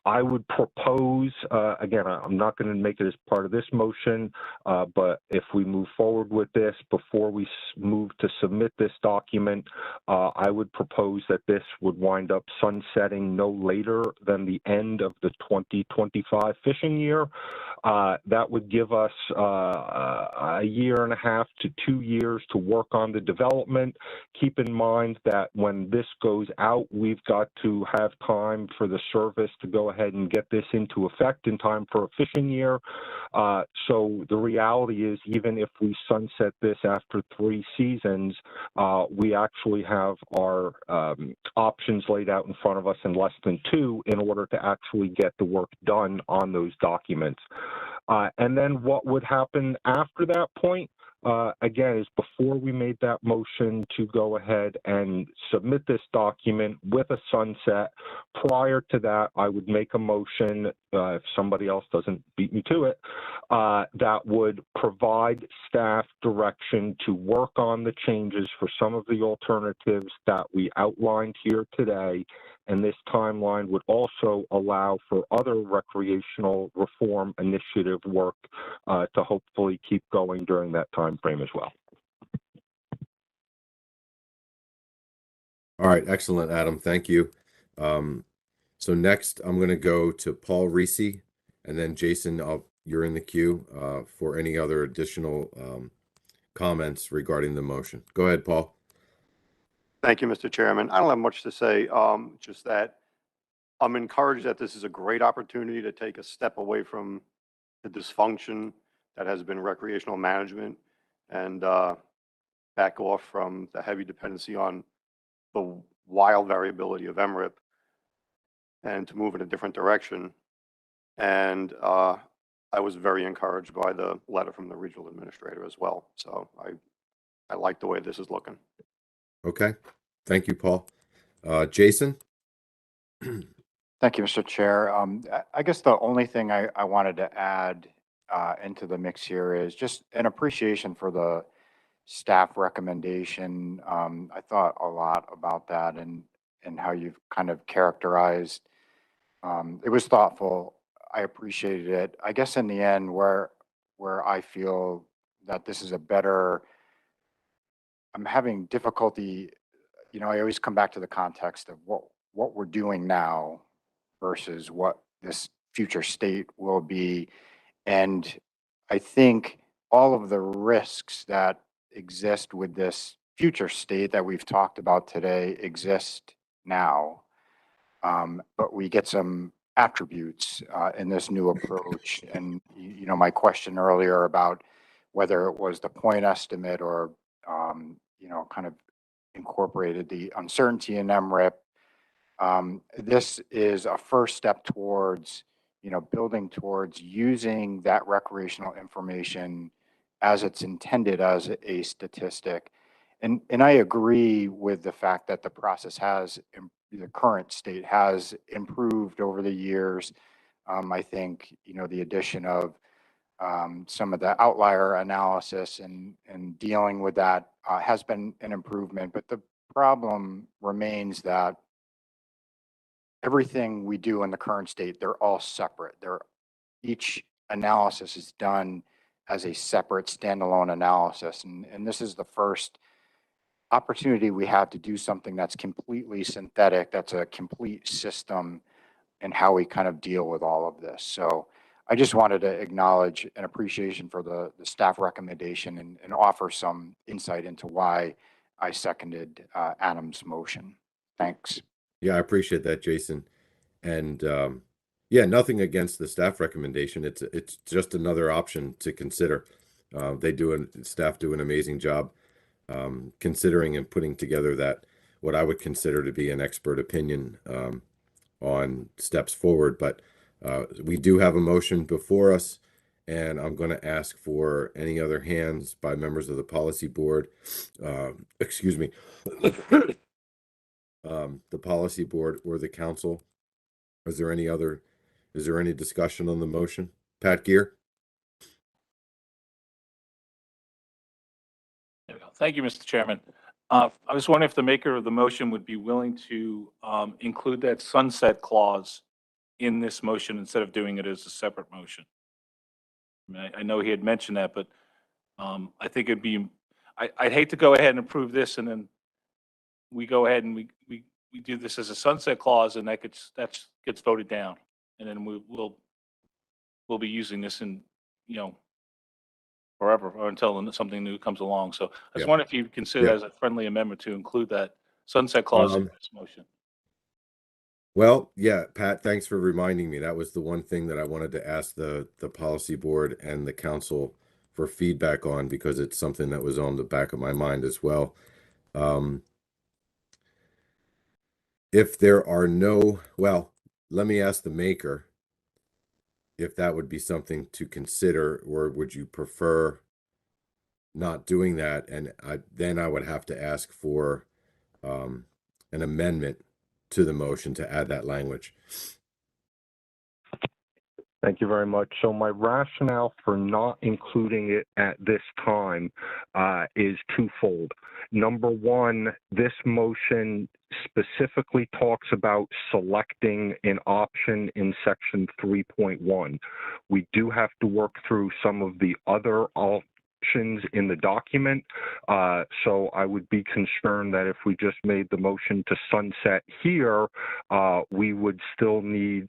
I would propose, again, I'm not going to make it as part of this motion, but if we move forward with this, before we move to submit this document, I would propose that this would wind up sunsetting no later than the end of the 2025 fishing year. That would give us a year and a half to 2 years to work on the development. Keep in mind that when this goes out, we've got to have time for the service to go ahead and get this into effect in time for a fishing year. So the reality is, even if we sunset this after 3 seasons, we actually have our options laid out in front of us in less than 2 in order to actually get the work done on those documents. And then what would happen after that point? Again, is before we made that motion to go ahead and submit this document with a sunset. Prior to that, I would make a motion, if somebody else doesn't beat me to it, that would provide staff direction to work on the changes for some of the alternatives that we outlined here today. And this timeline would also allow for other recreational reform initiative work to hopefully keep going during that time frame as well. All right, excellent, Adam. Thank you. So next, I'm going to go to Paul Reese, and then Jason, you're in the queue for any other additional comments regarding the motion. Go ahead, Paul. Thank you, Mr. Chairman. I don't have much to say, just that I'm encouraged that this is a great opportunity to take a step away from the dysfunction that has been recreational management and back off from the heavy dependency on the wild variability of MRIP and to move in a different direction. And I was very encouraged by the letter from the regional administrator as well. So I like the way this is looking. Okay. Thank you, Paul. Jason? Thank you, Mr. Chair. I guess the only thing I wanted to add into the mix here is just an appreciation for the staff recommendation. I thought a lot about that and how you've kind of characterized. It was thoughtful. I appreciated it. I guess in the end, where I feel that this is a better I'm having difficulty, I always come back to the context of what we're doing now versus what this future state will be. And I think all of the risks that exist with this future state that we've talked about today exist now. But we get some attributes in this new approach. And, my question earlier about whether it was the point estimate or, kind of incorporated the uncertainty in MRIP. This is a first step towards, building towards using that recreational information as it's intended as a statistic. And I agree with the fact that the process the current state has improved over the years. I think, the addition of some of the outlier analysis and dealing with that has been an improvement, but the problem remains that everything we do in the current state, they're all separate. Each analysis is done as a separate standalone analysis. And this is the first opportunity we have to do something that's completely synthetic, that's a complete system and how we kind of deal with all of this. So I just wanted to acknowledge an appreciation for the staff recommendation and offer some insight into why I seconded Adam's motion. Thanks. Yeah, I appreciate that, Jason. And yeah, nothing against the staff recommendation. It's just another option to consider. Staff do an amazing job considering and putting together that what I would consider to be an expert opinion on steps forward. But we do have a motion before us, and I'm going to ask for any other hands by members of the policy board. Excuse me. The policy board or the council. Is there any discussion on the motion? Pat Gear? There we go. Thank you, Mr. Chairman. I was wondering if the maker of the motion would be willing to include that sunset clause in this motion instead of doing it as a separate motion. I mean, I know he had mentioned that, but I think I'd hate to go ahead and approve this and then we go ahead and we do this as a sunset clause and that gets voted down. And then we'll be using this in, forever or until something new comes along. So I just wonder if you consider that as a friendly amendment to include that sunset clause in this motion. Well, yeah, Pat, thanks for reminding me. That was the one thing that I wanted to ask the policy board and the council for feedback on, because it's something that was on the back of my mind as well. If there are let me ask the maker if that would be something to consider, or would you prefer not doing that? And then I would have to ask for an amendment to the motion to add that language. Thank you very much. So my rationale for not including it at this time is twofold. Number one, this motion specifically talks about selecting an option in section 3.1. We do have to work through some of the other options in the document. So I would be concerned that if we just made the motion to sunset here, we would still need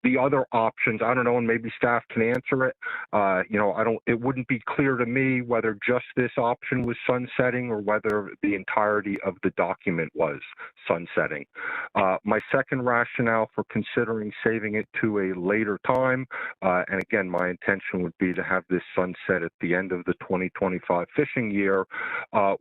the other options. I don't know, and maybe staff can answer it. It wouldn't be clear to me whether just this option was sunsetting or whether the entirety of the document was sunsetting. My second rationale for considering saving it to a later time, and again, my intention would be to have this sunset at the end of the 2025 fishing year,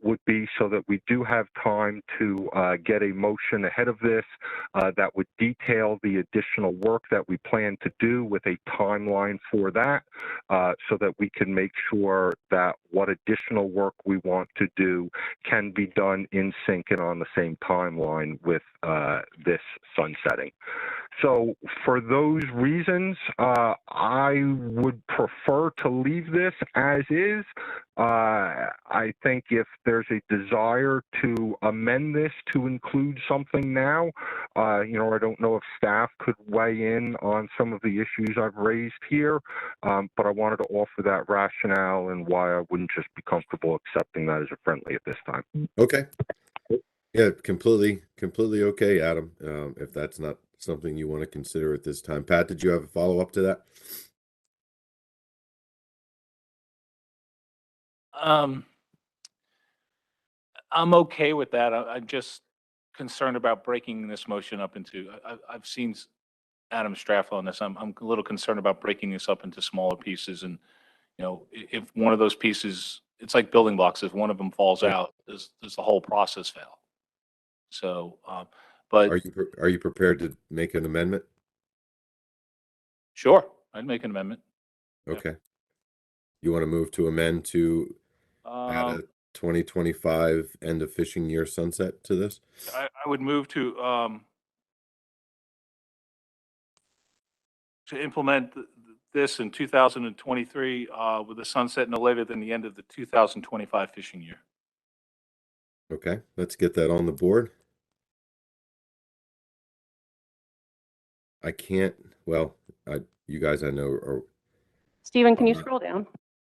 would be so that we do have time to get a motion ahead of this that would detail the additional work that we plan to do with a timeline for that, so that we can make sure that what additional work we want to do can be done in sync and on the same timeline with this sunsetting. So for those reasons, I would prefer to leave this as is. I think if there's a desire to amend this to include something now, I don't know if staff could weigh in on some of the issues I've raised here, but I wanted to offer that rationale and why I wouldn't just be comfortable accepting that as a friendly at this time. Okay. Yeah, completely okay, Adam. If that's not something you want to consider at this time. Pat, did you have a follow-up to that? I'm okay with that. I'm just concerned about breaking this motion up into, I've seen Adam's draft on this. I'm a little concerned about breaking this up into smaller pieces. And, if one of those pieces, it's like building blocks. If one of them falls out, does the whole process fail? So, but Are you prepared to make an amendment? sure, I'd make an amendment. Okay. You want to move to amend to add a 2025 end of fishing year sunset to this? I would move to implement this in 2023 with a sunset no later than the end of the 2025 fishing year. Okay, let's get that on the board. I can't, well, you guys I know are. Stephen, can you scroll down?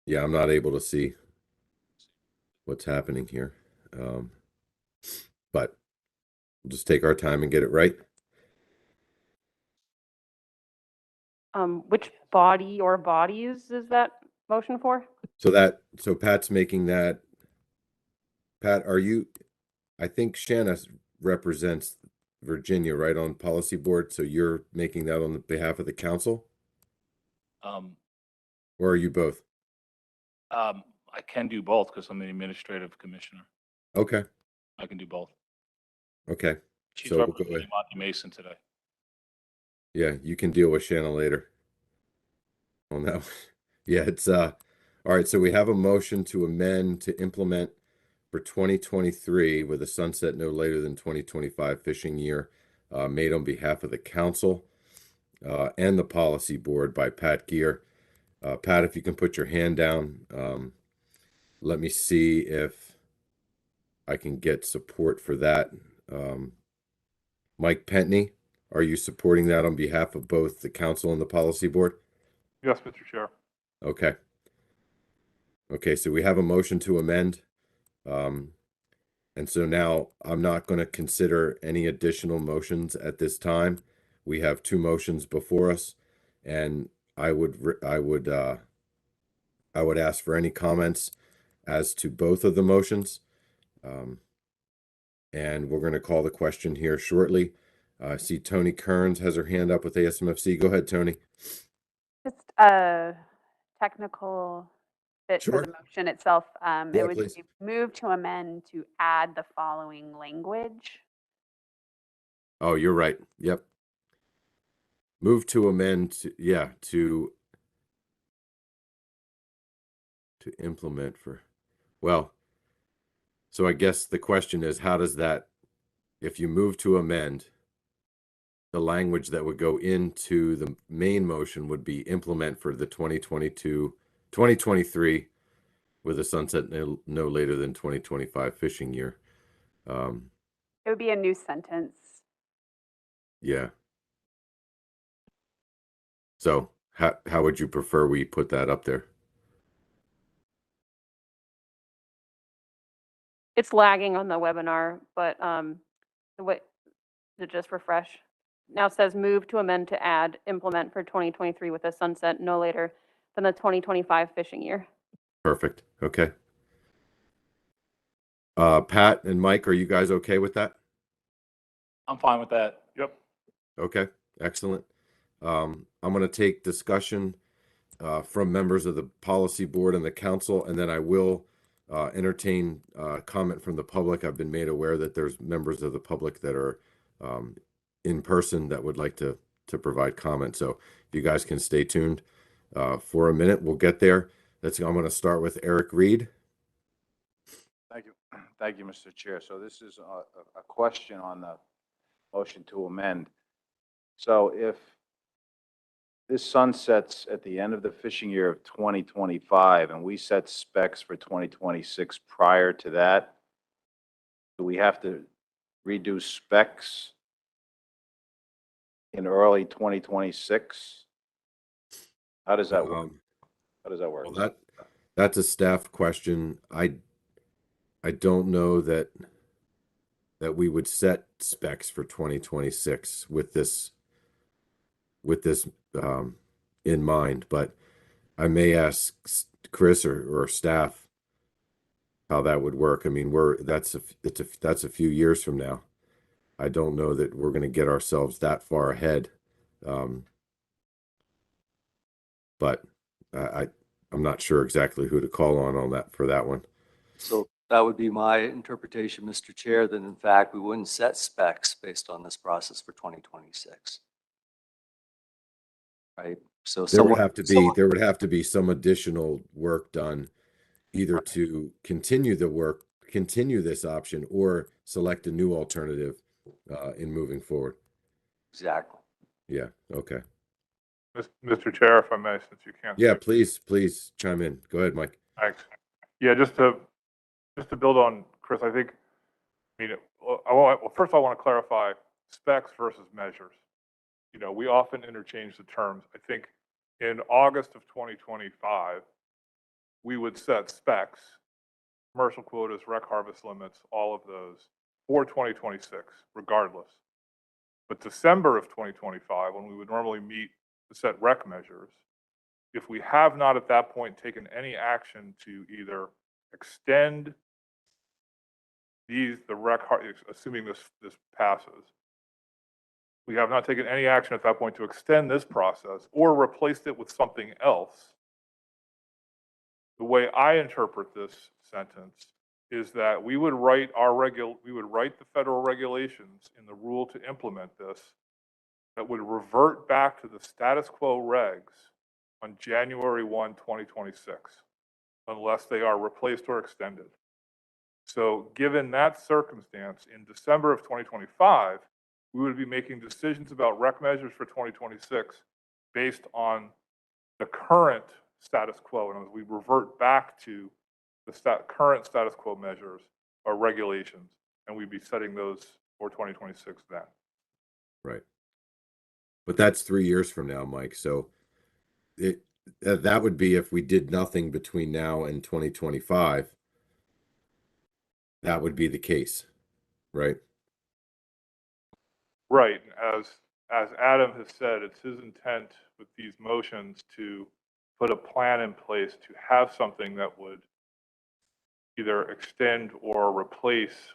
Yeah, I'm not able to see what's happening here. But we'll just take our time and get it right. Which body or bodies is that motion for? So Pat's making that. Pat, I think Shanna represents Virginia, right, on policy board. So you're making that on behalf of the council? Or are you both? I can do both because I'm the administrative commissioner. Okay. I can do both. Okay. She's So we'll go representing ahead. Monty Mason today. Yeah, you can deal with Shanna later on that one. Yeah, it's all right. So we have a motion to amend to implement for 2023 with a sunset no later than 2025 fishing year, made on behalf of the council and the policy board by Pat Gear. Pat, if you can put your hand down, let me see if I can get support for that. Mike Pentney, are you supporting that on behalf of both the council and the policy board? Yes, Mr. Chair. Okay. Okay, so we have a motion to amend. And so now I'm not going to consider any additional motions at this time. We have two motions before us, and I would ask for any comments as to both of the motions. And we're going to call the question here shortly. I see Tony Kearns has her hand up with ASMFC. Go ahead, Tony. Just a technical bit for Sure. the motion itself. Yeah, It would please. be move to amend to add the following language. Oh, you're right. Yep. Move to amend to, yeah, to implement for, well, so I guess the question is, how does that, if you move to amend, the language that would go into the main motion would be implement for the 2023 with a sunset no later than 2025 fishing year. It would be a new sentence. Yeah. So how would you prefer we put that up there? It's lagging on the webinar, but the way to just refresh. Now it says move to amend to add implement for 2023 with a sunset no later than the 2025 fishing year. Perfect. Okay. Pat and Mike, are you guys okay with that? I'm fine with that. Yep. Okay, excellent. I'm going to take discussion from members of the policy board and the council, and then I will entertain comment from the public. I've been made aware that there's members of the public that are in person that would like to provide comment. So if you guys can stay tuned for a minute, we'll get there. I'm going to start with Eric Reed. Thank you. Thank you, Mr. Chair. So this is a question on the motion to amend. So if this sunsets at the end of the fishing year of 2025 and we set specs for 2026 prior to that, do we have to redo specs in early 2026? How does that work? How does that work? Well, that's a staff question. I don't know that we would set specs for 2026 with this in mind, but I may ask Chris or staff how that would work. I mean, that's a few years from now. I don't know that we're going to get ourselves that far ahead. But I'm not sure exactly who to call on that for that one. So that would be my interpretation, Mr. Chair, that in fact, we wouldn't set specs based on this process for 2026. Right? So There would have to be some additional work done, either to continue this option, or select a new alternative in moving forward. Exactly. Yeah. Okay. Mr. Chair, if I may, since you can't. Yeah, please chime in. Go ahead, Mike. Thanks. Yeah, just to build on Chris, I think, first I want to clarify specs versus measures. You know, we often interchange the terms. I think in August of 2025, we would set specs, commercial quotas, rec harvest limits, all of those for 2026, regardless. But December of 2025, when we would normally meet to set rec measures, if we have not at that point taken any action to either extend assuming this passes, we have not taken any action at that point to extend this process or replaced it with something else. The way I interpret this sentence is that we would write the federal regulations in the rule to implement this that would revert back to the status quo regs on January 1, 2026, unless they are replaced or extended. So given that circumstance, in December of 2025, we would be making decisions about rec measures for 2026 based on the current status quo. And as we revert back to the current status quo measures or regulations, and we'd be setting those for 2026 then. Right. But that's 3 years from now, Mike. So that would be if we did nothing between now and 2025. That would be the case, right? Right. As Adam has said, it's his intent with these motions to put a plan in place to have something that would either extend or replace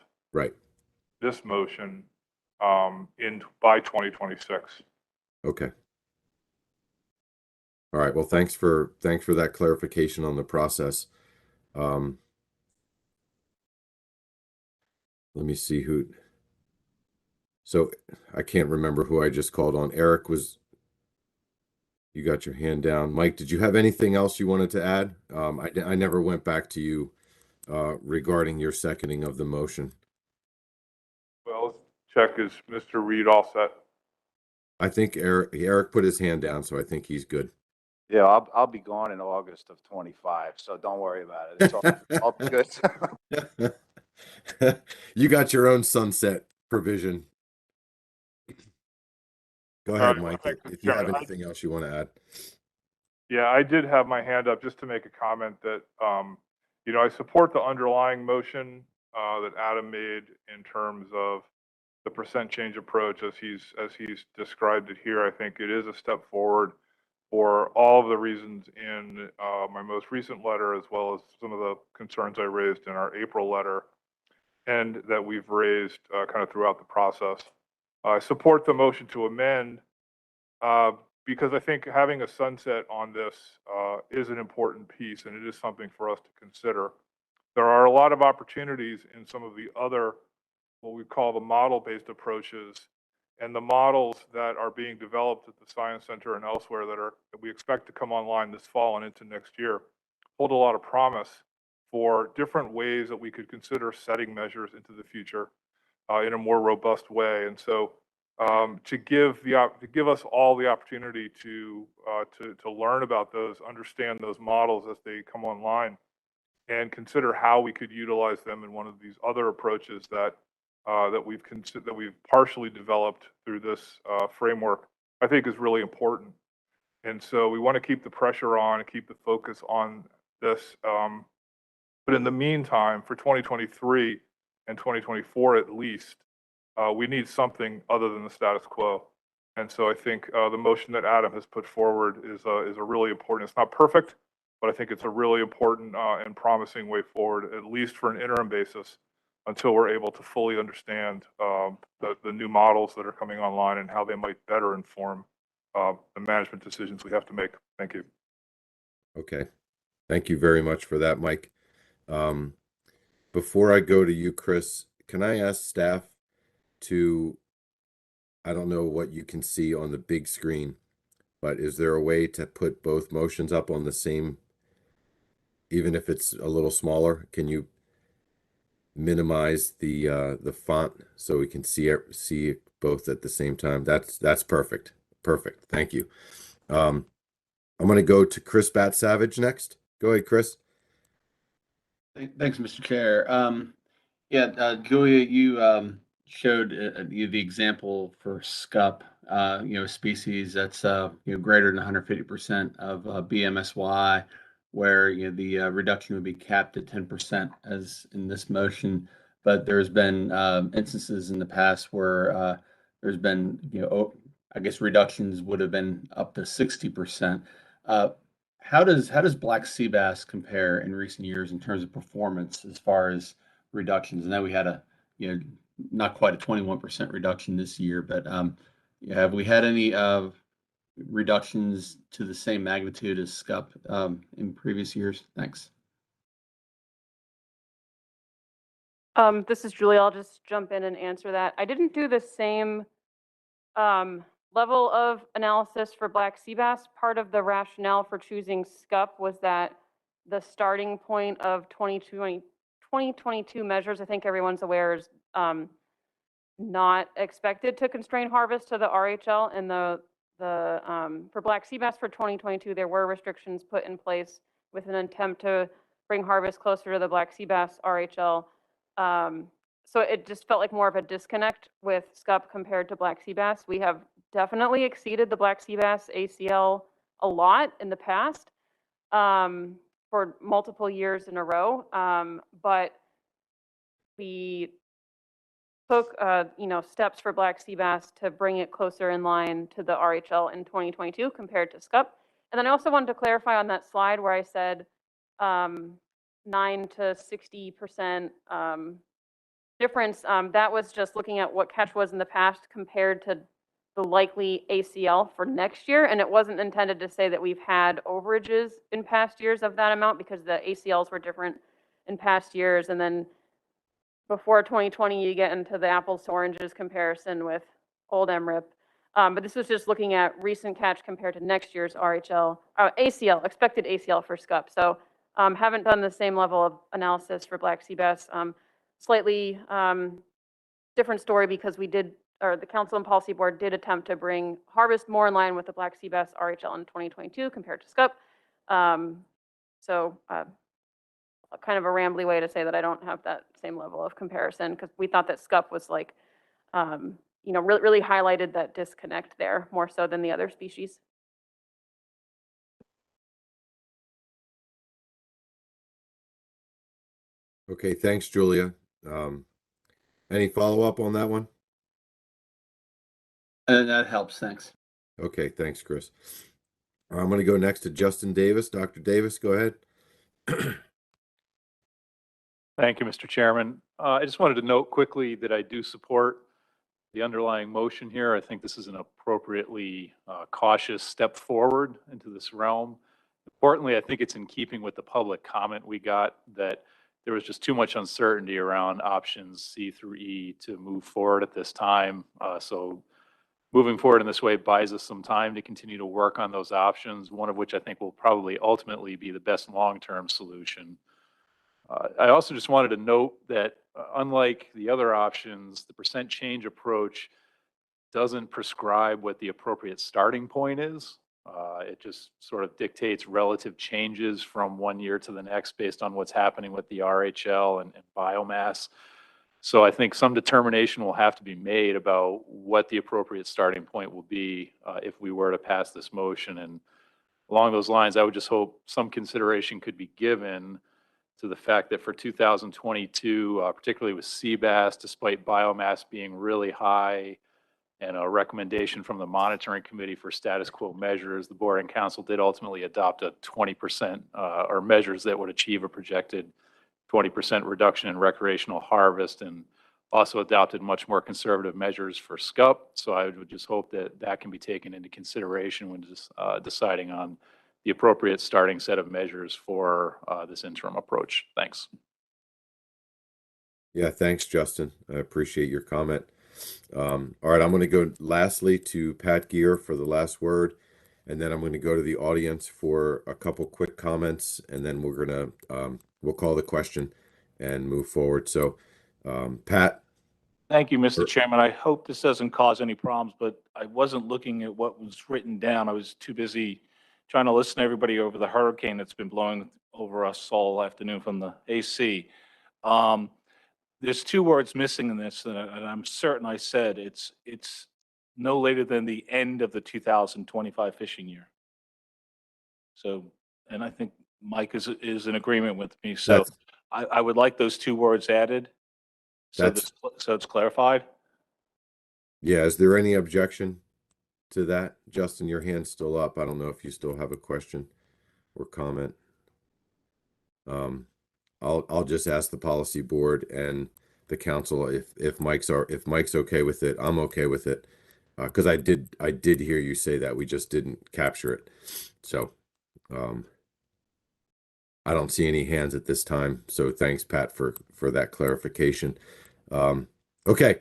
this motion by 2026. Okay. All right. Well, thanks for that clarification on the process. Let me see who. So I can't remember who I just called on. Eric you got your hand down. Mike, did you have anything else you wanted to add? I never went back to you regarding your seconding of the motion. Well, let's check. Is Mr. Reed all set? I think Eric put his hand down, so I think he's good. Yeah, I'll be gone in August of 25, so don't worry about it. It's all good. You got your own sunset provision. Go ahead, Mike, if you have anything else you want to add. Yeah, I did have my hand up just to make a comment that, I support the underlying motion that Adam made in terms of the percent change approach as he's described it here. I think it is a step forward for all of the reasons in my most recent letter, as well as some of the concerns I raised in our April letter, and that we've raised kind of throughout the process. I support the motion to amend because I think having a sunset on this is an important piece, and it is something for us to consider. There are a lot of opportunities in some of the other, what we call the model-based approaches, and the models that are being developed at the Science Center and elsewhere that we expect to come online this fall and into next year hold a lot of promise for different ways that we could consider setting measures into the future in a more robust way. And so to give us all the opportunity to learn about those, understand those models as they come online, and consider how we could utilize them in one of these other approaches that we've partially developed through this framework, I think is really important. And so we want to keep the pressure on and keep the focus on this. But in the meantime, for 2023 and 2024 at least, we need something other than the status quo. And so I think the motion that Adam has put forward is a really important. It's not perfect, but I think it's a really important and promising way forward, at least for an interim basis, until we're able to fully understand the new models that are coming online and how they might better inform the management decisions we have to make. Thank you. Okay. Thank you very much for that, Mike. Before I go to you, Chris, can I ask staff to, I don't know what you can see on the big screen, but is there a way to put both motions up on the same, even if it's a little smaller? Can you minimize the font so we can see it both at the same time? That's perfect. Perfect. Thank you. I'm going to go to Chris Bat-Savage next. Go ahead, Chris. Thanks, Mr. Chair. Julia, you showed the example for scup, species that's greater than 150% of BMSY, where the reduction would be capped at 10% as in this motion. But there's been instances in the past where there's been I guess reductions would have been up to 60%. How does black sea bass compare in recent years in terms of performance as far as reductions? I know we had a not quite a 21% reduction this year, but have we had any reductions to the same magnitude as scup in previous years? Thanks. This is Julie. I'll just jump in and answer that. I didn't do the same level of analysis for black sea bass. Part of the rationale for choosing scup was that the starting point of 2022 measures, I think everyone's aware, is not expected to constrain harvest to the RHL. And for black sea bass for 2022, there were restrictions put in place with an attempt to bring harvest closer to the black sea bass RHL. So it just felt like more of a disconnect with scup compared to black sea bass. We have definitely exceeded the black sea bass ACL a lot in the past for multiple years in a row. But we took steps for black sea bass to bring it closer in line to the RHL in 2022 compared to scup. And then I also wanted to clarify on that slide where I said 9 to 60% difference. That was just looking at what catch was in the past compared to the likely ACL for next year. And it wasn't intended to say that we've had overages in past years of that amount, because the ACLs were different in past years. And then before 2020, you get into the apples to oranges comparison with old MRIP. But this was just looking at recent catch compared to next year's ACL, expected ACL for scup. So haven't done the same level of analysis for black sea bass. Slightly different story, because the Council and Policy Board did attempt to bring harvest more in line with the black sea bass RHL in 2022 compared to scup. So kind of a rambly way to say that I don't have that same level of comparison, because we thought that scup was like, really highlighted that disconnect there more so than the other species. Okay, thanks, Julia. Any follow-up on that one? That helps. Thanks. Okay, thanks, Chris. I'm going to go next to Justin Davis. Dr. Davis, go ahead. Thank you, Mr. Chairman. I just wanted to note quickly that I do support the underlying motion here. I think this is an appropriately cautious step forward into this realm. Importantly, I think it's in keeping with the public comment we got that there was just too much uncertainty around options C through E to move forward at this time. So moving forward in this way buys us some time to continue to work on those options, one of which I think will probably ultimately be the best long-term solution. I also just wanted to note that unlike the other options, the percent change approach doesn't prescribe what the appropriate starting point is. It just sort of dictates relative changes from one year to the next based on what's happening with the RHL and biomass. So I think some determination will have to be made about what the appropriate starting point will be if we were to pass this motion. And along those lines, I would just hope some consideration could be given to the fact that for 2022, particularly with sea bass, despite biomass being really high and a recommendation from the monitoring committee for status quo measures, the board and council did ultimately adopt a 20% or measures that would achieve a projected 20% reduction in recreational harvest, and also adopted much more conservative measures for scup. So I would just hope that that can be taken into consideration when deciding on the appropriate starting set of measures for this interim approach. Thanks. Yeah, thanks, Justin. I appreciate your comment. All right, I'm going to go lastly to Pat Gear for the last word, and then I'm going to go to the audience for a couple quick comments, and then we're going to we'll call the question and move forward. So, Pat. Thank you, Mr. Chairman. I hope this doesn't cause any problems, but I wasn't looking at what was written down. I was too busy trying to listen to everybody over the hurricane that's been blowing over us all afternoon from the AC. There's two words missing in this, and I'm certain I said it's no later than the end of the 2025 fishing year. So, and I think Mike is in agreement with me. So I would like those two words added. So so it's clarified. Yeah, is there any objection to that? Justin, your hand's still up. I don't know if you still have a question or comment. I'll just ask the policy board and the council if Mike's okay with it. I'm okay with it because I did hear you say that, we just didn't capture it. So I don't see any hands at this time. So thanks, Pat, for that clarification. Okay,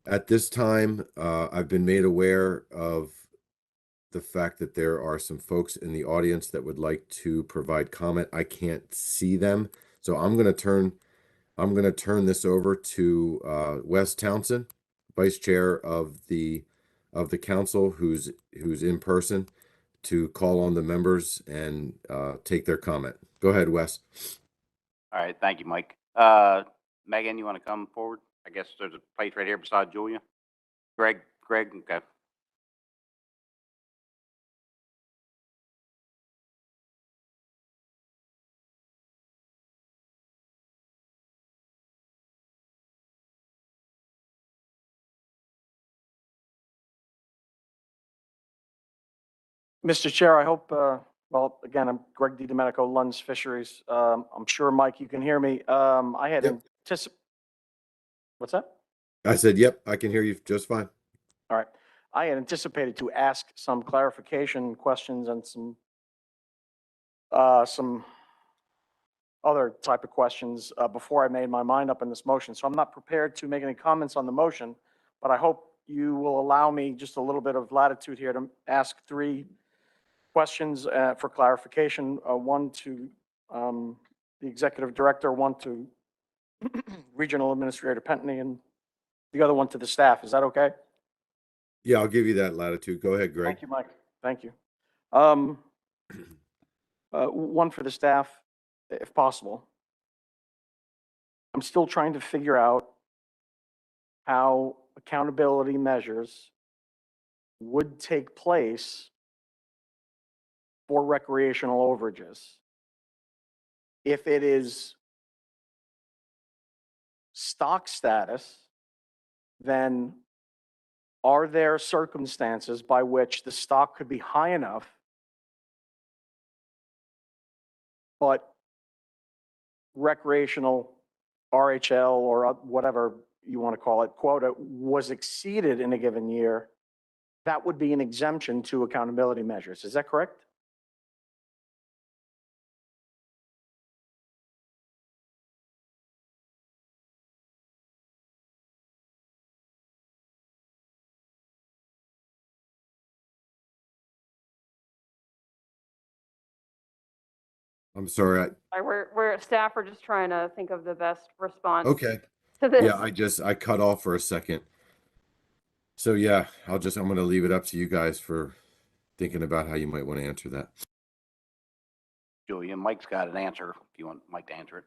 at this time, I've been made aware of the fact that there are some folks in the audience that would like to provide comment. I can't see them, so I'm going to turn this over to Wes Townsend, Vice Chair of the council, who's in person, to call on the members and take their comment. Go ahead, Wes. All right, thank you, Mike. Megan, you want to come forward? I guess there's a place right here beside Julia. Greg, okay. Mr. Chair, I hope, well, again, I'm Greg DiDomenico, Lund's Fisheries. I'm sure, Mike, you can hear me. I had anticipated. What's that? I said, yep, I can hear you just fine. All right. I had anticipated to ask some clarification questions and some other type of questions before I made my mind up in this motion. So I'm not prepared to make any comments on the motion, but I hope you will allow me just a little bit of latitude here to ask three questions for clarification, one to the executive director, one to Regional Administrator Pentney, and the other one to the staff. Is that okay? Yeah, I'll give you that latitude. Go ahead, Greg. Thank you, Mike. Thank you. One for the staff, if possible. I'm still trying to figure out how accountability measures would take place for recreational overages. If it is stock status, then are there circumstances by which the stock could be high enough, but recreational RHL or whatever you want to call it, quota was exceeded in a given year, that would be an exemption to accountability measures. Is that correct? I'm sorry. We're staff are just trying to think of the best response. Okay. To this. Yeah, I cut off for a second. So yeah, I'm going to leave it up to you guys for thinking about how you might want to answer that. Julia, Mike's got an answer if you want Mike to answer it.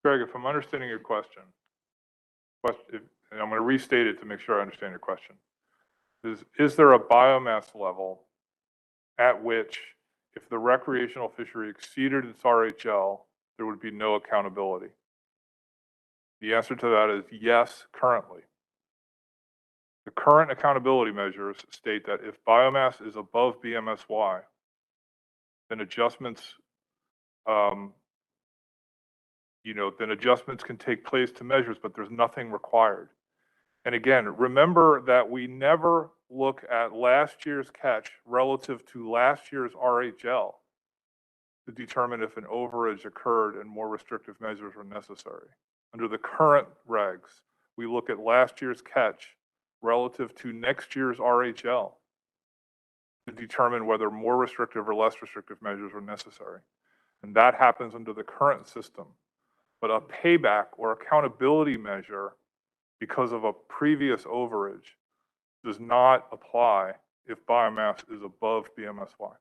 Greg, if I'm understanding your question, and I'm going to restate it to make sure I understand your question, is there a biomass level at which, if the recreational fishery exceeded its RHL, there would be no accountability? The answer to that is yes, currently. The current accountability measures state that if biomass is above BMSY, then adjustments, then adjustments can take place to measures, but there's nothing required. And again, remember that we never look at last year's catch relative to last year's RHL to determine if an overage occurred and more restrictive measures were necessary. Under the current regs, we look at last year's catch relative to next year's RHL to determine whether more restrictive or less restrictive measures are necessary. And that happens under the current system. But a payback or accountability measure because of a previous overage does not apply if biomass is above BMSY.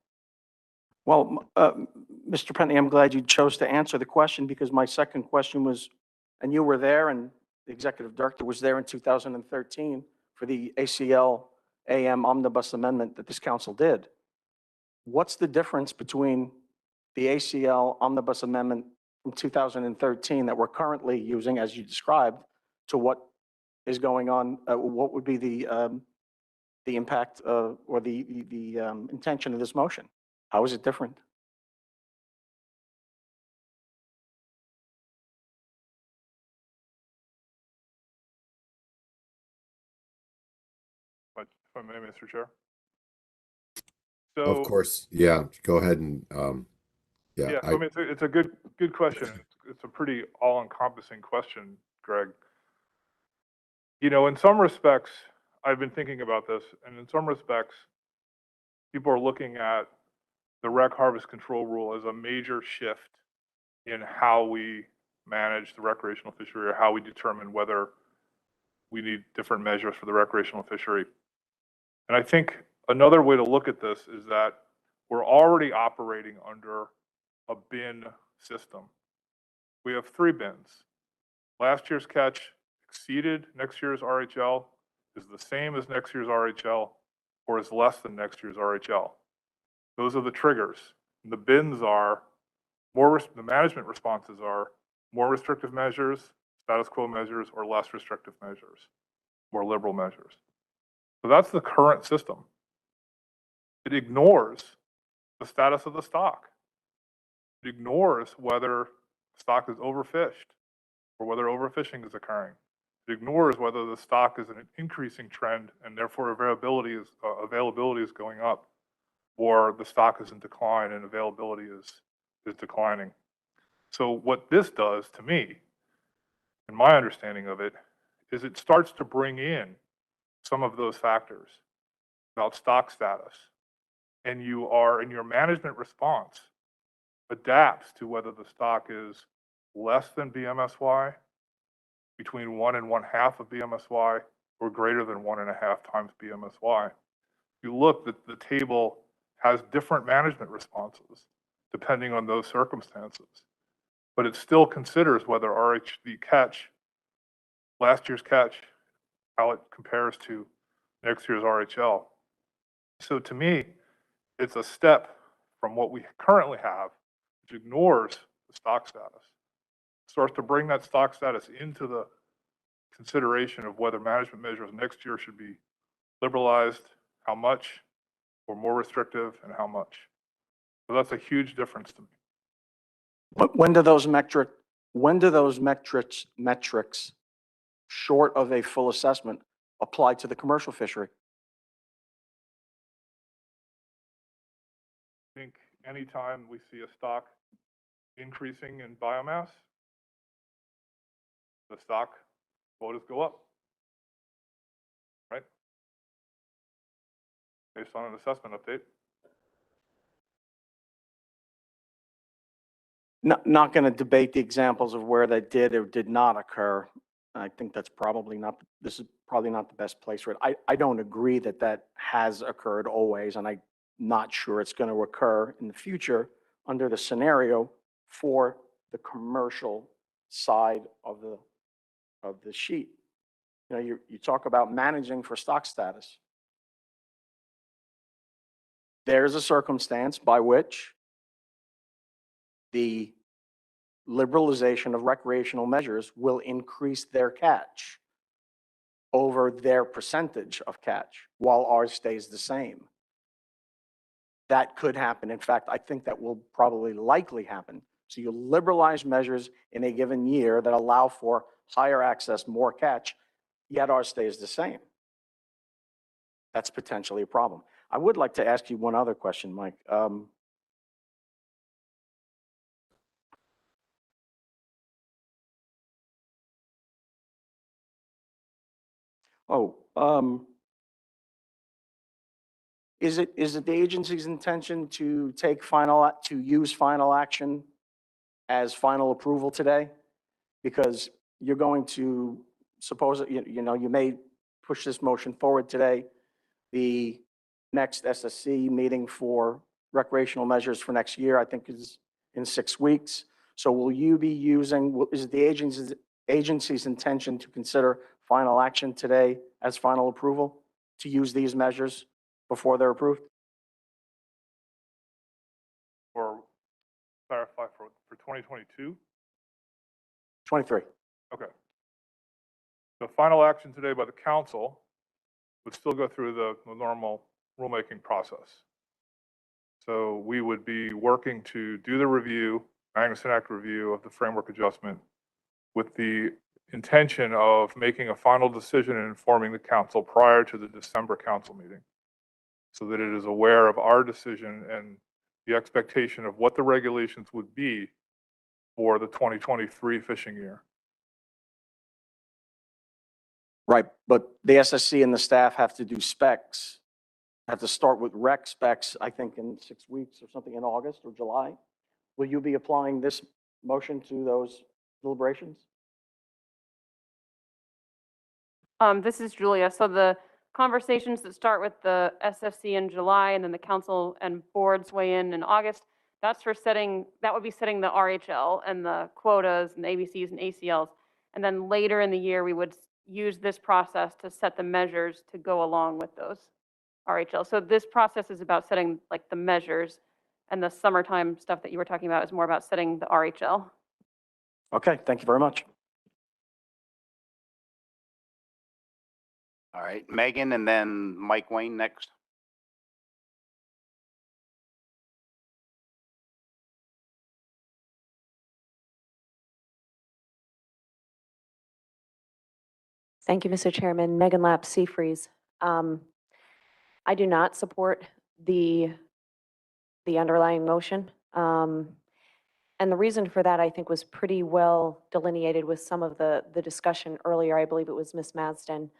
Well, Mr. Pentley, I'm glad you chose to answer the question, because my second question was, and you were there and the executive director was there in 2013 for the ACL AM omnibus amendment that this council did. What's the difference between the ACL omnibus amendment from 2013 that we're currently using, as you described, to what is going on? What would be the impact or the intention of this motion? How is it different? But if I may, Mr. Chair. Of So, course, yeah. Go ahead and yeah, so I mean, it's a good question. It's a pretty all-encompassing question, Greg. In some respects, I've been thinking about this, and in some respects, people are looking at the rec harvest control rule as a major shift in how we manage the recreational fishery, or how we determine whether we need different measures for the recreational fishery. And I think another way to look at this is that we're already operating under a bin system. We have 3 bins. Last year's catch exceeded next year's RHL, is the same as next year's RHL, or is less than next year's RHL. Those are the triggers. And the bins are the management responses are more restrictive measures, status quo measures, or less restrictive measures, more liberal measures. So that's the current system. It ignores the status of the stock. It ignores whether stock is overfished or whether overfishing is occurring. It ignores whether the stock is in an increasing trend and therefore availability is going up, or the stock is in decline and availability is declining. So what this does to me, and my understanding of it, is it starts to bring in some of those factors about stock status, and you are, in your management response, adapts to whether the stock is less than BMSY, between 1 and 1/2 of BMSY, or greater than 1.5 times BMSY. If you look, the table has different management responses depending on those circumstances, but it still considers whether the catch, last year's catch, how it compares to next year's RHL. So to me, it's a step from what we currently have, which ignores the stock status, starts to bring that stock status into the consideration of whether management measures next year should be liberalized, how much, or more restrictive, and how much. So that's a huge difference to me. When do those metrics, short of a full assessment, apply to the commercial fishery? I think anytime we see a stock increasing in biomass, the stock quotas go up, right? Based on an assessment update. Not going to debate the examples of where that did or did not occur. I think that's probably not, this is probably not the best place for it. I don't agree that that has occurred always, and I'm not sure it's going to occur in the future under the scenario for the commercial side of the sheet. You know, you talk about managing for stock status. There's a circumstance by which the liberalization of recreational measures will increase their catch over their percentage of catch, while ours stays the same. That could happen. In fact, I think that will probably likely happen. So you liberalize measures in a given year that allow for higher access, more catch, yet ours stays the same. That's potentially a problem. I would like to ask you one other question, Mike. Is it the agency's intention to use final action as final approval today? Because you're going to suppose, you may push this motion forward today. The next SSC meeting for recreational measures for next year, I think, is in 6 weeks. So will you be using, is it the agency's intention to consider final action today as final approval to use these measures before they're approved? Or clarify for 2022? 23. Okay. The final action today by the council would still go through the normal rulemaking process. So we would be working to do the review, Magnuson Act review of the framework adjustment with the intention of making a final decision and informing the council prior to the December council meeting so that it is aware of our decision and the expectation of what the regulations would be for the 2023 fishing year. Right, but the SSC and the staff have to do specs, have to start with rec specs, I think in 6 weeks or something in August or July. Will you be applying this motion to those deliberations? This is Julia. So the conversations that start with the SFC in July and then the council and boards weigh in August, that's for setting, that would be setting the RHL and the quotas and the ABCs and ACLs. And then later in the year, we would use this process to set the measures to go along with those RHL. So this process is about setting like the measures, and the summertime stuff that you were talking about is more about setting the RHL. Okay, thank you very much. All right, Megan, and then Mike Wayne next. Thank you, Mr. Chairman. Megan Lapp, Seafreeze. I do not support the underlying motion. And the reason for that, I think, was pretty well delineated with some of the discussion earlier. I believe it was Ms. Madsden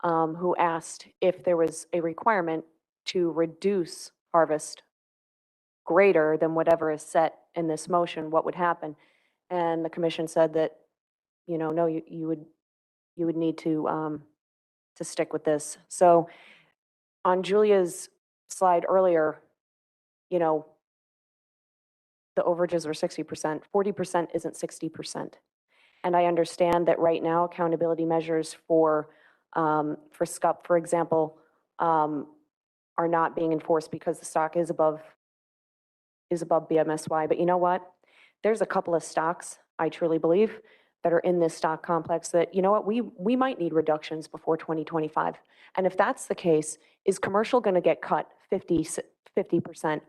who asked if there was a requirement to reduce harvest greater than whatever is set in this motion, what would happen? And the commission said that, no, you would need to stick with this. So on Julia's slide earlier, the overages were 60%, 40% isn't 60%. And I understand that right now accountability measures for SCUP, for example, are not being enforced because the stock is above BMSY. But you know what? There's a couple of stocks, I truly believe, that are in this stock complex that, we might need reductions before 2025. And if that's the case, is commercial going to get cut 50%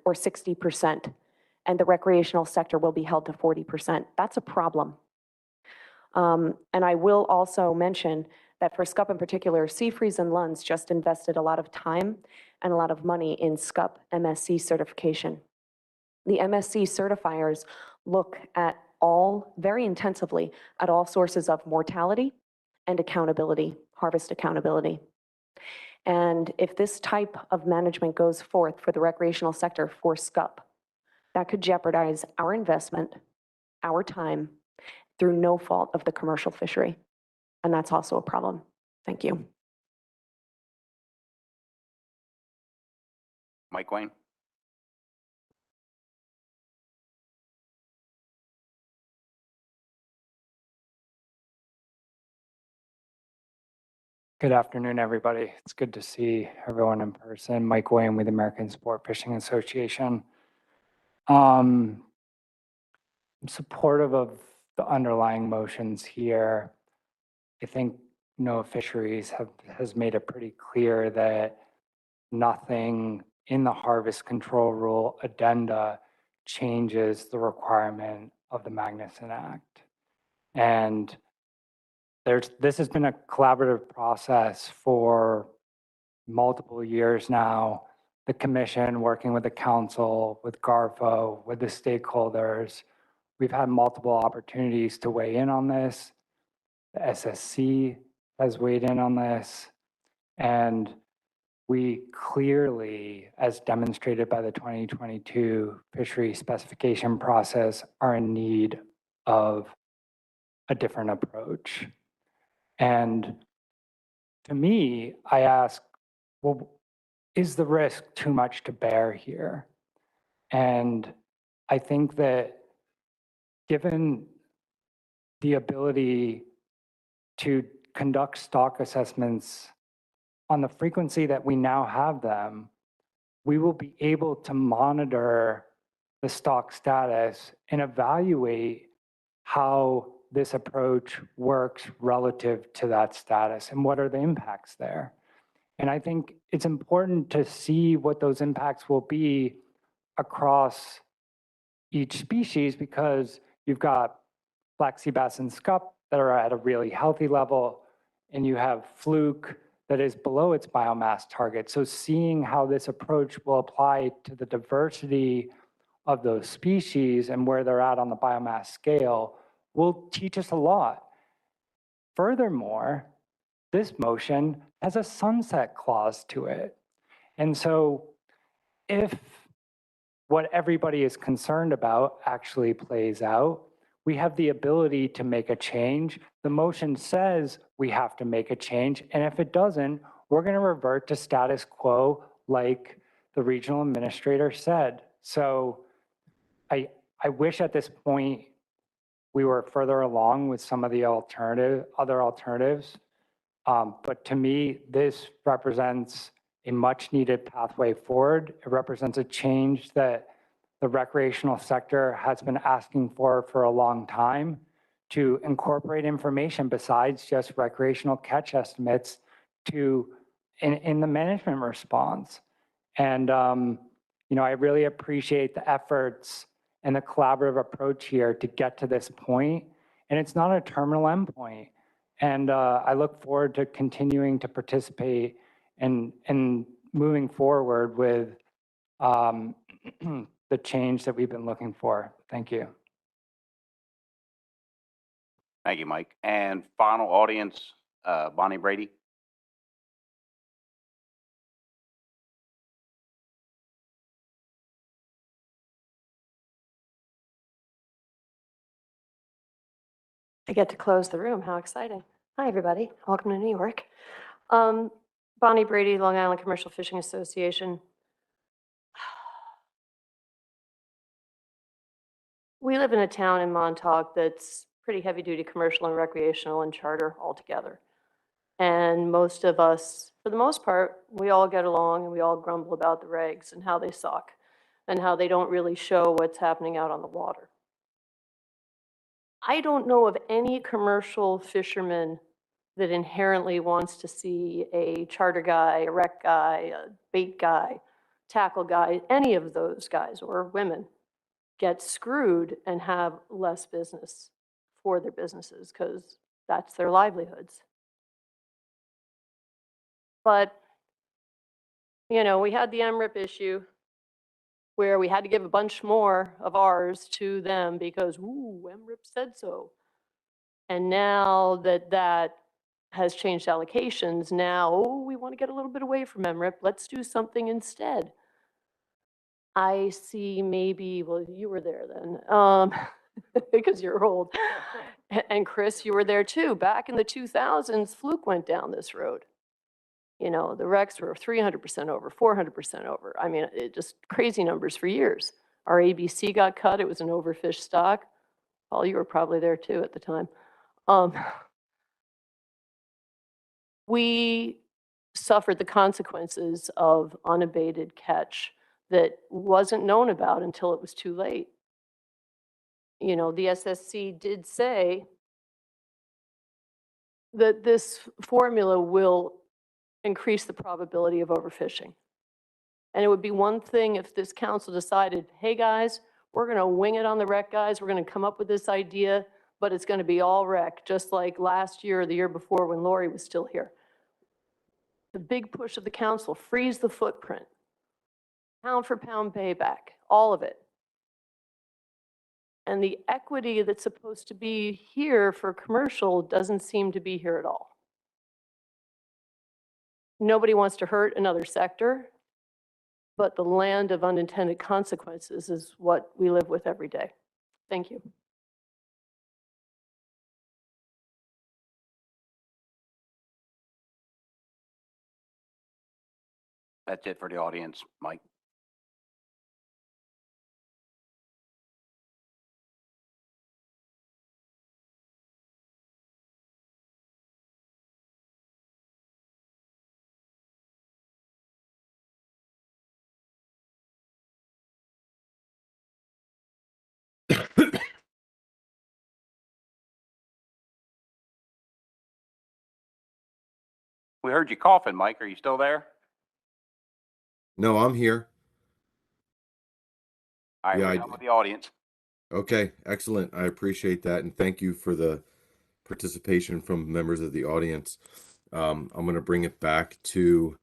or 60%, and the recreational sector will be held to 40%? That's a problem. And I will also mention that for SCUP in particular, Seafreeze and Lunds just invested a lot of time and a lot of money in SCUP MSC certification. The MSC certifiers look at very intensively at all sources of mortality and accountability, harvest accountability. And if this type of management goes forth for the recreational sector for SCUP, that could jeopardize our investment, our time, through no fault of the commercial fishery. And that's also a problem. Thank you. Mike Wayne? Good afternoon, everybody. It's good to see everyone in person. Mike Wayne with American Sport Fishing Association. I'm supportive of the underlying motions here. I think NOAA Fisheries has made it pretty clear that nothing in the harvest control rule addenda changes the requirement of the Magnuson Act. And this has been a collaborative process for multiple years now. The commission working with the council, with GARFO, with the stakeholders. We've had multiple opportunities to weigh in on this. The SSC has weighed in on this. And we clearly, as demonstrated by the 2022 fishery specification process, are in need of a different approach. And to me, I ask, well, is the risk too much to bear here? And I think that given the ability to conduct stock assessments on the frequency that we now have them, we will be able to monitor the stock status and evaluate how this approach works relative to that status and what are the impacts there. And I think it's important to see what those impacts will be across each species, because you've got black sea bass and scup that are at a really healthy level, and you have fluke that is below its biomass target. So seeing how this approach will apply to the diversity of those species and where they're at on the biomass scale will teach us a lot. Furthermore, this motion has a sunset clause to it. And so if what everybody is concerned about actually plays out, we have the ability to make a change. The motion says we have to make a change, and if it doesn't, we're going to revert to status quo like the regional administrator said. So I wish at this point we were further along with some of the other alternatives. But to me, this represents a much needed pathway forward. It represents a change that the recreational sector has been asking for a long time, to incorporate information besides just recreational catch estimates in the management response. And I really appreciate the efforts and the collaborative approach here to get to this point. And it's not a terminal endpoint. And I look forward to continuing to participate and moving forward with the change that we've been looking for. Thank you. Thank you, Mike. And final audience, Bonnie Brady. I get to close the room. How exciting. Hi, everybody. Welcome to New York. Bonnie Brady, Long Island Commercial Fishing Association. We live in a town in Montauk that's pretty heavy duty commercial and recreational and charter altogether. And most of us, for the most part, we all get along and we all grumble about the regs and how they suck and how they don't really show what's happening out on the water. I don't know of any commercial fisherman that inherently wants to see a charter guy, a rec guy, a bait guy, tackle guy, any of those guys or women get screwed and have less business for their businesses, because that's their livelihoods. But, we had the MRIP issue where we had to give a bunch more of ours to them because, MRIP said so. And now that has changed allocations, now, we want to get a little bit away from MRIP. Let's do something instead. I see maybe, well, you were there then, because you're old. And Chris, you were there too. Back in the 2000s, Fluke went down this road. You know, the recs were 300% over, 400% over. I mean, it just crazy numbers for years. Our ABC got cut. It was an overfished stock. Paul, you were probably there too at the time. We suffered the consequences of unabated catch that wasn't known about until it was too late. You know, the SSC did say that this formula will increase the probability of overfishing. And it would be one thing if this council decided, hey guys, we're going to wing it on the rec, guys. We're going to come up with this idea, but it's going to be all rec, just like last year or the year before when Lori was still here. The big push of the council, freeze the footprint, pound for pound payback, all of it. And the equity that's supposed to be here for commercial doesn't seem to be here at all. Nobody wants to hurt another sector, but the land of unintended consequences is what we live with every day. Thank you. That's it for the audience, Mike. We heard you coughing, Mike. Are you still there? No, I'm here. All right, Yeah, we're done with the audience. Okay, excellent. I appreciate that, and thank you for the participation from members of the audience. I'm going to bring it back to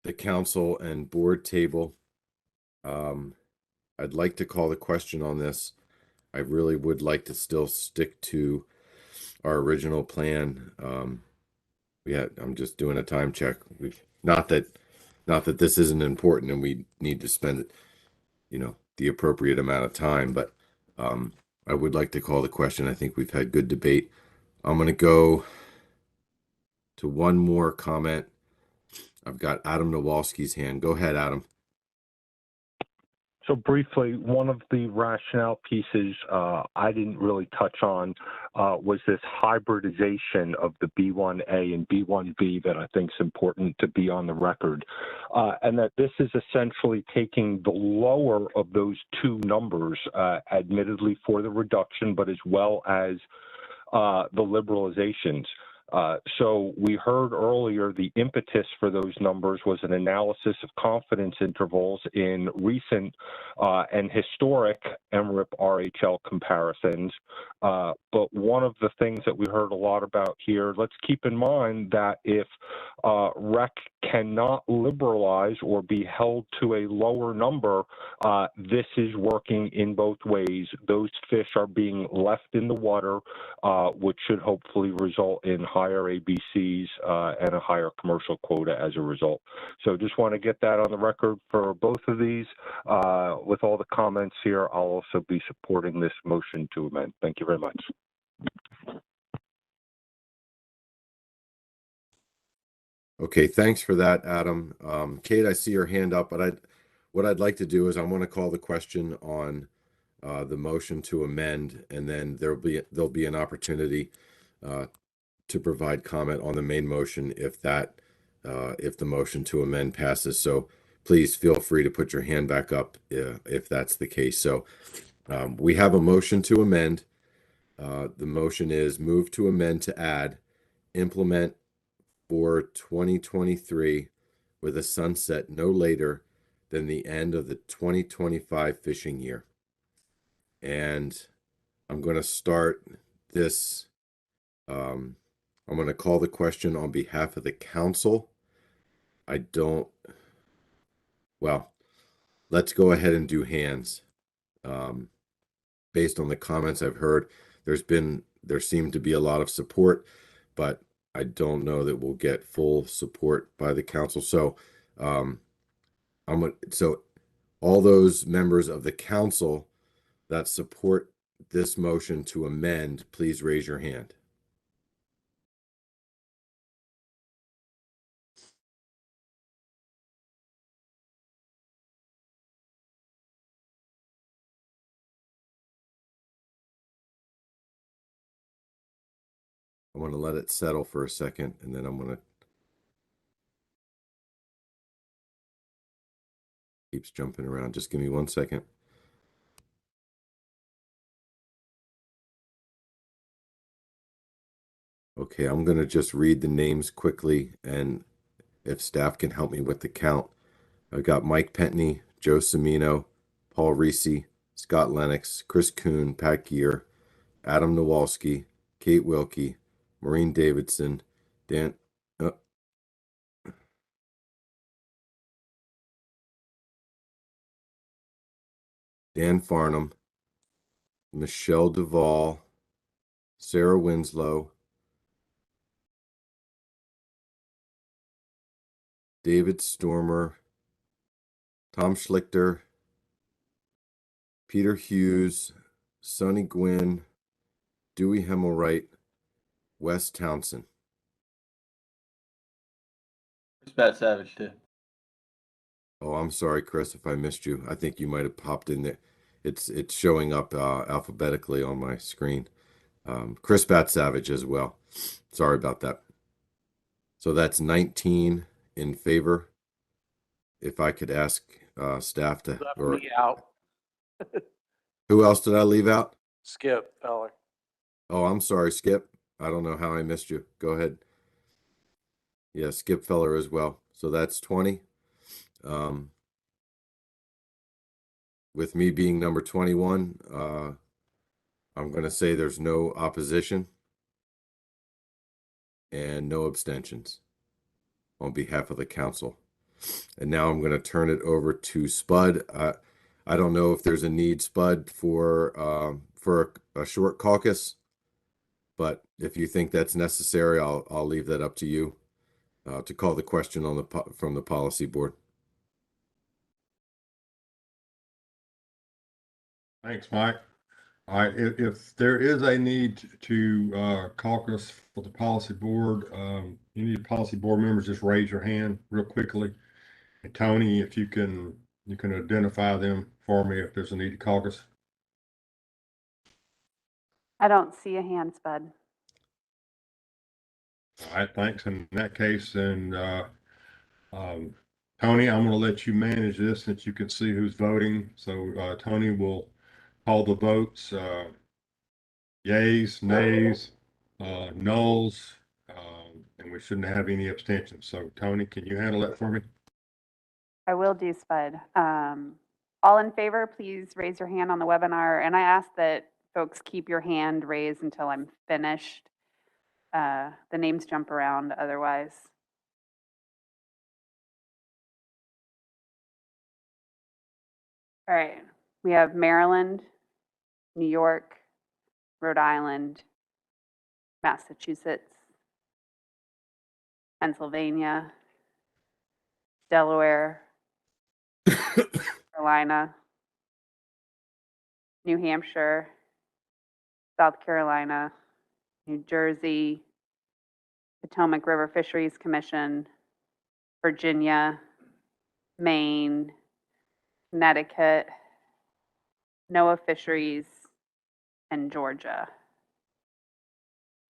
the council and board table. I'd like to call the question on this. I really would like to still stick to our original plan. I'm just doing a time check. Not that this isn't important and we need to spend, the appropriate amount of time, but I would like to call the question. I think we've had good debate. I'm going to go to one more comment. I've got Adam Nowalski's hand. Go ahead, Adam. So briefly, one of the rationale pieces I didn't really touch on was this hybridization of the B1A and B1B that I think is important to be on the record, and that this is essentially taking the lower of those two numbers, admittedly for the reduction, but as well as the liberalizations. So we heard earlier the impetus for those numbers was an analysis of confidence intervals in recent and historic MRIP RHL comparisons. But one of the things that we heard a lot about here, let's keep in mind that if REC cannot liberalize or be held to a lower number, this is working in both ways. Those fish are being left in the water, which should hopefully result in higher ABCs and a higher commercial quota as a result. So just want to get that on the record for both of these. With all the comments here, I'll also be supporting this motion to amend. Thank you very much. Okay, thanks for that, Adam. Kate, I see your hand up, but what I'd like to do is I want to call the question on the motion to amend, and then there'll be an opportunity to provide comment on the main motion if the motion to amend passes. So please feel free to put your hand back up if that's the case. So we have a motion to amend. The motion is move to amend to add implement for 2023 with a sunset no later than the end of the 2025 fishing year. And I'm going to start this. I'm going to call the question on behalf of the council. Let's go ahead and do hands. Based on the comments I've heard, there seemed to be a lot of support, but I don't know that we'll get full support by the council. So, so all those members of the council that support this motion to amend, please raise your hand. I'm going to let it settle for a second, and then I'm going to keeps jumping around. Just give me 1 second. Okay, I'm going to just read the names quickly, and if staff can help me with the count. I've got Mike Pentney, Joe Cimino, Paul Reese, Scott Lennox, Chris Kuhn, Pat Gear, Adam Nowalski, Kate Wilkie, Maureen Davidson, Dan Farnham, Michelle Duvall, Sarah Winslow, David Stormer, Tom Schlichter, Peter Hughes, Sonny Gwynn, Dewey Hemmelwright, Wes Townsend. Fmat Savage too. Oh, I'm sorry, Chris, if I missed you. I think you might have popped in there. It's showing up alphabetically on my screen. Chris Bat Savage as well. Sorry about that. So that's 19 in favor. If I could ask staff to, Left or me out. who else did I leave out? Skip, Feller. Oh, I'm sorry, Skip. I don't know how I missed you. Go ahead. Yeah, Skip Feller as well. So that's 20. With me being number 21, I'm going to say there's no opposition and no abstentions on behalf of the council. And now I'm going to turn it over to Spud. I don't know if there's a need, Spud, for a short caucus, but if you think that's necessary, I'll leave that up to you to call the question on from the policy board. Thanks, Mike. All right, if there is a need to caucus for the policy board, you need policy board members, just raise your hand real quickly. And Tony, if you can identify them for me if there's a need to caucus. I don't see a hand, Spud. All right, thanks. In that case, then Tony, I'm going to let you manage this since you can see who's voting. So Tony will call the votes. Yays, nays, nulls, and we shouldn't have any abstentions. So Tony, can you handle that for me? I will do, Spud. All in favor, please raise your hand on the webinar. And I ask that folks keep your hand raised until I'm finished. The names jump around otherwise. All right, we have Maryland, New York, Rhode Island, Massachusetts, Pennsylvania, Delaware, Carolina, New Hampshire, South Carolina, New Jersey, Potomac River Fisheries Commission, Virginia, Maine, Connecticut, NOAA Fisheries, and Georgia.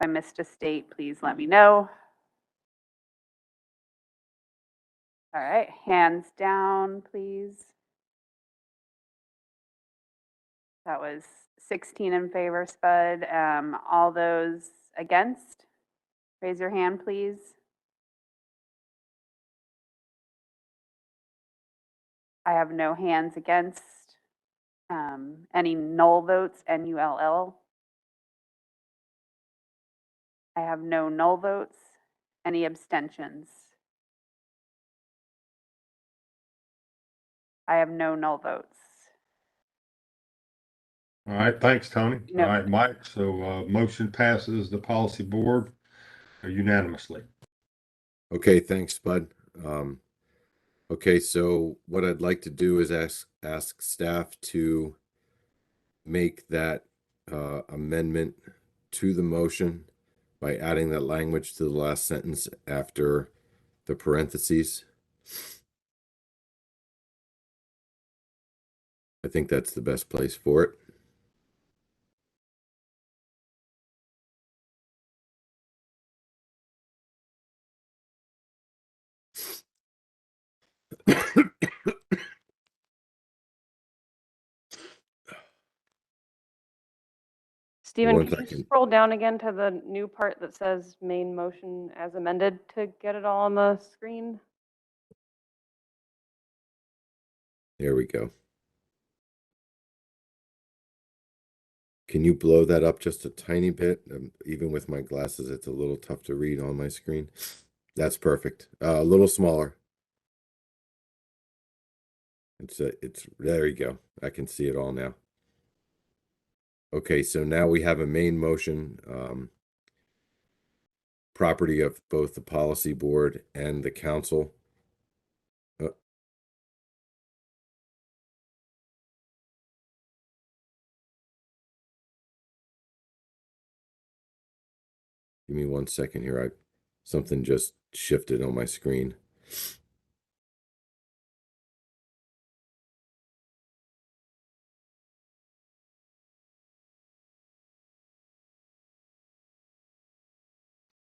If I missed a state, please let me know. All right, hands down, please. That was 16 in favor, Spud. All those against, raise your hand, please. I have no hands against. Any null votes, NULL? I have no null votes. Any abstentions? I have no null votes. All right, thanks, Tony. No. All right, Mike. So motion passes the policy board unanimously. Okay, thanks, Spud. Okay, so what I'd like to do is ask staff to make that amendment to the motion by adding that language to the last sentence after the parentheses. I think that's the best place for it. Stephen, One can you second. scroll down again to the new part that says main motion as amended to get it all on the screen? There we go. Can you blow that up just a tiny bit? Even with my glasses, it's a little tough to read on my screen. That's perfect. A little smaller. It's there you go. I can see it all now. Okay, so now we have a main motion, property of both the policy board and the council. Give me 1 second here. Something just shifted on my screen.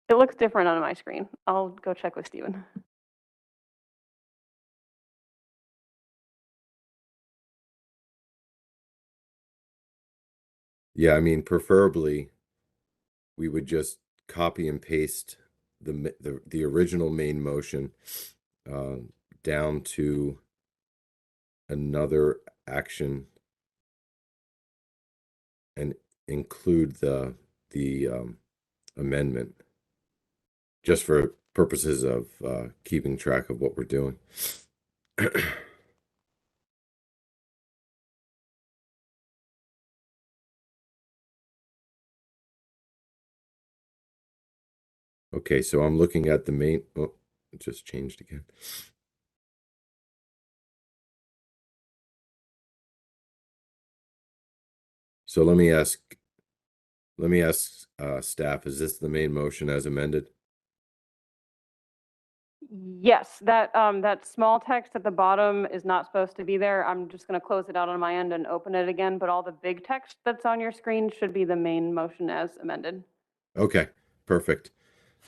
It looks different on my screen. I'll go check with Stephen. Yeah, I mean, preferably we would just copy and paste the original main motion down to another action and include the amendment, just for purposes of keeping track of what we're doing. Okay, so I'm looking at the main. Oh, it just changed again. So let me ask staff, is this the main motion as amended? Yes, that small text at the bottom is not supposed to be there. I'm just going to close it out on my end and open it again, but all the big text that's on your screen should be the main motion as amended. Okay, perfect.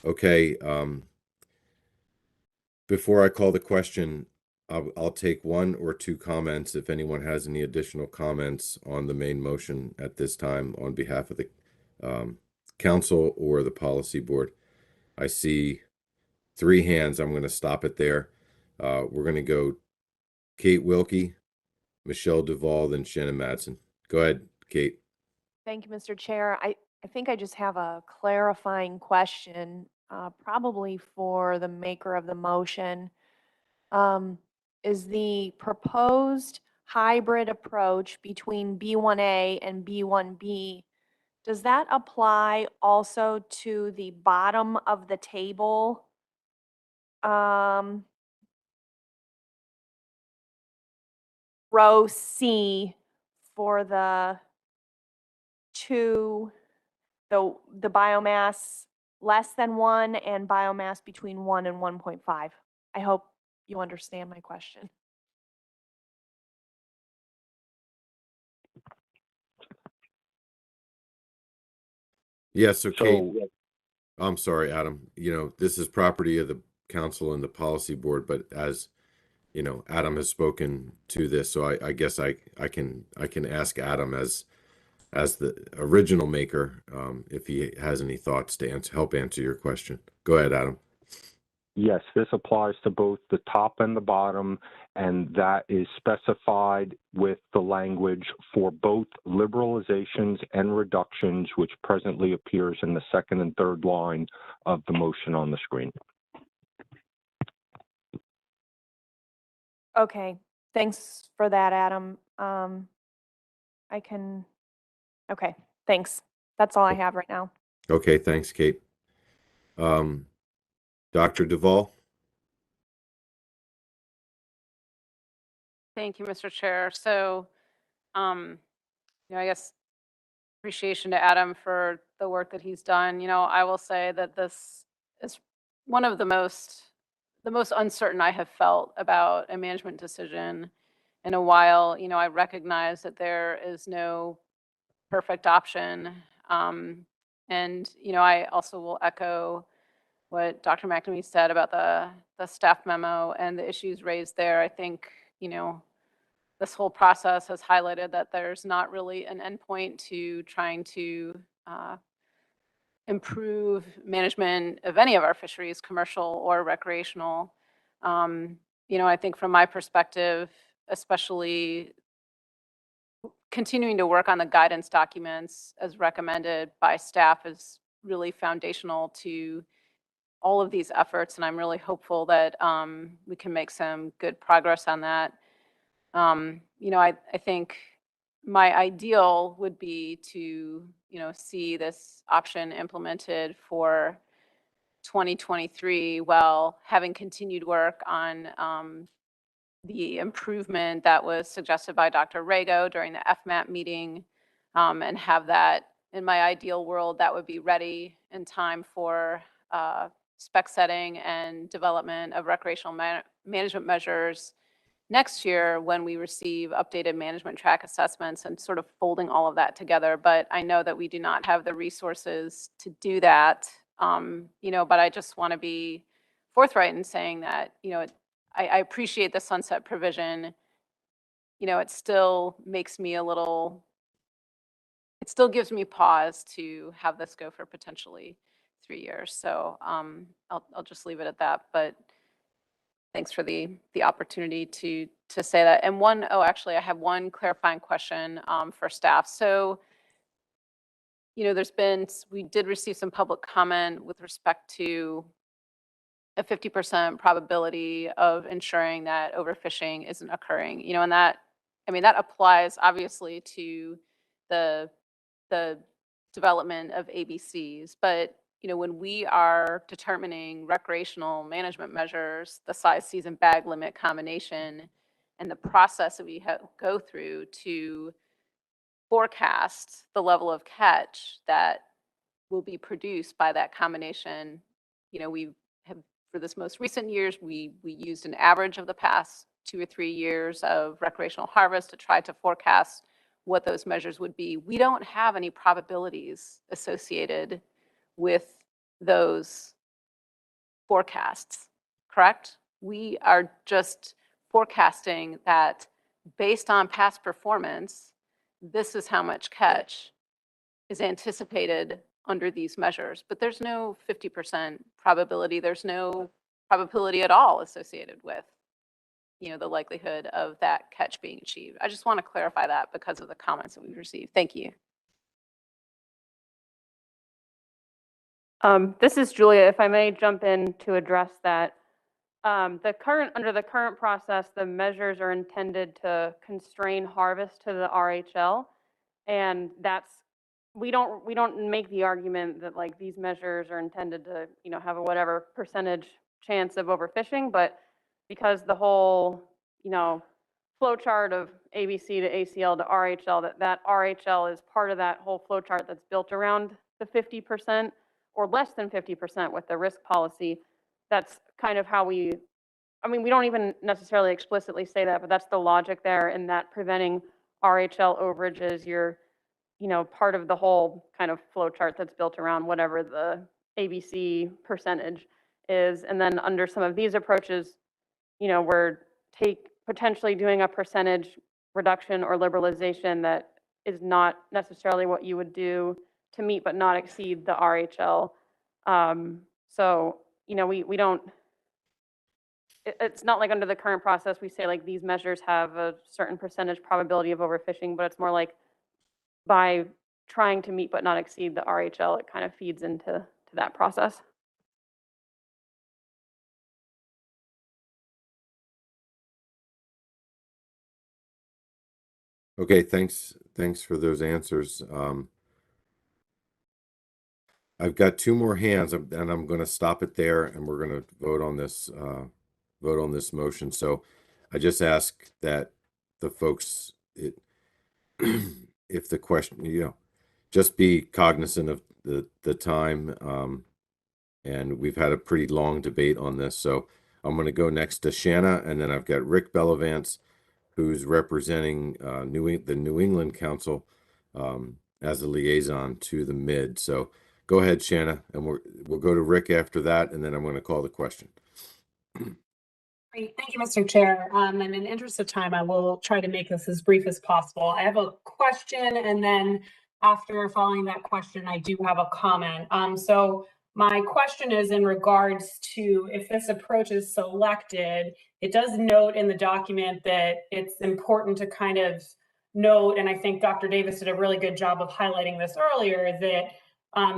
Okay, before I call the question, I'll take 1 or 2 comments if anyone has any additional comments on the main motion at this time on behalf of the council or the policy board. I see 3 hands. I'm going to stop it there. We're going to go Kate Wilkie, Michelle Duvall, then Shannon Madsen. Go ahead, Kate. Thank you, Mr. Chair. I think I just have a clarifying question, probably for the maker of the motion. Is the proposed hybrid approach between B1A and B1B, does that apply also to the bottom of the table? Row C for the biomass less than 1 and biomass between 1 and 1.5. I hope you understand my question. Yeah, so Kate, I'm sorry, Adam. This is property of the council and the policy board, but as Adam has spoken to this, so I guess I can ask Adam as the original maker, if he has any thoughts to help answer your question. Go ahead, Adam. Yes, this applies to both the top and the bottom, and that is specified with the language for both liberalizations and reductions, which presently appears in the 2nd and 3rd line of the motion on the screen. Okay, thanks for that, Adam. Okay, thanks. That's all I have right now. Okay, thanks, Kate. Dr. Duvall? Thank you, Mr. Chair. So, I guess appreciation to Adam for the work that he's done. I will say that this is one of the most uncertain I have felt about a management decision in a while. I recognize that there is no perfect option. And, I also will echo what Dr. McNamee said about the staff memo and the issues raised there. I think, this whole process has highlighted that there's not really an endpoint to trying to improve management of any of our fisheries, commercial or recreational. I think from my perspective, especially continuing to work on the guidance documents as recommended by staff is really foundational to all of these efforts, and I'm really hopeful that we can make some good progress on that. I think my ideal would be to, see this option implemented for 2023 while having continued work on the improvement that was suggested by Dr. Rago during the FMAT meeting, and have that, in my ideal world, that would be ready in time for spec setting and development of recreational management measures next year when we receive updated management track assessments and sort of folding all of that together. But I know that we do not have the resources to do that. But I just want to be forthright in saying that, I appreciate the sunset provision. It still makes me it still gives me pause to have this go for potentially 3 years. So I'll just leave it at that. But thanks for the opportunity to say that. And actually, I have one clarifying question for staff. So, we did receive some public comment with respect to a 50% probability of ensuring that overfishing isn't occurring. And that applies obviously to the development of ABCs, but when we are determining recreational management measures, the size season bag limit combination, and the process that we go through to forecast the level of catch that will be produced by that combination, we have, for this most recent years, we used an average of the past 2 or 3 years of recreational harvest to try to forecast what those measures would be. We don't have any probabilities associated with those forecasts, correct? We are just forecasting that based on past performance, this is how much catch is anticipated under these measures. But there's no 50% probability. There's no probability at all associated with, the likelihood of that catch being achieved. I just want to clarify that because of the comments that we've received. Thank you. This is Julia. If I may jump in to address that. Under the current process, the measures are intended to constrain harvest to the RHL, and we don't make the argument that like these measures are intended to have a whatever percentage chance of overfishing, but because the whole flow chart of ABC to ACL to RHL, that RHL is part of that whole flow chart that's built around the 50% or less than 50% with the risk policy. That's kind of how we don't even necessarily explicitly say that, but that's the logic there, in that preventing RHL overages, you're part of the whole kind of flow chart that's built around whatever the ABC percentage is. And then under some of these approaches, we're potentially doing a percentage reduction or liberalization that is not necessarily what you would do to meet but not exceed the RHL. So, we don't, it's not like under the current process, we say like these measures have a certain percentage probability of overfishing, but it's more like by trying to meet but not exceed the RHL, it kind of feeds into that process. Okay, thanks for those answers. I've got 2 more hands, and I'm going to stop it there, and we're going to vote on this motion. So I just ask that the folks, if the question, just be cognizant of the time, and we've had a pretty long debate on this. So I'm going to go next to Shanna, and then I've got Rick Bellavance, who's representing the New England Council as a liaison to the MID. So go ahead, Shanna, and we'll go to Rick after that, and then I'm going to call the question. Great. Thank you, Mr. Chair. And in the interest of time, I will try to make this as brief as possible. I have a question, and then after following that question, I do have a comment. So my question is in regards to if this approach is selected, it does note in the document that it's important to kind of note, and I think Dr. Davis did a really good job of highlighting this earlier, that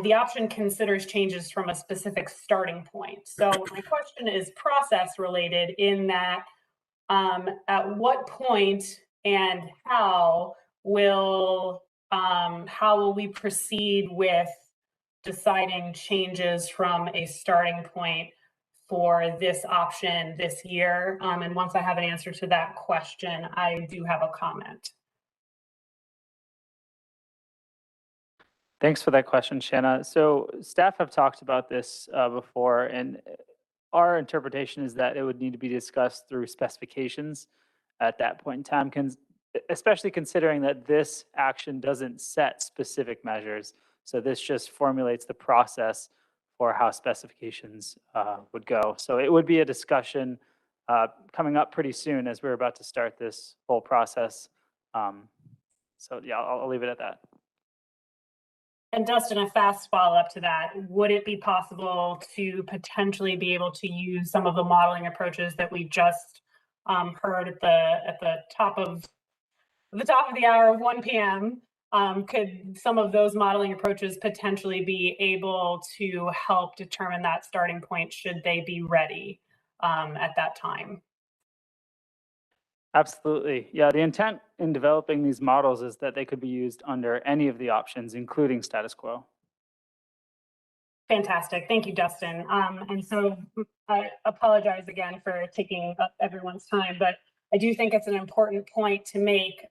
the option considers changes from a specific starting point. So my question is process related in that at what point and how will we proceed with deciding changes from a starting point for this option this year? And once I have an answer to that question, I do have a comment. Thanks for that question, Shanna. So staff have talked about this before, and our interpretation is that it would need to be discussed through specifications at that point in time, especially considering that this action doesn't set specific measures. So this just formulates the process for how specifications would go. So it would be a discussion coming up pretty soon as we're about to start this whole process. So yeah, I'll leave it at that. And Dustin, a fast follow-up to that, would it be possible to potentially be able to use some of the modeling approaches that we just heard at the top of the hour of 1 p.m.? Could some of those modeling approaches potentially be able to help determine that starting point should they be ready at that time? Absolutely. Yeah, the intent in developing these models is that they could be used under any of the options, including status quo. Fantastic. Thank you, Dustin. And so I apologize again for taking up everyone's time, but I do think it's an important point to make.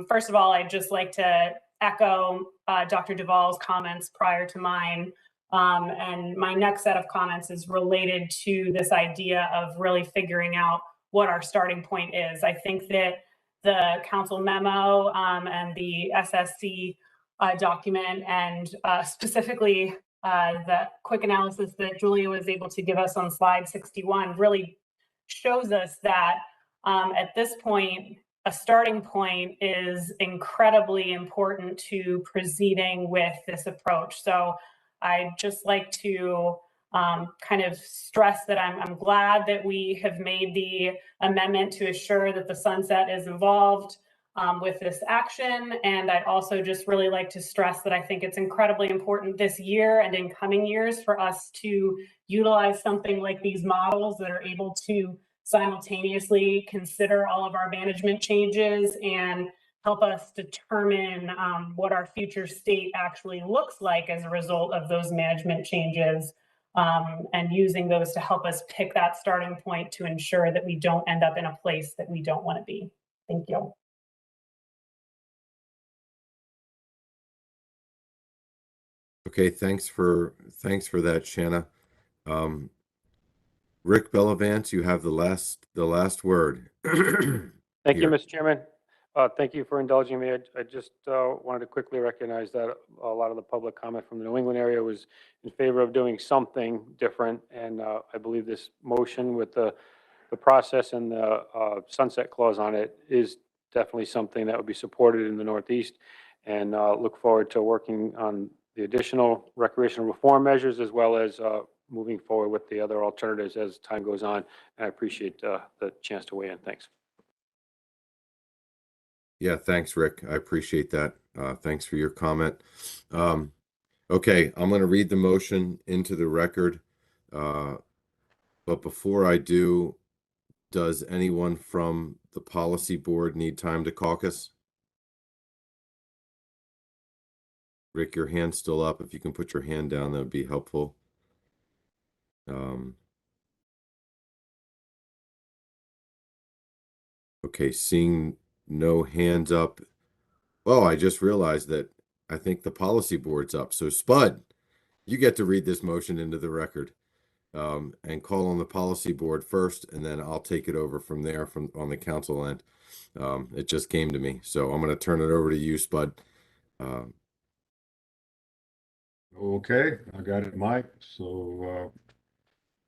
First of all, I'd just like to echo Dr. Duvall's comments prior to mine. And my next set of comments is related to this idea of really figuring out what our starting point is. I think that the council memo and the SSC document, and specifically the quick analysis that Julia was able to give us on slide 61 really shows us that at this point, a starting point is incredibly important to proceeding with this approach. So I'd just like to kind of stress that I'm glad that we have made the amendment to assure that the sunset is involved with this action. And I'd also just really like to stress that I think it's incredibly important this year and in coming years for us to utilize something like these models that are able to simultaneously consider all of our management changes and help us determine what our future state actually looks like as a result of those management changes. And using those to help us pick that starting point to ensure that we don't end up in a place that we don't want to be. Thank you. Okay, thanks for that, Shanna. Rick Bellavance, you have the last word. Thank you, Mr. Chairman. Thank you for indulging me. I just wanted to quickly recognize that a lot of the public comment from the New England area was in favor of doing something different. And I believe this motion with the process and the sunset clause on it is definitely something that would be supported in the Northeast. And look forward to working on the additional recreational reform measures as well as moving forward with the other alternatives as time goes on. And I appreciate the chance to weigh in. Thanks. Yeah, thanks, Rick. I appreciate that. Thanks for your comment. Okay, I'm going to read the motion into the record. But before I do, does anyone from the policy board need time to caucus? Rick, your hand's still up. If you can put your hand down, that would be helpful. Okay, seeing no hands up. Oh, I just realized that I think the policy board's up. So Spud, you get to read this motion into the record and call on the policy board first, and then I'll take it over from there from on the council end. It just came to me. So I'm going to turn it over to you, Spud. Okay, I got it, Mike. So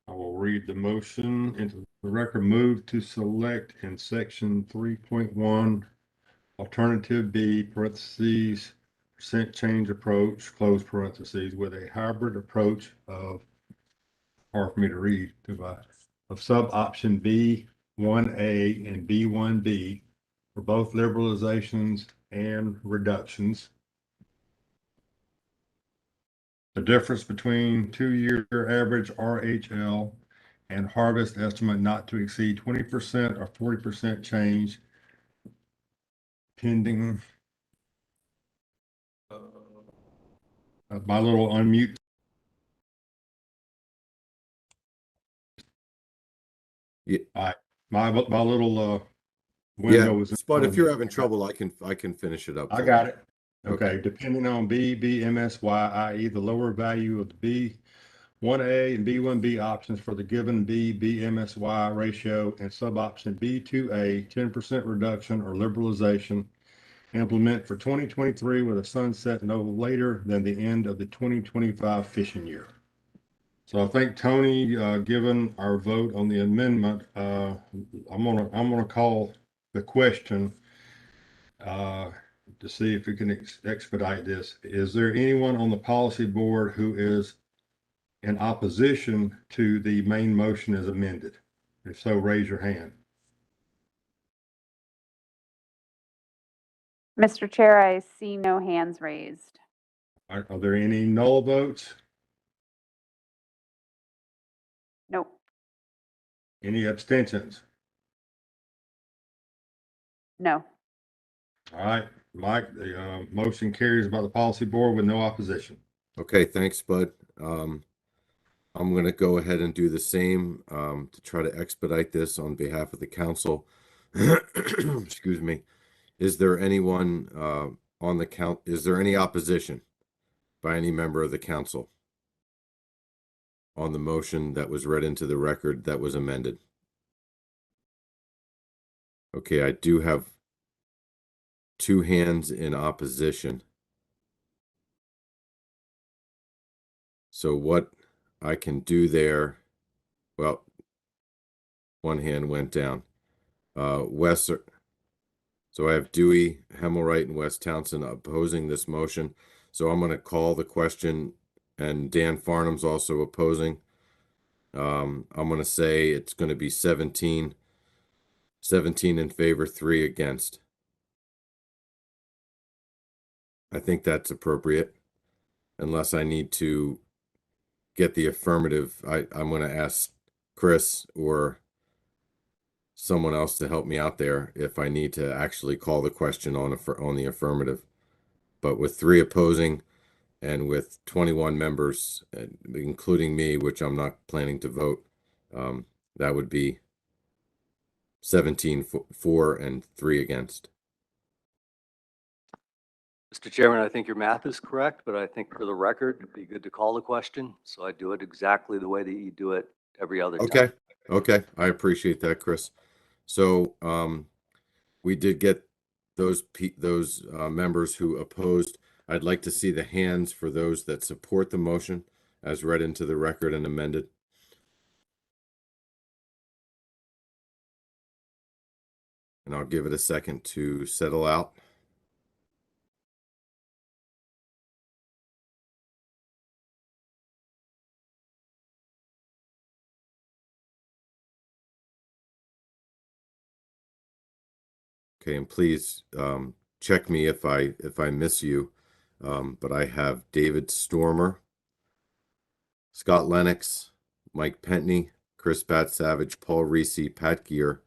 I will read the motion into the record. Move to select in section 3.1, alternative B, parentheses, percent change approach, close parentheses, with a hybrid approach of, hard for me to read, of sub option B1A and B1B for both liberalizations and reductions. The difference between 2-year average RHL and harvest estimate not to exceed 20% or 40% change pending. My little unmute. Yeah. My little Yeah, window is in Spud, front if of you're me. having trouble, I can finish it up I for got you. it. Okay, depending on BMSY, i.e. the lower value of the B1A and B1B options for the given BMSY ratio and sub-option B2A, 10% reduction or liberalization, implement for 2023 with a sunset no later than the end of the 2025 fishing year. So I think Tony, given our vote on the amendment, I'm gonna call the question to see if we can expedite this. Is there anyone on the policy board who is in opposition to the main motion as amended? If so, raise your hand. Mr. Chair, I see no hands raised. Are there any null votes? Nope. Any abstentions? No. All right, Mike, the motion carries by the policy board with no opposition. Okay, thanks, Bud. I'm going to go ahead and do the same to try to expedite this on behalf of the council. Excuse me. Is there anyone on the count? Is there any opposition by any member of the council on the motion that was read into the record that was amended? Okay, I do have 2 hands in opposition. So what I can do there, well, 1 hand went down. Wes, so I have Dewey, Hemmelwright, and Wes Townsend opposing this motion. So I'm going to call the question, and Dan Farnham's also opposing. I'm going to say it's going to be 17 in favor, 3 against. I think that's appropriate, unless I need to get the affirmative. I'm going to ask Chris or someone else to help me out there if I need to actually call the question on the affirmative. But with 3 opposing and with 21 members, including me, which I'm not planning to vote, that would be 17 for and 3 against. Mr. Chairman, I think your math is correct, but I think for the record, it'd be good to call the question. So I do it exactly the way that you do it every other time. Okay. I appreciate that, Chris. So we did get those members who opposed. I'd like to see the hands for those that support the motion as read into the record and amended. And I'll give it a second to settle out. Okay, and please check me if I miss you. But I have David Stormer, Scott Lennox, Mike Pentney, Chris Bat Savage, Paul Reese, Pat Gear,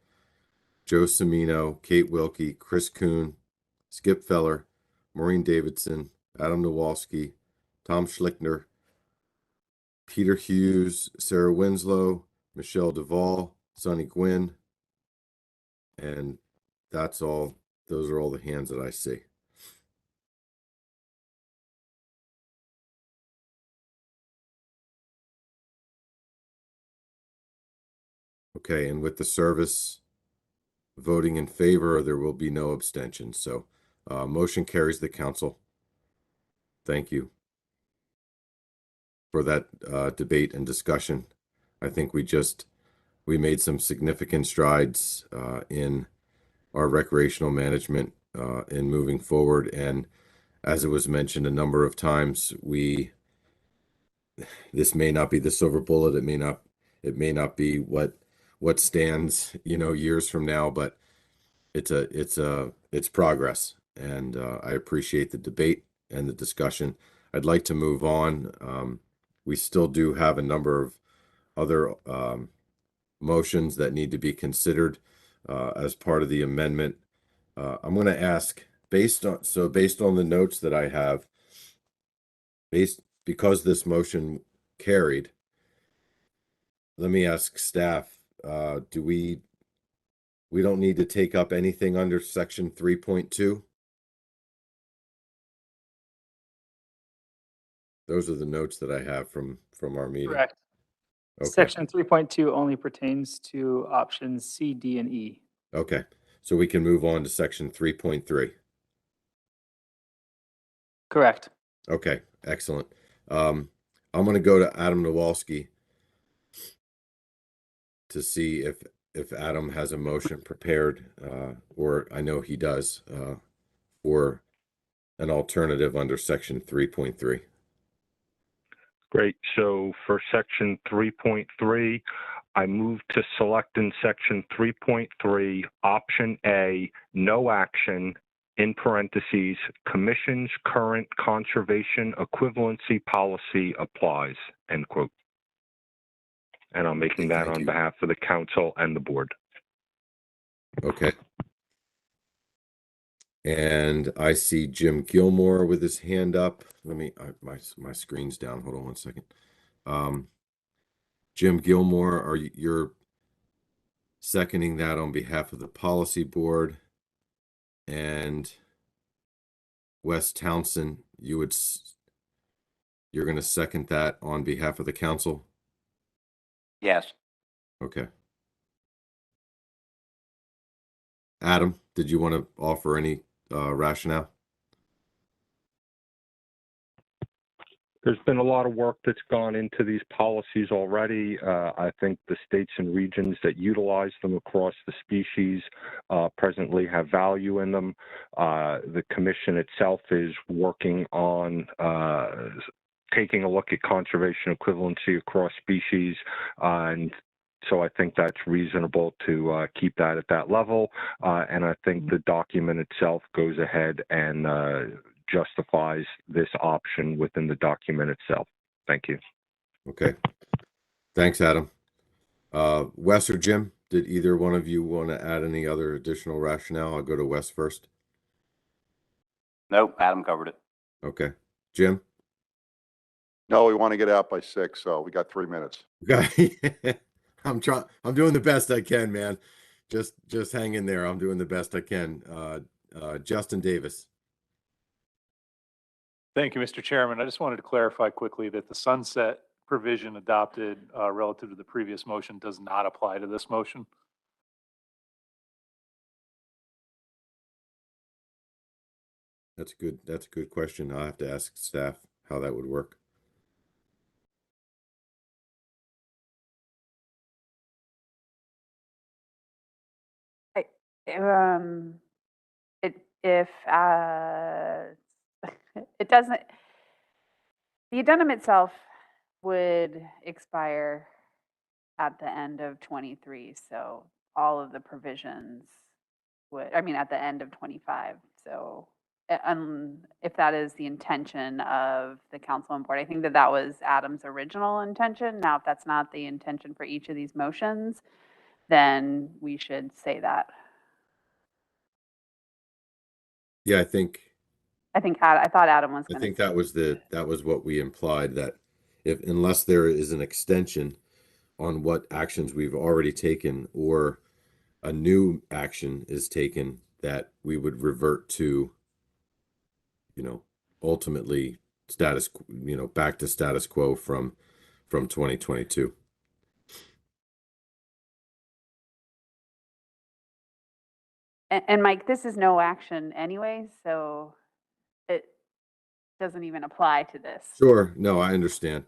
Joe Semino, Kate Wilkie, Chris Kuhn, Skip Feller, Maureen Davidson, Adam Nowalski, Tom Schlichtner, Peter Hughes, Sarah Winslow, Michelle Duvall, Sonny Gwynn, and that's all. Those are all the hands that I see. Okay, and with the service voting in favor, there will be no abstentions. So motion carries the council. Thank you for that debate and discussion. I think we made some significant strides in our recreational management in moving forward. And as it was mentioned a number of times, this may not be the silver bullet. It may not be what stands, years from now, but it's progress. And I appreciate the debate and the discussion. I'd like to move on. We still do have a number of other motions that need to be considered as part of the amendment. I'm going to ask, based on the notes that I have, because this motion carried, let me ask staff, do we don't need to take up anything under section 3.2? Those are the notes that I have from our meeting. Correct. Okay. Section 3.2 only pertains to options C, D, and E. Okay. So we can move on to section 3.3. Correct. Okay, excellent. I'm going to go to Adam Nowalski to see if Adam has a motion prepared, or I know he does, for an alternative under section 3.3. Great. So for section 3.3, I move to select in section 3.3, option A, no action, in parentheses, Commission's current conservation equivalency policy applies, end quote. And I'm making that on behalf of the council and the board. Okay. And I see Jim Gilmore with his hand up. Let me, my screen's down. Hold on one second. Jim Gilmore, you're seconding that on behalf of the policy board? And Wes Townsend, you're going to second that on behalf of the council? Yes. Okay. Adam, did you want to offer any rationale? There's been a lot of work that's gone into these policies already. I think the states and regions that utilize them across the species presently have value in them. The commission itself is working on taking a look at conservation equivalency across species, and so I think that's reasonable to keep that at that level. And I think the document itself goes ahead and justifies this option within the document itself. Thank you. Okay. Thanks, Adam. Wes or Jim, did either one of you want to add any other additional rationale? I'll go to Wes first. Nope, Adam covered it. Okay. Jim? No, we want to get out by 6, so we got 3 minutes. Okay. I'm doing the best I can, man. Just hang in there. I'm doing the best I can. Justin Davis. Thank you, Mr. Chairman. I just wanted to clarify quickly that the sunset provision adopted relative to the previous motion does not apply to this motion. That's a good question. I'll have to ask staff how that would work. If it doesn't, the addendum itself would expire at the end of 23. So all of the provisions would, at the end of 25. So if that is the intention of the council and board, I think that was Adam's original intention. Now, if that's not the intention for each of these motions, then we should say that. Yeah, I thought Adam was going to. I think that was what we implied, that unless there is an extension on what actions we've already taken or a new action is taken, that we would revert to, ultimately back to status quo from 2022. And Mike, this is no action anyway, so it doesn't even apply to this. Sure. No, I understand.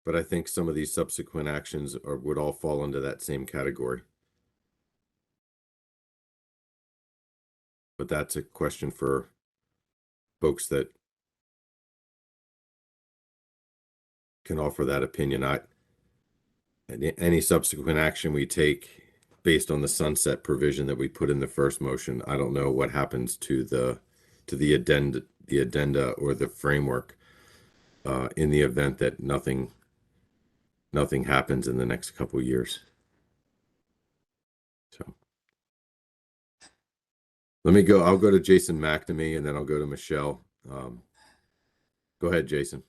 but I think some of these subsequent actions would all fall into that same category. But that's a question for folks that can offer that opinion. Any subsequent action we take based on the sunset provision that we put in the first motion, I don't know what happens to the addenda or the framework in the event that nothing happens in the next couple of years. So I'll go to Jason McNamee and then I'll go to Michelle. Go ahead, Jason.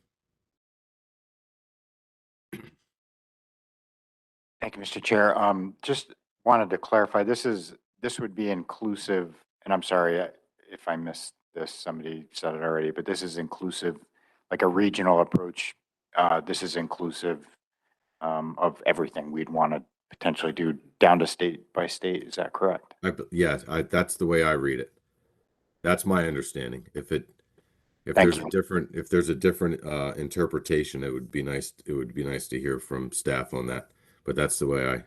Thank you, Mr. Chair. Just wanted to clarify, this would be inclusive, and I'm sorry if I missed this, somebody said it already, but this is inclusive, like a regional approach. This is inclusive of everything we'd want to potentially do down to state by state. Is that correct? Yeah, that's the way I read it. That's my understanding. If there's a different interpretation, it would be nice to hear from staff on that. But that's the way I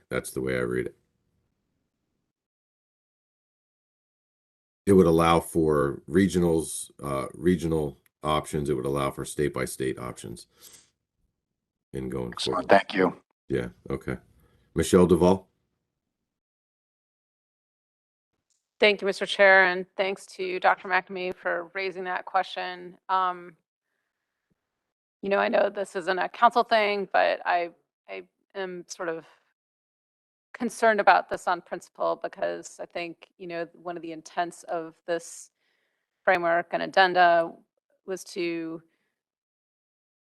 read it. It would allow for regional options. It would allow for state by state options in going forward. Thank you. Yeah. Okay. Michelle Duval. Thank you, Mr. Chair, and thanks to Dr. McNamee for raising that question. You know, I know this isn't a council thing, but I am sort of concerned about this on principle because I think, you know, one of the intents of this framework and addenda was to, you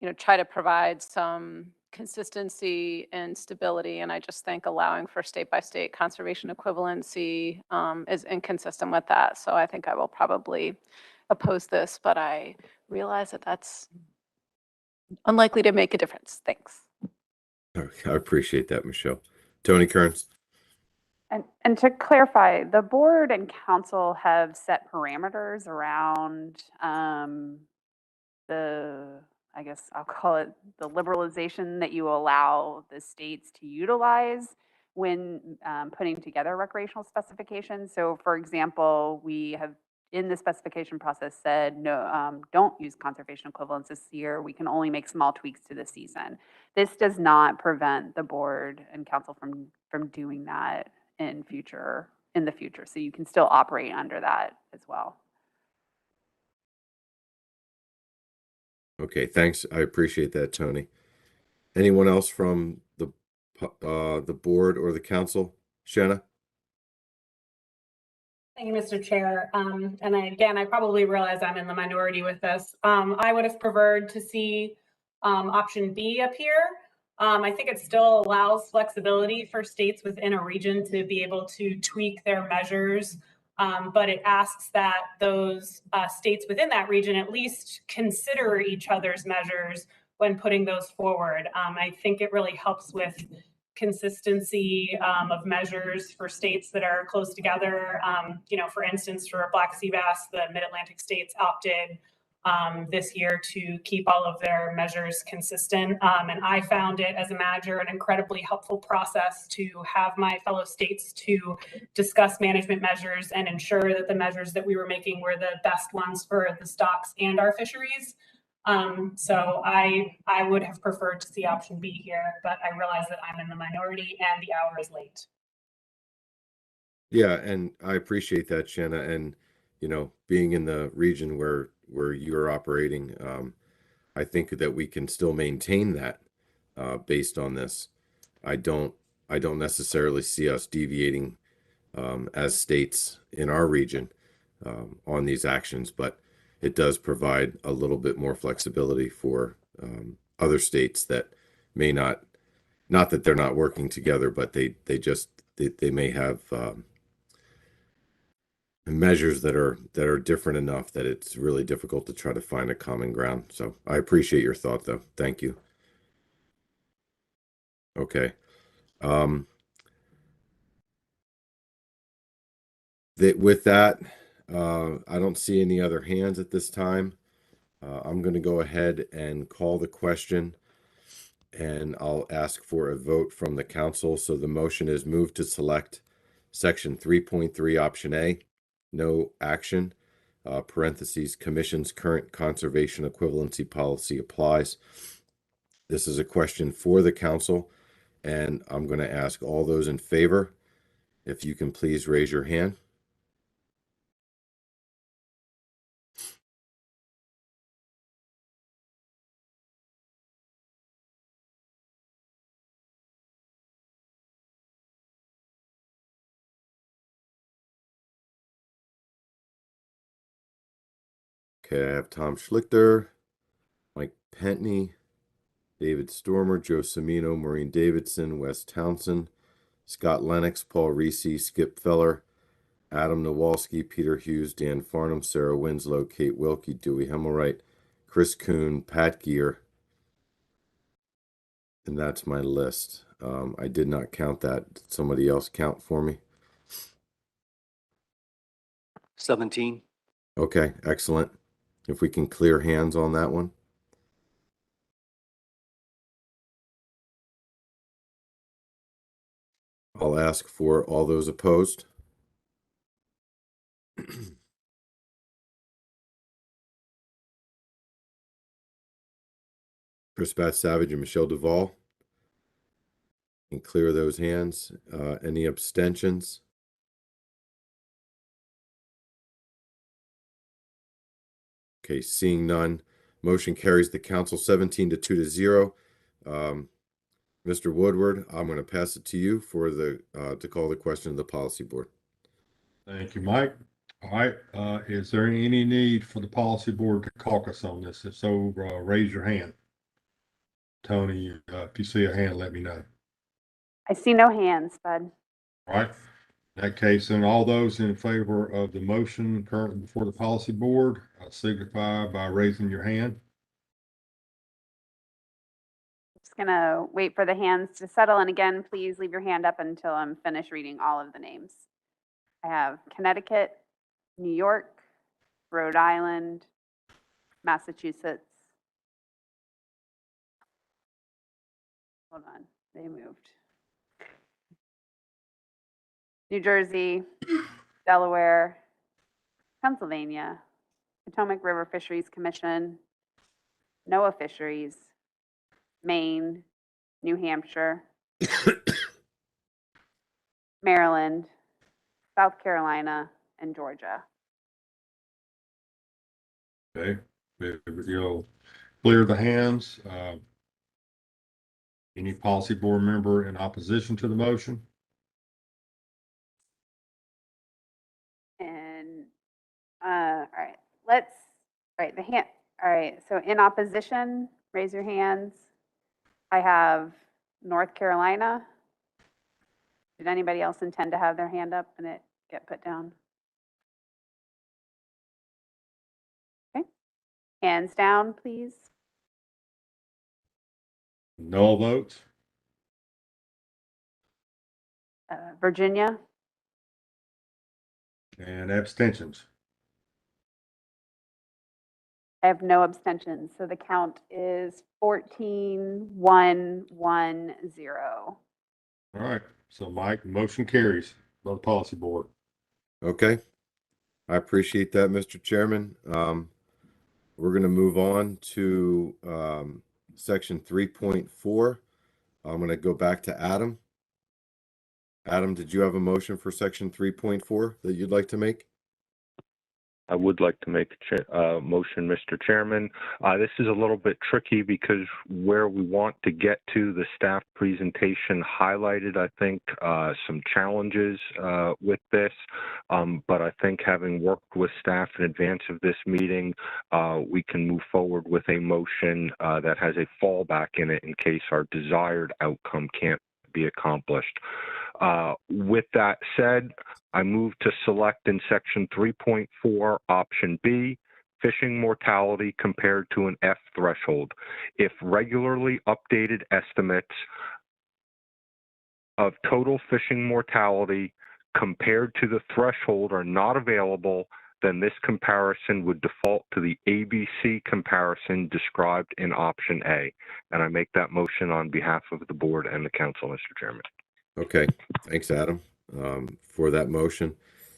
know, try to provide some consistency and stability. And I just think allowing for state-by-state conservation equivalency is inconsistent with that. So I think I will probably oppose this, but I realize that that's unlikely to make a difference. Thanks. I appreciate that, Michelle. Tony Kearns. And to clarify, the board and council have set parameters around I guess I'll call it the liberalization that you allow the states to utilize when putting together recreational specifications. So for example, we have in the specification process said, no, don't use conservation equivalents this year. We can only make small tweaks to the season. This does not prevent the board and council from doing that in the future. So you can still operate under that as well. Okay, thanks. I appreciate that, Tony. Anyone else from the board or the council? Shanna? Thank you, Mr. Chair. And I probably realize I'm in the minority with this. I would have preferred to see option B up here. I think it still allows flexibility for states within a region to be able to tweak their measures, but it asks that those states within that region at least consider each other's measures when putting those forward. I think it really helps with consistency of measures for states that are close together. You know, for instance, for black sea bass, the Mid-Atlantic states opted this year to keep all of their measures consistent. And I found it as a manager an incredibly helpful process to have my fellow states to discuss management measures and ensure that the measures that we were making were the best ones for the stocks and our fisheries. So I would have preferred to see option B here, but I realize that I'm in the minority and the hour is late. Yeah, and I appreciate that, Shanna. And, you know, being in the region where you're operating, I think that we can still maintain that based on this. I don't necessarily see us deviating as states in our region on these actions, but it does provide a little bit more flexibility for other states that may not that they're not working together, but they may have measures that are different enough that it's really difficult to try to find a common ground. So I appreciate your thought, though. Thank you. Okay. With that, I don't see any other hands at this time. I'm going to go ahead and call the question. and I'll ask for a vote from the council. So the motion is moved to select section 3.3 option A, no action, parentheses, commission's current conservation equivalency policy applies. This is a question for the council, and I'm going to ask all those in favor, if you can please raise your hand. Okay, I have Tom Schlichter, Mike Pentney, David Stormer, Joe Semino, Maureen Davidson, Wes Townsend, Scott Lennox, Paul Reese, Skip Feller, Adam Nowalski, Peter Hughes, Dan Farnham, Sarah Winslow, Kate Wilkie, Dewey Hemmelwright, Chris Kuhn, Pat Gear, and that's my list. I did not count that. Did somebody else count for me? 17. Okay, excellent. If we can clear hands on that one. I'll ask for all those opposed. Chris Bat Savage and Michelle Duvall. And clear those hands. Any abstentions? Okay, seeing none, motion carries the council 17 to 2 to 0. Mr. Woodward, I'm going to pass it to you for the to call the question of the policy board. Thank you, Mike. All right, is there any need for the policy board to caucus on this? If so, raise your hand. Tony, if you see a hand, let me know. I see no hands, Bud. All right. In that case, then all those in favor of the motion currently before the policy board, signify by raising your hand. Just gonna wait for the hands to settle. And again, please leave your hand up until I'm finished reading all of the names. I have Connecticut, New York, Rhode Island, Massachusetts. Hold on, they moved. New Jersey, Delaware, Pennsylvania, Potomac River Fisheries Commission, NOAA Fisheries, Maine, New Hampshire, Maryland, South Carolina, and Georgia. Okay, you'll clear the hands. Any policy board member in opposition to the motion? And all right, all right, so in opposition, raise your hands. I have North Carolina. Did anybody else intend to have their hand up and it get put down? Okay, hands down, please. No votes. Virginia. And abstentions. I have no abstentions, so the count is 14-1-1-0. All right, so Mike, motion carries by the policy board. Okay, I appreciate that, Mr. Chairman. We're going to move on to section 3.4. I'm going to go back to Adam. Adam, did you have a motion for section 3.4 that you'd like to make? I would like to make a motion, Mr. Chairman. This is a little bit tricky because where we want to get to, the staff presentation highlighted, I think, some challenges with this. But I think having worked with staff in advance of this meeting, we can move forward with a motion that has a fallback in it in case our desired outcome can't be accomplished. With that said, I move to select in section 3.4 option B, fishing mortality compared to an F threshold. If regularly updated estimates of total fishing mortality compared to the threshold are not available, then this comparison would default to the ABC comparison described in option A. And I make that motion on behalf of the board and the council, Mr. Chairman. Okay, thanks, Adam, for that motion.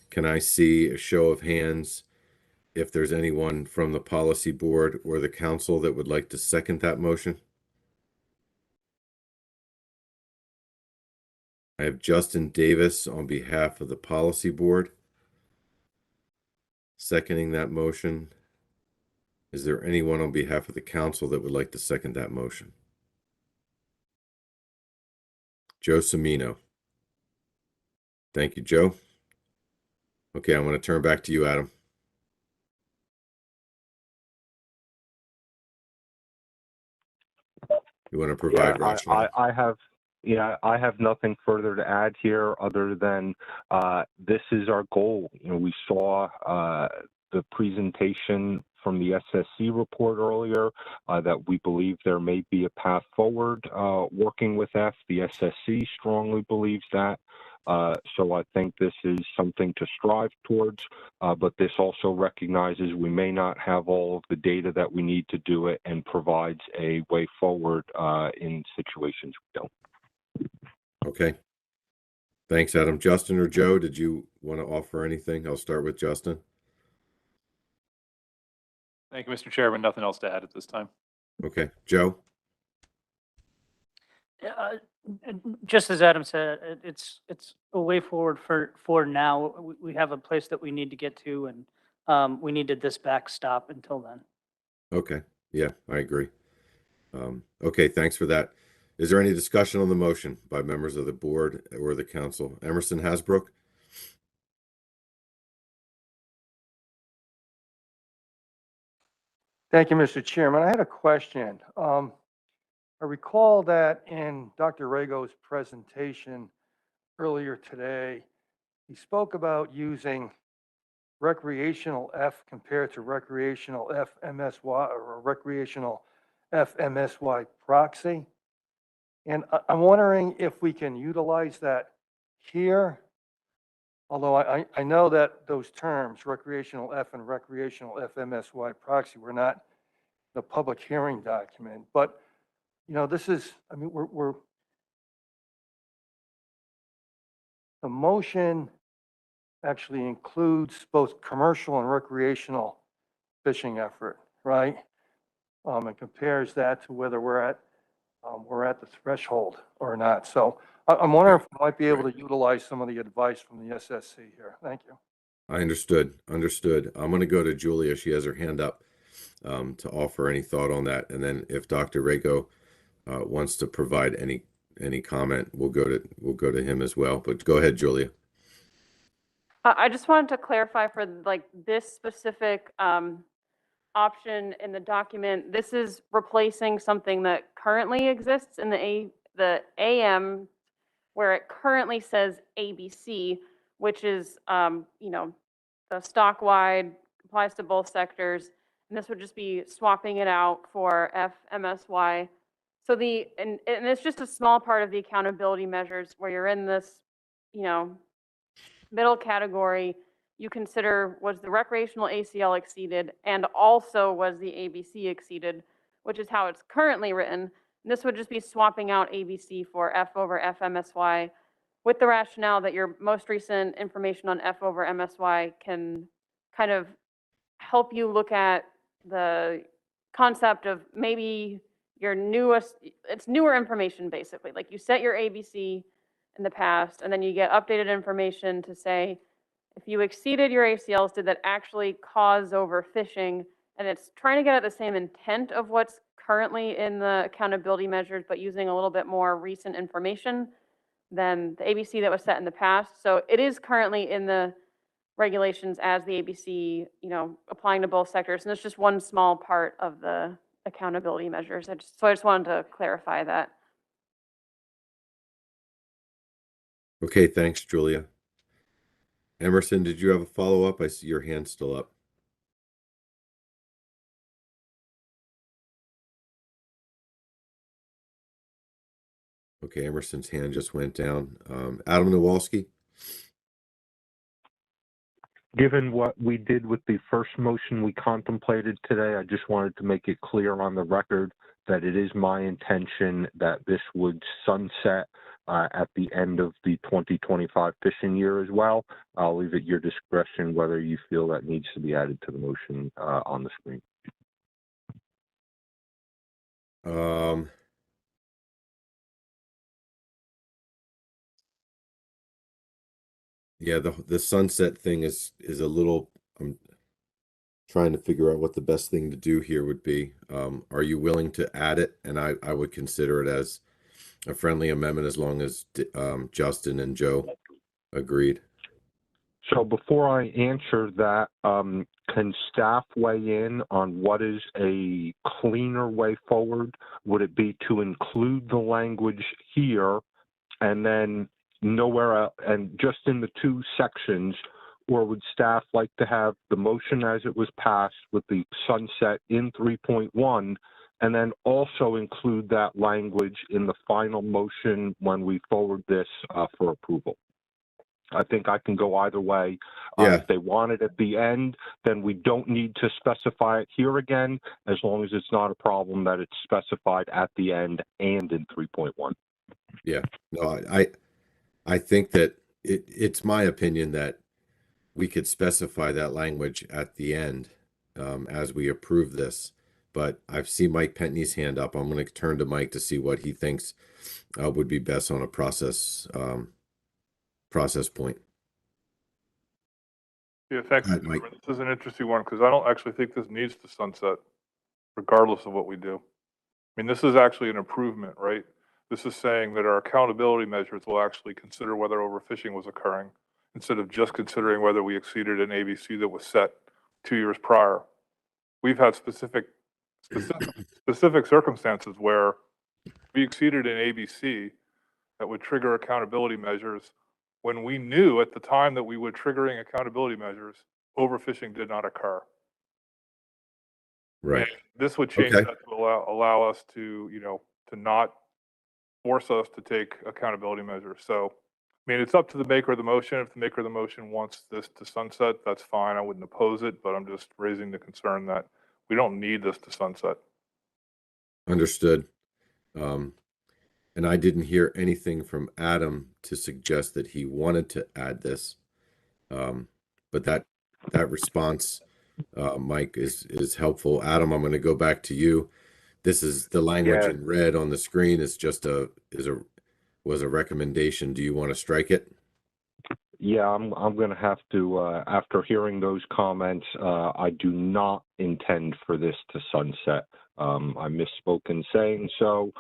Can I see a show of hands if there's anyone from the policy board or the council that would like to second that motion? I have Justin Davis on behalf of the policy board seconding that motion. Is there anyone on behalf of the council that would like to second that motion? Joe Semino. Thank you, Joe. Okay, I'm going to turn back to you, Adam. You want to provide rationale? I have nothing further to add here other than this is our goal. We saw the presentation from the SSC report earlier that we believe there may be a path forward working with F. The SSC strongly believes that. So I think this is something to strive towards, but this also recognizes we may not have all of the data that we need to do it and provides a way forward in situations we don't. Okay. Thanks, Adam. Justin or Joe, did you want to offer anything? I'll start with Justin. Thank you, Mr. Chairman. Nothing else to add at this time. Okay. Joe? Just as Adam said, it's a way forward for now. We have a place that we need to get to, and we needed this backstop until then. Okay. Yeah, I agree. Okay, thanks for that. Is there any discussion on the motion by members of the board or the council? Emerson Hasbrook? Thank you, Mr. Chairman. I had a question. I recall that in Dr. Rago's presentation earlier today, he spoke about using recreational F compared to recreational FMSY or recreational FMSY proxy. And I'm wondering if we can utilize that here. Although I know that those terms, recreational F and recreational FMSY proxy, were not the public hearing document. But, you know, this is, I mean, the motion actually includes both commercial and recreational fishing effort, right? And compares that to whether we're at the threshold or not. So I'm wondering if we might be able to utilize some of the advice from the SSC here. Thank you. I understood. Understood. I'm going to go to Julia. She has her hand up to offer any thought on that. And then if Dr. Rago wants to provide any comment, we'll go to him as well. But go ahead, Julia. I just wanted to clarify for like this specific option in the document. This is replacing something that currently exists in the AM, where it currently says ABC, which is you know, the stock wide, applies to both sectors, and this would just be swapping it out for FMSY. So and it's just a small part of the accountability measures where you're in this, you know, middle category. You consider, was the recreational ACL exceeded, and also was the ABC exceeded, which is how it's currently written. And this would just be swapping out ABC for F over FMSY, with the rationale that your most recent information on F over MSY can kind of help you look at the concept of maybe your newest, it's newer information basically. Like you set your ABC in the past, and then you get updated information to say, if you exceeded your ACLs, did that actually cause overfishing? And it's trying to get at the same intent of what's currently in the accountability measures, but using a little bit more recent information than the ABC that was set in the past. So it is currently in the regulations as the ABC, you know, applying to both sectors. And it's just one small part of the accountability measures. I just wanted to clarify that. Okay, thanks, Julia. Emerson, did you have a follow-up? I see your hand still up. Okay, Emerson's hand just went down. Adam Nowalski? given what we did with the first motion we contemplated today, I just wanted to make it clear on the record that it is my intention that this would sunset at the end of the 2025 fishing year as well. I'll leave it your discretion whether you feel that needs to be added to the motion on the screen. Yeah, the sunset thing is a little, I'm trying to figure out what the best thing to do here would be. Are you willing to add it? And I would consider it as a friendly amendment as long as Justin and Joe agreed. So before I answer that, can staff weigh in on what is a cleaner way forward? Would it be to include the language here and then nowhere else, and just in the two sections, or would staff like to have the motion as it was passed with the sunset in 3.1 and then also include that language in the final motion when we forward this for approval? I think I can go either way. Yeah. If they want it at the end, then we don't need to specify it here again, as long as it's not a problem that it's specified at the end and in 3.1. Yeah, no, I think that it's my opinion that we could specify that language at the end as we approve this. But I've seen Mike Pentney's hand up. I'm going to turn to Mike to see what he thinks would be best on a process point. Yeah, thanks, Go ahead, Mike. This is an interesting one because I don't actually think this needs to sunset, regardless of what we do. I mean, this is actually an improvement, right? This is saying that our accountability measures will actually consider whether overfishing was occurring instead of just considering whether we exceeded an ABC that was set 2 years prior. We've had specific circumstances where we exceeded an ABC that would trigger accountability measures when we knew at the time that we were triggering accountability measures, overfishing did not occur. Right. And this would change that to allow us to, to not force us to take accountability measures. So, I mean, it's up to the maker of the motion. If the maker of the motion wants this to sunset, that's fine. I wouldn't oppose it, but I'm just raising the concern that we don't need this to sunset. Understood. And I didn't hear anything from Adam to suggest that he wanted to add this. But that response, Mike, is helpful. Adam, I'm going to go back to you. This is the language in red on the screen is just was a recommendation. Do you want to strike it? Yeah, I'm going to have to, after hearing those comments, I do not intend for this to sunset. I misspoke in saying so,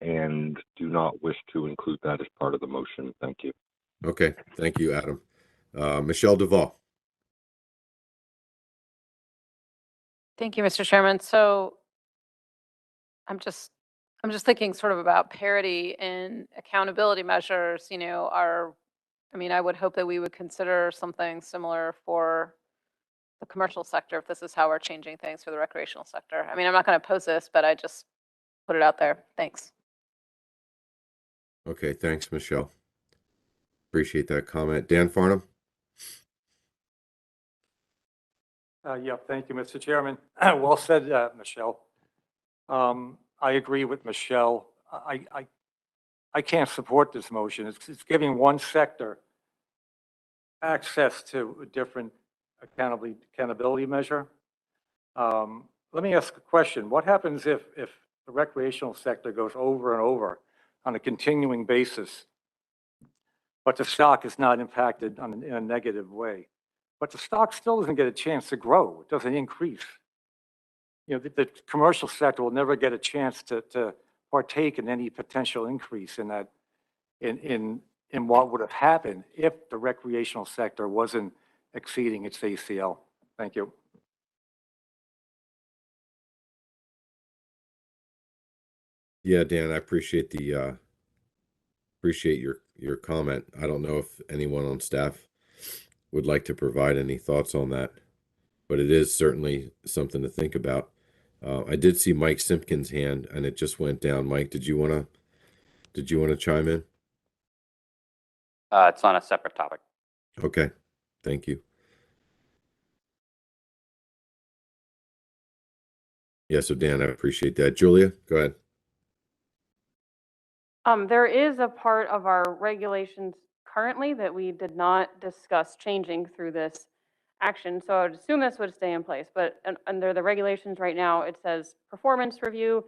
and do not wish to include that as part of the motion. Thank you. Okay, thank you, Adam. Michelle Duval. Thank you, Mr. Chairman. So I'm just thinking sort of about parity in accountability measures, I would hope that we would consider something similar for the commercial sector if this is how we're changing things for the recreational sector. I mean, I'm not going to oppose this, but I just put it out there. Thanks. Okay, thanks, Michelle. Appreciate that comment. Dan Farnham. Yeah, thank you, Mr. Chairman. Well said, Michelle. I agree with Michelle. I can't support this motion. It's giving one sector access to a different accountability measure. Let me ask a question. What happens if the recreational sector goes over and over on a continuing basis, but the stock is not impacted in a negative way? But the stock still doesn't get a chance to grow. It doesn't increase. The commercial sector will never get a chance to partake in any potential increase in that, in what would have happened if the recreational sector wasn't exceeding its ACL. Thank you. Yeah, Dan, I appreciate your comment. I don't know if anyone on staff would like to provide any thoughts on that, but it is certainly something to think about. I did see Mike Simpkins' hand, and it just went down. Mike, did you want to chime in? It's on a separate topic. Okay, thank you. Yeah, so Dan, I appreciate that. Julia, go ahead. There is a part of our regulations currently that we did not discuss changing through this action. So I would assume this would stay in place, but under the regulations right now, it says performance review.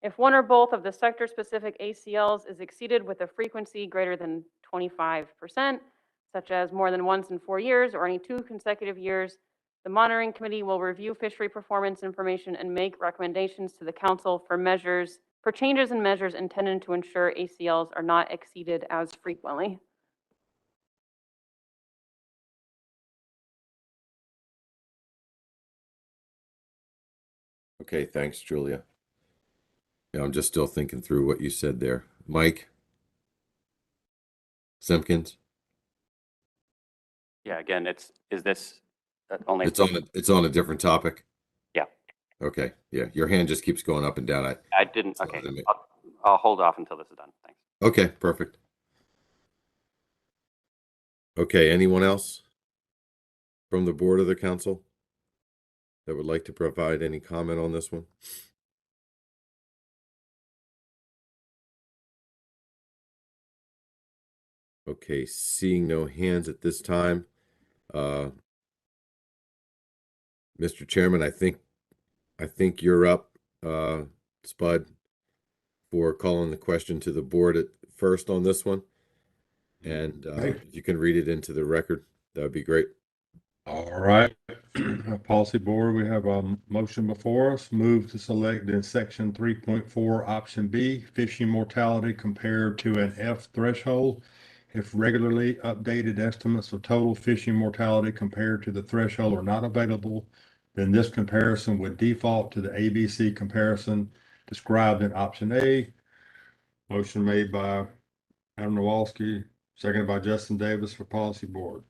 If one or both of the sector-specific ACLs is exceeded with a frequency greater than 25%, such as more than once in 4 years or any 2 consecutive years, the monitoring committee will review fishery performance information and make recommendations to the council for changes and measures intended to ensure ACLs are not exceeded as frequently. Okay, thanks, Julia. Yeah, I'm just still thinking through what you said there. Mike Simpkins? Yeah, again, is this only? It's on a different topic. Yeah. Okay, yeah, your hand just keeps going up and down. I didn't, okay. I'll hold off until this is done. Thanks. Okay, perfect. Okay, anyone else from the board or the council that would like to provide any comment on this one? Okay, seeing no hands at this time. Mr. Chairman, I think you're up, Spud, for calling the question to the board at first on this one. And if you can read it into the record, that would be great. All right. Policy Board, we have a motion before us. Move to select in section 3.4, option B, fishing mortality compared to an F threshold. If regularly updated estimates of total fishing mortality compared to the threshold are not available, then this comparison would default to the ABC comparison described in option A. Motion made by Adam Nowalski, seconded by Justin Davis for Policy Board.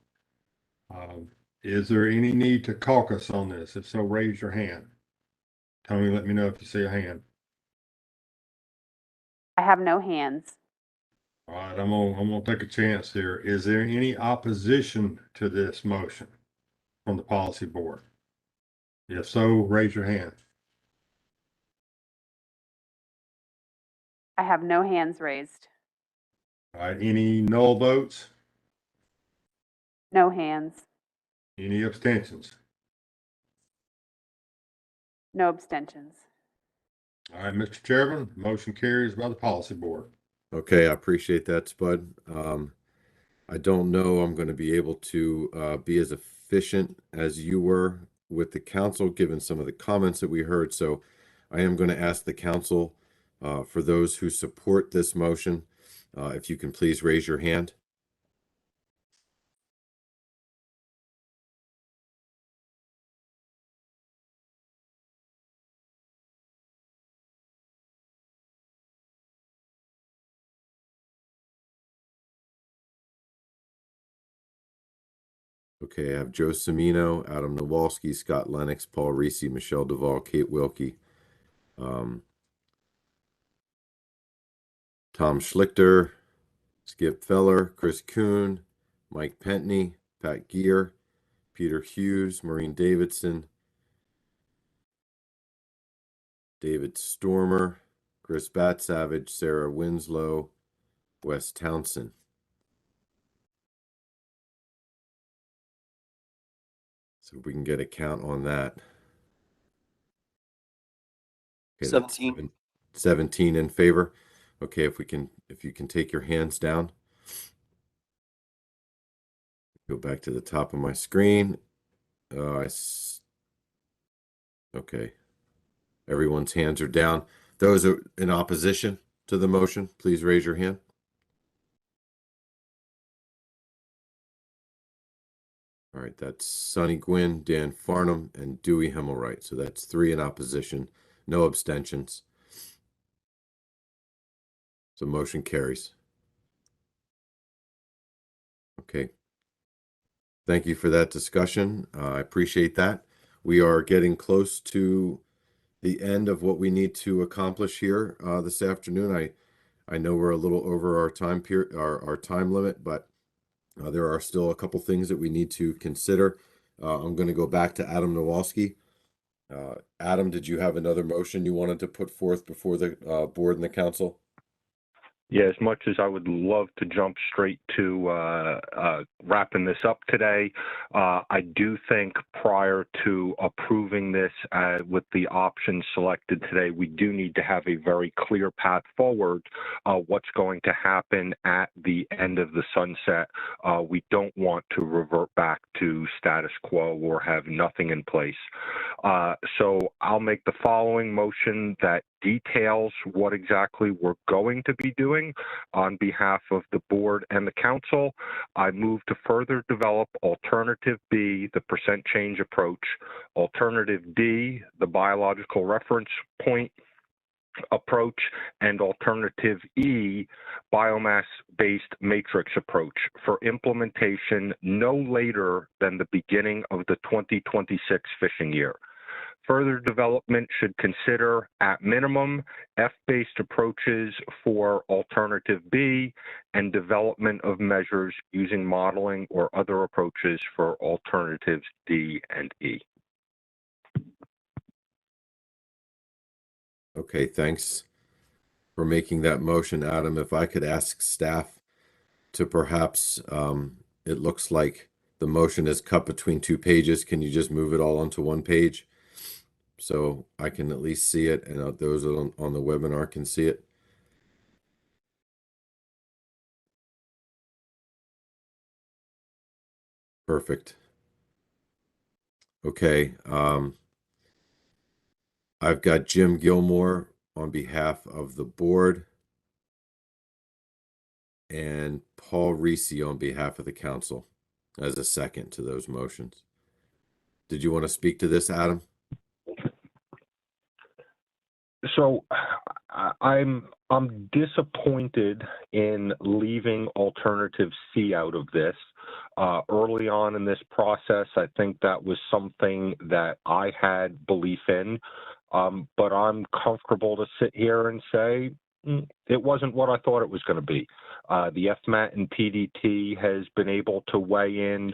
Is there any need to caucus on this? If so, raise your hand. Tony, let me know if you see a hand. I have no hands. All right, I'm gonna take a chance here. Is there any opposition to this motion from the policy board? If so, raise your hand. I have no hands raised. All right, any no votes? No hands. Any abstentions? No abstentions. All right, Mr. Chairman, motion carries by the policy board. Okay, I appreciate that, Spud. I don't know I'm going to be able to be as efficient as you were with the council, given some of the comments that we heard. So I am going to ask the council, for those who support this motion, if you can please raise your hand. Okay, I have Joe Semino, Adam Nowalski, Scott Lennox, Paul Reese, Michelle Duvall, Kate Wilkie, Tom Schlichter, Skip Feller, Chris Kuhn, Mike Pentney, Pat Gear, Peter Hughes, Maureen Davidson, David Stormer, Chris Batsavage, Sarah Winslow, Wes Townsend. So we can get a count on that. Okay, 17. 17 in favor. Okay, if you can take your hands down. Go back to the top of my screen. Okay. Everyone's hands are down. Those are in opposition to the motion, please raise your hand. All right, that's Sonny Gwynn, Dan Farnham, and Dewey Himmelwright. So that's 3 in opposition, no abstentions. So motion carries. Okay. Thank you for that discussion. I appreciate that. We are getting close to the end of what we need to accomplish here this afternoon. I know we're a little over our time period, our time limit, but there are still a couple things that we need to consider. I'm going to go back to Adam Nowalski. Adam, did you have another motion you wanted to put forth before the board and the council? Yeah, as much as I would love to jump straight to wrapping this up today, I do think prior to approving this with the options selected today, we do need to have a very clear path forward what's going to happen at the end of the sunset. We don't want to revert back to status quo or have nothing in place. So I'll make the following motion that details what exactly we're going to be doing on behalf of the board and the council. I move to further develop alternative B, the percent change approach, alternative D, the biological reference point approach, and alternative E, biomass-based matrix approach for implementation no later than the beginning of the 2026 fishing year. Further development should consider, at minimum, F-based approaches for alternative B and development of measures using modeling or other approaches for alternatives D and E. Okay, thanks for making that motion, Adam. If I could ask staff to perhaps, it looks like the motion is cut between 2 pages. Can you just move it all onto 1 page? So I can at least see it, and those on the webinar can see it. Perfect. Okay. I've got Jim Gilmore on behalf of the board and Paul Reese on behalf of the council as a second to those motions. Did you want to speak to this, Adam? So I'm disappointed in leaving alternative C out of this. Early on in this process, I think that was something that I had belief in, but I'm comfortable to sit here and say it wasn't what I thought it was going to be. The Fmat and PDT has been able to weigh in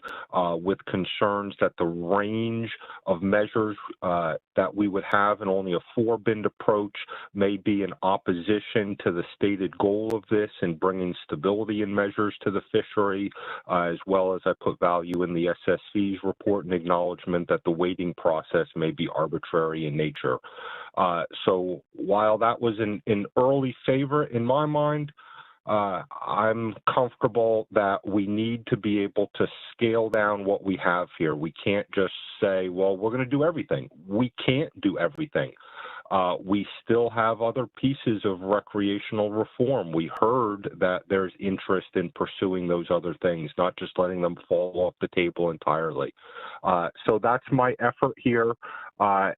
with concerns that the range of measures that we would have in only a 4-bin approach may be in opposition to the stated goal of this in bringing stability in measures to the fishery, as well as I put value in the SSV's report and acknowledgement that the weighting process may be arbitrary in nature. So while that was an early favorite in my mind, I'm comfortable that we need to be able to scale down what we have here. We can't just say, well, we're going to do everything. We can't do everything. We still have other pieces of recreational reform. We heard that there's interest in pursuing those other things, not just letting them fall off the table entirely. So that's my effort here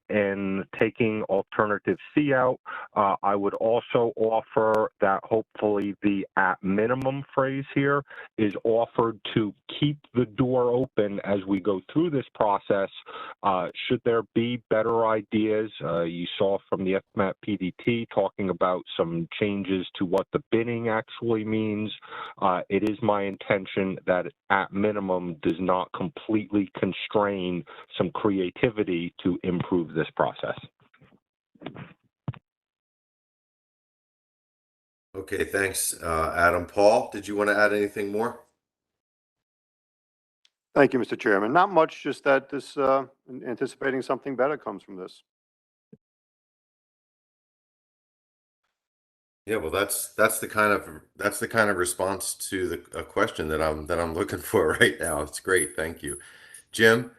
in taking alternative C out. I would also offer that hopefully the at minimum phrase here is offered to keep the door open as we go through this process. Should there be better ideas? You saw from the Fmat PDT talking about some changes to what the binning actually means. It is my intention that at minimum does not completely constrain some creativity to improve this process. Okay, thanks, Adam. Paul, did you want to add anything more? Thank you, Mr. Chairman. Not much, just that this, anticipating something better comes from this. Yeah, well, that's the kind of response to the question that I'm looking for right now. It's great, thank you, Jim.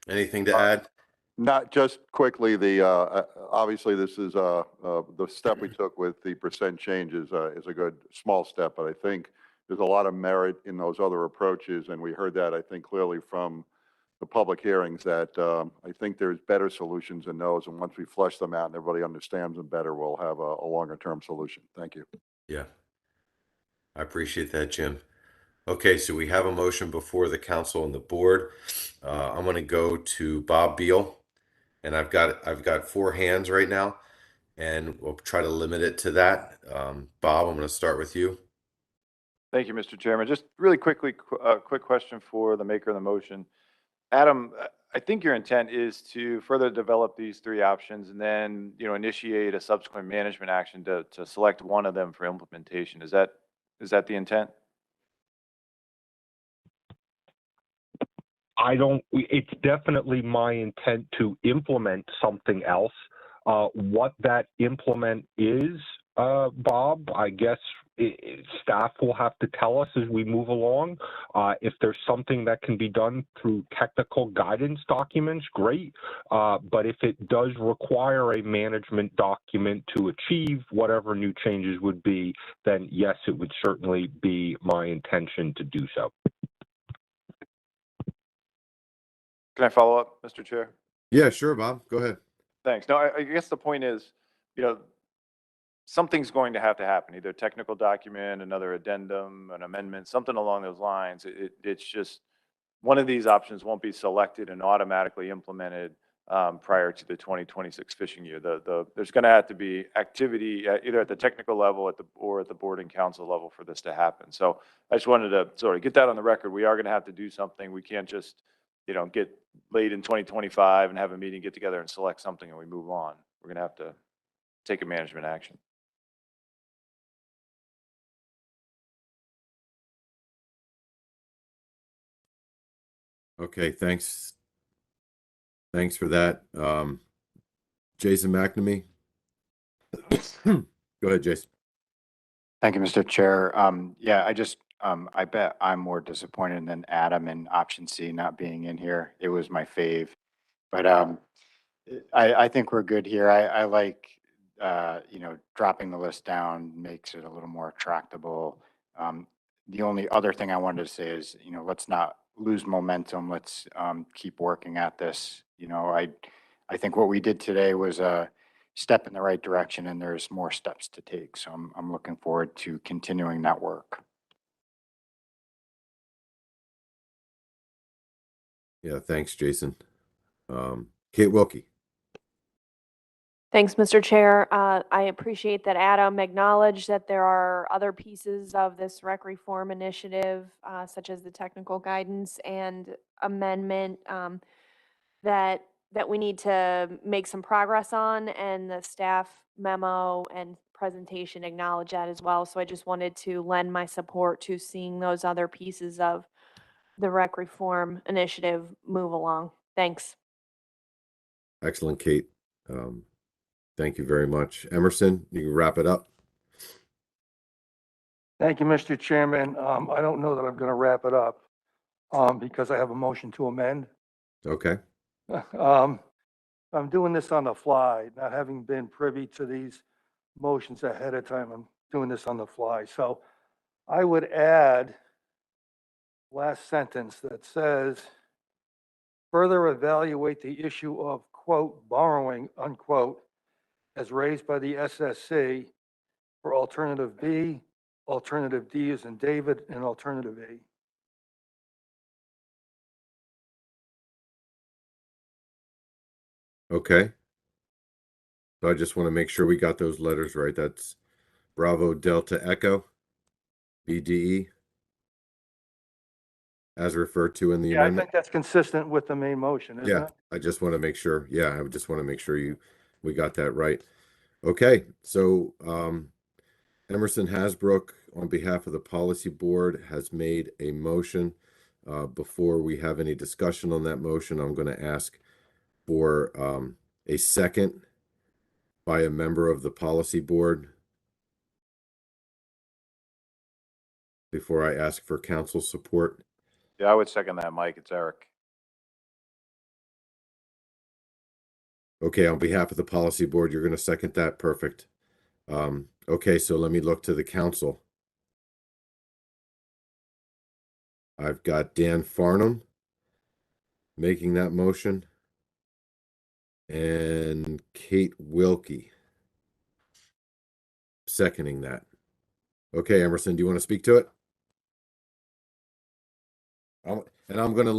Anything to add? Not just quickly, obviously this is the step we took with the percent change is a good small step, but I think there's a lot of merit in those other approaches, and we heard that I think clearly from the public hearings that I think there's better solutions than those, and once we flesh them out and everybody understands them better, we'll have a longer term solution. Thank you. Yeah, I appreciate that, Jim. Okay, so we have a motion before the council and the board. I'm going to go to Bob Beal, and I've got 4 hands right now, and we'll try to limit it to that. Bob, I'm going to start with you. Thank you, Mr. Chairman. Just really quickly, quick question for the maker of the motion. Adam, I think your intent is to further develop these three options and then, initiate a subsequent management action to select one of them for implementation. Is that the intent? It's definitely my intent to implement something else. What that implement is, Bob, I guess staff will have to tell us as we move along. If there's something that can be done through technical guidance documents, great. But if it does require a management document to achieve whatever new changes would be, then yes, it would certainly be my intention to do so. Can I follow up, Mr. Chair? Yeah, sure, Bob. Go ahead. Thanks. No, I guess the point is, something's going to have to happen, either a technical document, another addendum, an amendment, something along those lines. It's just one of these options won't be selected and automatically implemented prior to the 2026 fishing year. There's going to have to be activity either at the technical level or at the board and council level for this to happen. So I just wanted to sort of get that on the record. We are going to have to do something. We can't just, get late in 2025 and have a meeting, get together and select something and we move on. We're going to have to take a management action. Okay, thanks. Thanks for that. Jason McNamee. Go ahead, Jason. Thank you, Mr. Chair. Yeah, I bet I'm more disappointed than Adam in option C not being in here. It was my fave. But I think we're good here. I like, dropping the list down makes it a little more tractable. The only other thing I wanted to say is, let's not lose momentum. Let's keep working at this. I think what we did today was a step in the right direction and there's more steps to take. So I'm looking forward to continuing that work. Yeah, thanks, Jason. Kate Wilkie. Thanks, Mr. Chair. I appreciate that Adam acknowledged that there are other pieces of this rec reform initiative, such as the technical guidance and amendment, that we need to make some progress on, and the staff memo and presentation acknowledge that as well. So I just wanted to lend my support to seeing those other pieces of the rec reform initiative move along. Thanks. Excellent, Kate. Thank you very much. Emerson, you can wrap it up. Thank you, Mr. Chairman. I don't know that I'm going to wrap it up because I have a motion to amend. Okay. I'm doing this on the fly, not having been privy to these motions ahead of time. I'm doing this on the fly. So I would add last sentence that says, further evaluate the issue of, quote, borrowing, unquote, as raised by the SSC for alternative B, alternative D as in David, and alternative E. Okay. So I just want to make sure we got those letters right. That's Bravo Delta Echo, BDE, as referred to in the amendment. I think that's consistent with the main motion, isn't it? I just want to make sure. Yeah, I just want to make sure we got that right. Okay, so Emerson Hasbrook, on behalf of the policy board, has made a motion. Before we have any discussion on that motion, I'm going to ask for a second by a member of the policy board before I ask for council support. Yeah, I would second that, Mike. It's Eric. Okay, on behalf of the policy board, you're going to second that? Perfect. Okay, so let me look to the council. I've got Dan Farnham making that motion and Kate Wilkie seconding that. Okay, Emerson, do you want to speak to it? I'm going to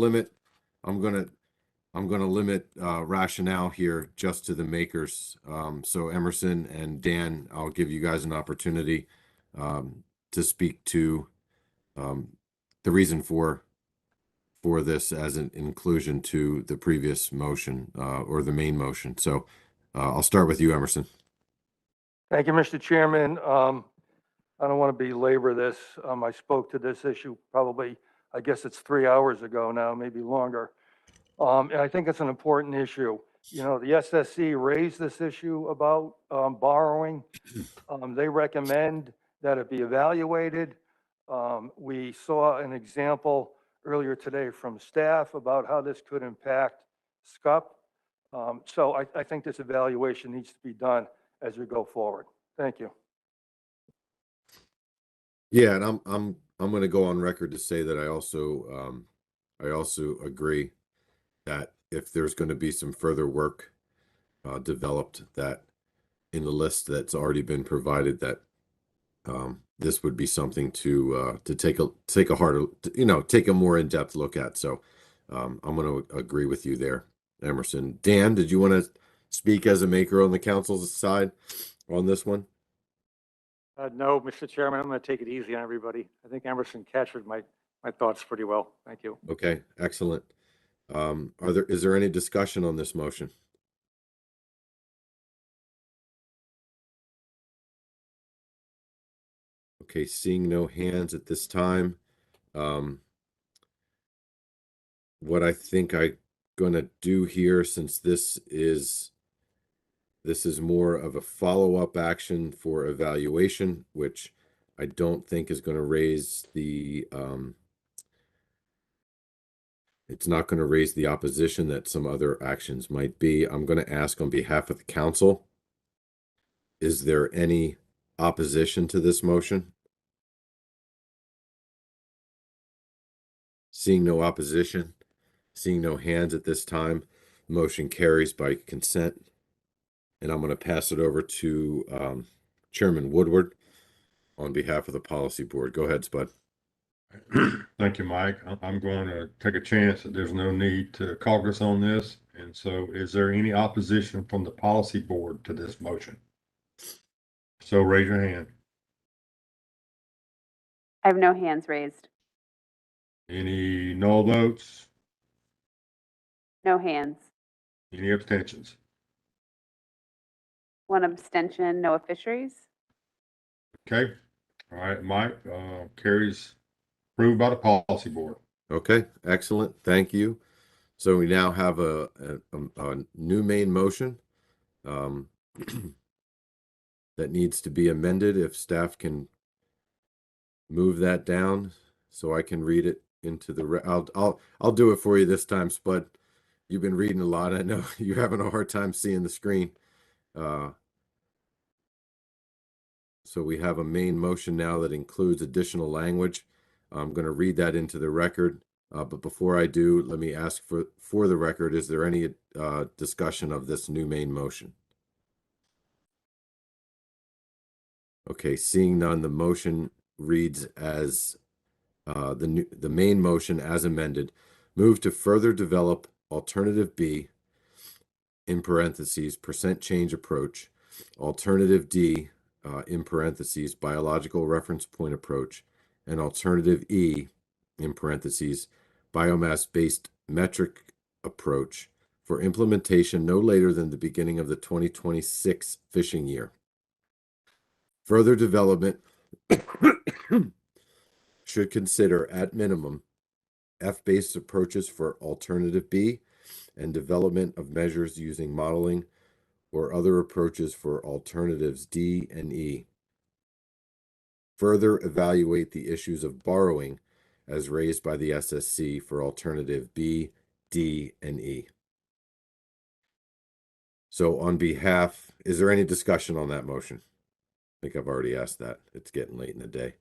limit rationale here just to the makers. So Emerson and Dan, I'll give you guys an opportunity to speak to the reason for for this as an inclusion to the previous motion, or the main motion. So I'll start with you, Emerson. Thank you, Mr. Chairman. I don't want to belabor this. I spoke to this issue probably, I guess it's 3 hours ago now, maybe longer. And I think it's an important issue. You know, the SSC raised this issue about borrowing. They recommend that it be evaluated. We saw an example earlier today from staff about how this could impact SCUP. So I think this evaluation needs to be done as we go forward. Thank you. Yeah, and I'm going to go on record to say that I also agree that if there's going to be some further work developed, that in the list that's already been provided, that this would be something to take a harder, take a more in-depth look at. So I'm going to agree with you there, Emerson. Dan, did you want to speak as a maker on the council's side on this one? No, Mr. Chairman, I'm going to take it easy on everybody. I think Emerson captured my thoughts pretty well. Thank you. Okay, excellent. Is there any discussion on this motion? Okay, seeing no hands at this time. What I think I'm gonna do here, since this is more of a follow-up action for evaluation, which I don't think is going to raise the it's not going to raise the opposition that some other actions might be. I'm going to ask on behalf of the council, is there any opposition to this motion? Seeing no opposition, seeing no hands at this time, motion carries by consent. And I'm going to pass it over to Chairman Woodward on behalf of the policy board. Go ahead, Spud. Thank you, Mike. I'm going to take a chance that there's no need to caucus on this. And so is there any opposition from the policy board to this motion? So raise your hand. I have no hands raised. Any no votes? No hands. Any abstentions? One abstention, no fisheries. Okay. All right, Mike, carries approved by the policy board. Okay, excellent. Thank you. So we now have a new main motion that needs to be amended. If staff can move that down so I can read it into the I'll do it for you this time, Spud. You've been reading a lot. I know you're having a hard time seeing the screen. So we have a main motion now that includes additional language. I'm going to read that into the record. But before I do, let me ask for the record, is there any discussion of this new main motion? Okay, seeing none, the motion reads as the main motion as amended. Move to further develop alternative B, in parentheses, percent change approach, alternative D, in parentheses, biological reference point approach, and alternative E, in parentheses, biomass-based metric approach for implementation no later than the beginning of the 2026 fishing year. Further development should consider, at minimum, F-based approaches for alternative B and development of measures using modeling or other approaches for alternatives D and E. Further evaluate the issues of borrowing as raised by the SSC for alternative B, D, and E. So on behalf, is there any discussion on that motion? I think I've already asked that. It's getting late in the day.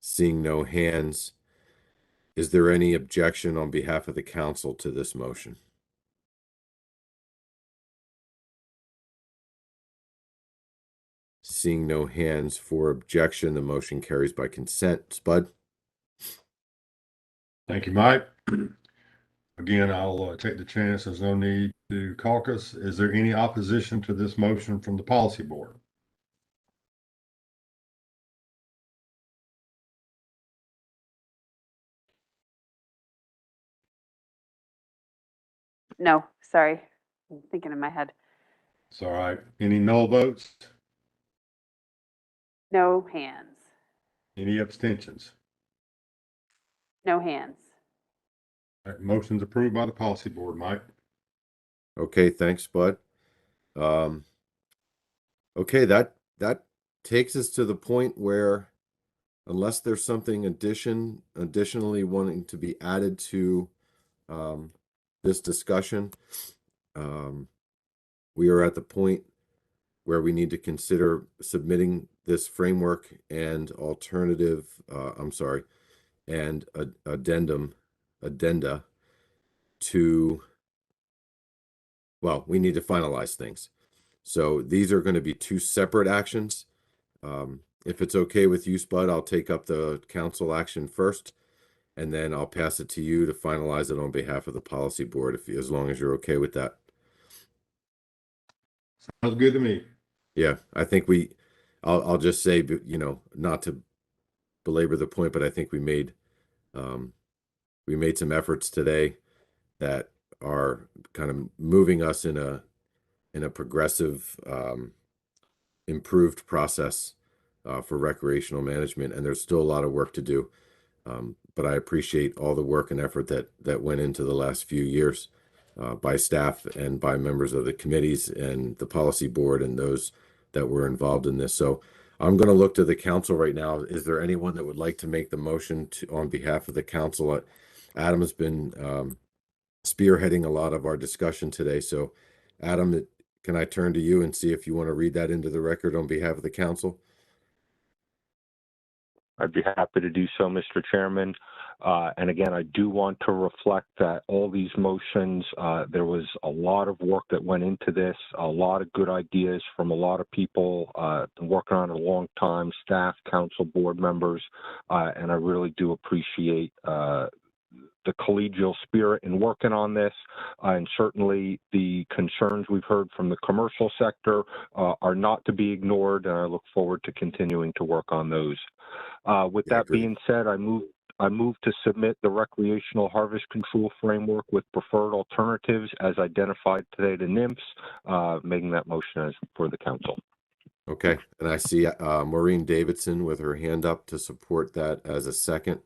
Seeing no hands, is there any objection on behalf of the council to this motion? Seeing no hands for objection, the motion carries by consent. Spud? Thank you, Mike. Again, I'll take the chance. There's no need to caucus. Is there any opposition to this motion from the policy board? No, sorry. I'm thinking in my head. It's all right. Any null votes? No hands. Any abstentions? No hands. All right, motion's approved by the policy board, Mike. Okay, thanks, Bud. Okay, that takes us to the point where, unless there's something additionally wanting to be added to this discussion, we are at the point where we need to consider submitting this framework and alternative, and addenda to, well, we need to finalize things. So these are going to be two separate actions. If it's okay with you, Spud, I'll take up the council action first, and then I'll pass it to you to finalize it on behalf of the policy board, as long as you're okay with that. Sounds good to me. Yeah, I think I'll just say, you know, not to belabor the point, but I think we made some efforts today that are kind of moving us in a progressive, improved process for recreational management, and there's still a lot of work to do. But I appreciate all the work and effort that went into the last few years by staff and by members of the committees and the policy board and those that were involved in this. So I'm going to look to the council right now. Is there anyone that would like to make the motion on behalf of the council? Adam has been spearheading a lot of our discussion today. So Adam, can I turn to you and see if you want to read that into the record on behalf of the council? I'd be happy to do so, Mr. Chairman. And again, I do want to reflect that all these motions, there was a lot of work that went into this, a lot of good ideas from a lot of people working on it a long time, staff, council, board members, and I really do appreciate the collegial spirit in working on this, and certainly the concerns we've heard from the commercial sector are not to be ignored, and I look forward to continuing to work on those. With that being said, I move to submit the recreational harvest control framework with preferred alternatives as identified today to NIMS, making that motion as for the council. Okay, and I see Maureen Davidson with her hand up to support that as a second.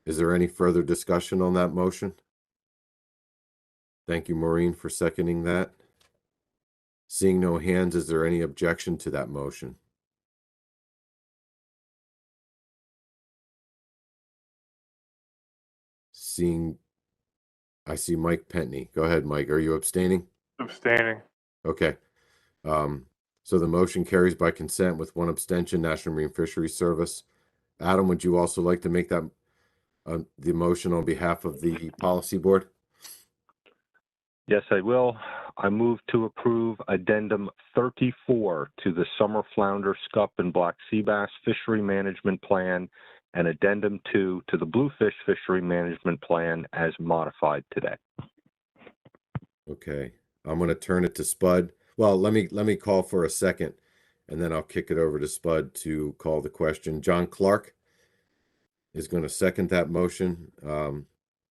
Is there any further discussion on that motion? Thank you, Maureen, for seconding that. Seeing no hands, is there any objection to that motion? I see Mike Pentney. Go ahead, Mike. Are you abstaining? Abstaining. Okay. So the motion carries by consent with one abstention, National Marine Fisheries Service. Adam, would you also like to make that the motion on behalf of the policy board? Yes, I will. I move to approve Addendum 34 to the Summer Flounder, Scup, and Black Sea Bass Fishery Management Plan and Addendum 2 to the Bluefish Fishery Management Plan as modified today. Okay, I'm going to turn it to Spud. Well, let me call for a second, and then I'll kick it over to Spud to call the question. John Clark is going to second that motion.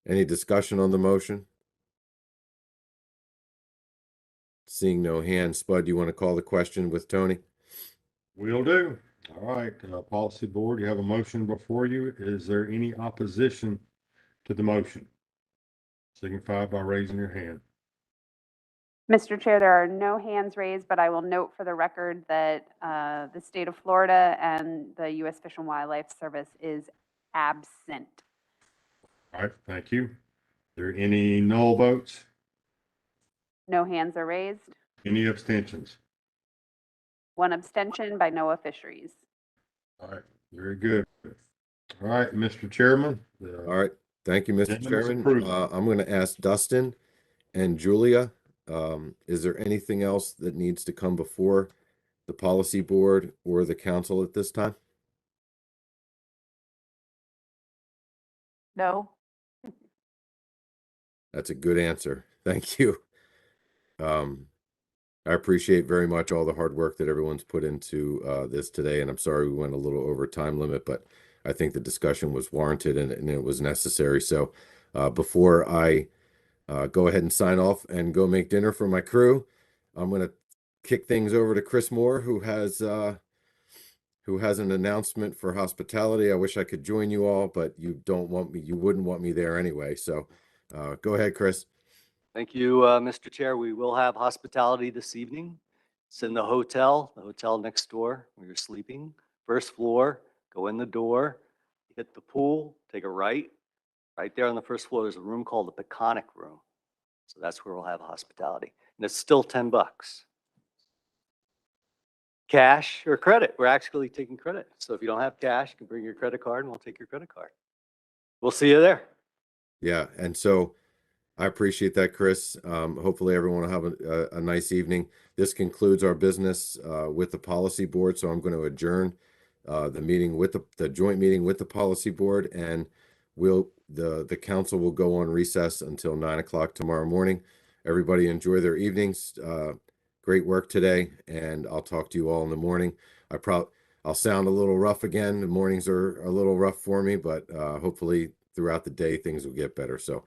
Any discussion on the motion? Seeing no hands, Spud, you want to call the question with Tony? Will do. All right, policy board, you have a motion before you. Is there any opposition to the motion? Signify by raising your hand. Mr. Chair, there are no hands raised, but I will note for the record that the state of Florida and the U.S. Fish and Wildlife Service is absent. All right, thank you. Are there any null votes? No hands are raised. Any abstentions? One abstention by NOAA Fisheries. All right, very good. All right, Mr. Chairman. All right, thank you, Mr. Chairman. I'm going to ask Dustin and Julia, is there anything else that needs to come before the policy board or the council at this time? No. That's a good answer. Thank you. I appreciate very much all the hard work that everyone's put into this today, and I'm sorry we went a little over time limit, but I think the discussion was warranted and it was necessary. So before I go ahead and sign off and go make dinner for my crew. I'm going to kick things over to Chris Moore, who has an announcement for hospitality. I wish I could join you all, but you wouldn't want me there anyway. So go ahead, Chris. Thank you, Mr. Chair. We will have hospitality this evening. It's in the hotel next door where you're sleeping. First floor, go in the door, hit the pool, take a right. Right there on the first floor, there's a room called the Peconic Room. So that's where we'll have hospitality. And it's still $10. Cash or credit. We're actually taking credit. So if you don't have cash, you can bring your credit card and we'll take your credit card. We'll see you there. Yeah, and so I appreciate that, Chris. Hopefully everyone will have a nice evening. This concludes our business with the policy board. So I'm going to adjourn the meeting with the joint meeting with the policy board, and the council will go on recess until 9 o'clock tomorrow morning. Everybody enjoy their evenings. Great work today, and I'll talk to you all in the morning. I'll sound a little rough again. The mornings are a little rough for me, but hopefully throughout the day things will get better. So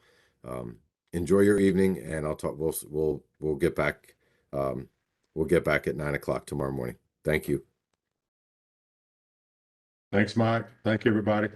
enjoy your evening, and I'll talk. We'll get back. We'll get back at 9 o'clock tomorrow morning. Thank you. Thanks, Mike. Thank you, everybody.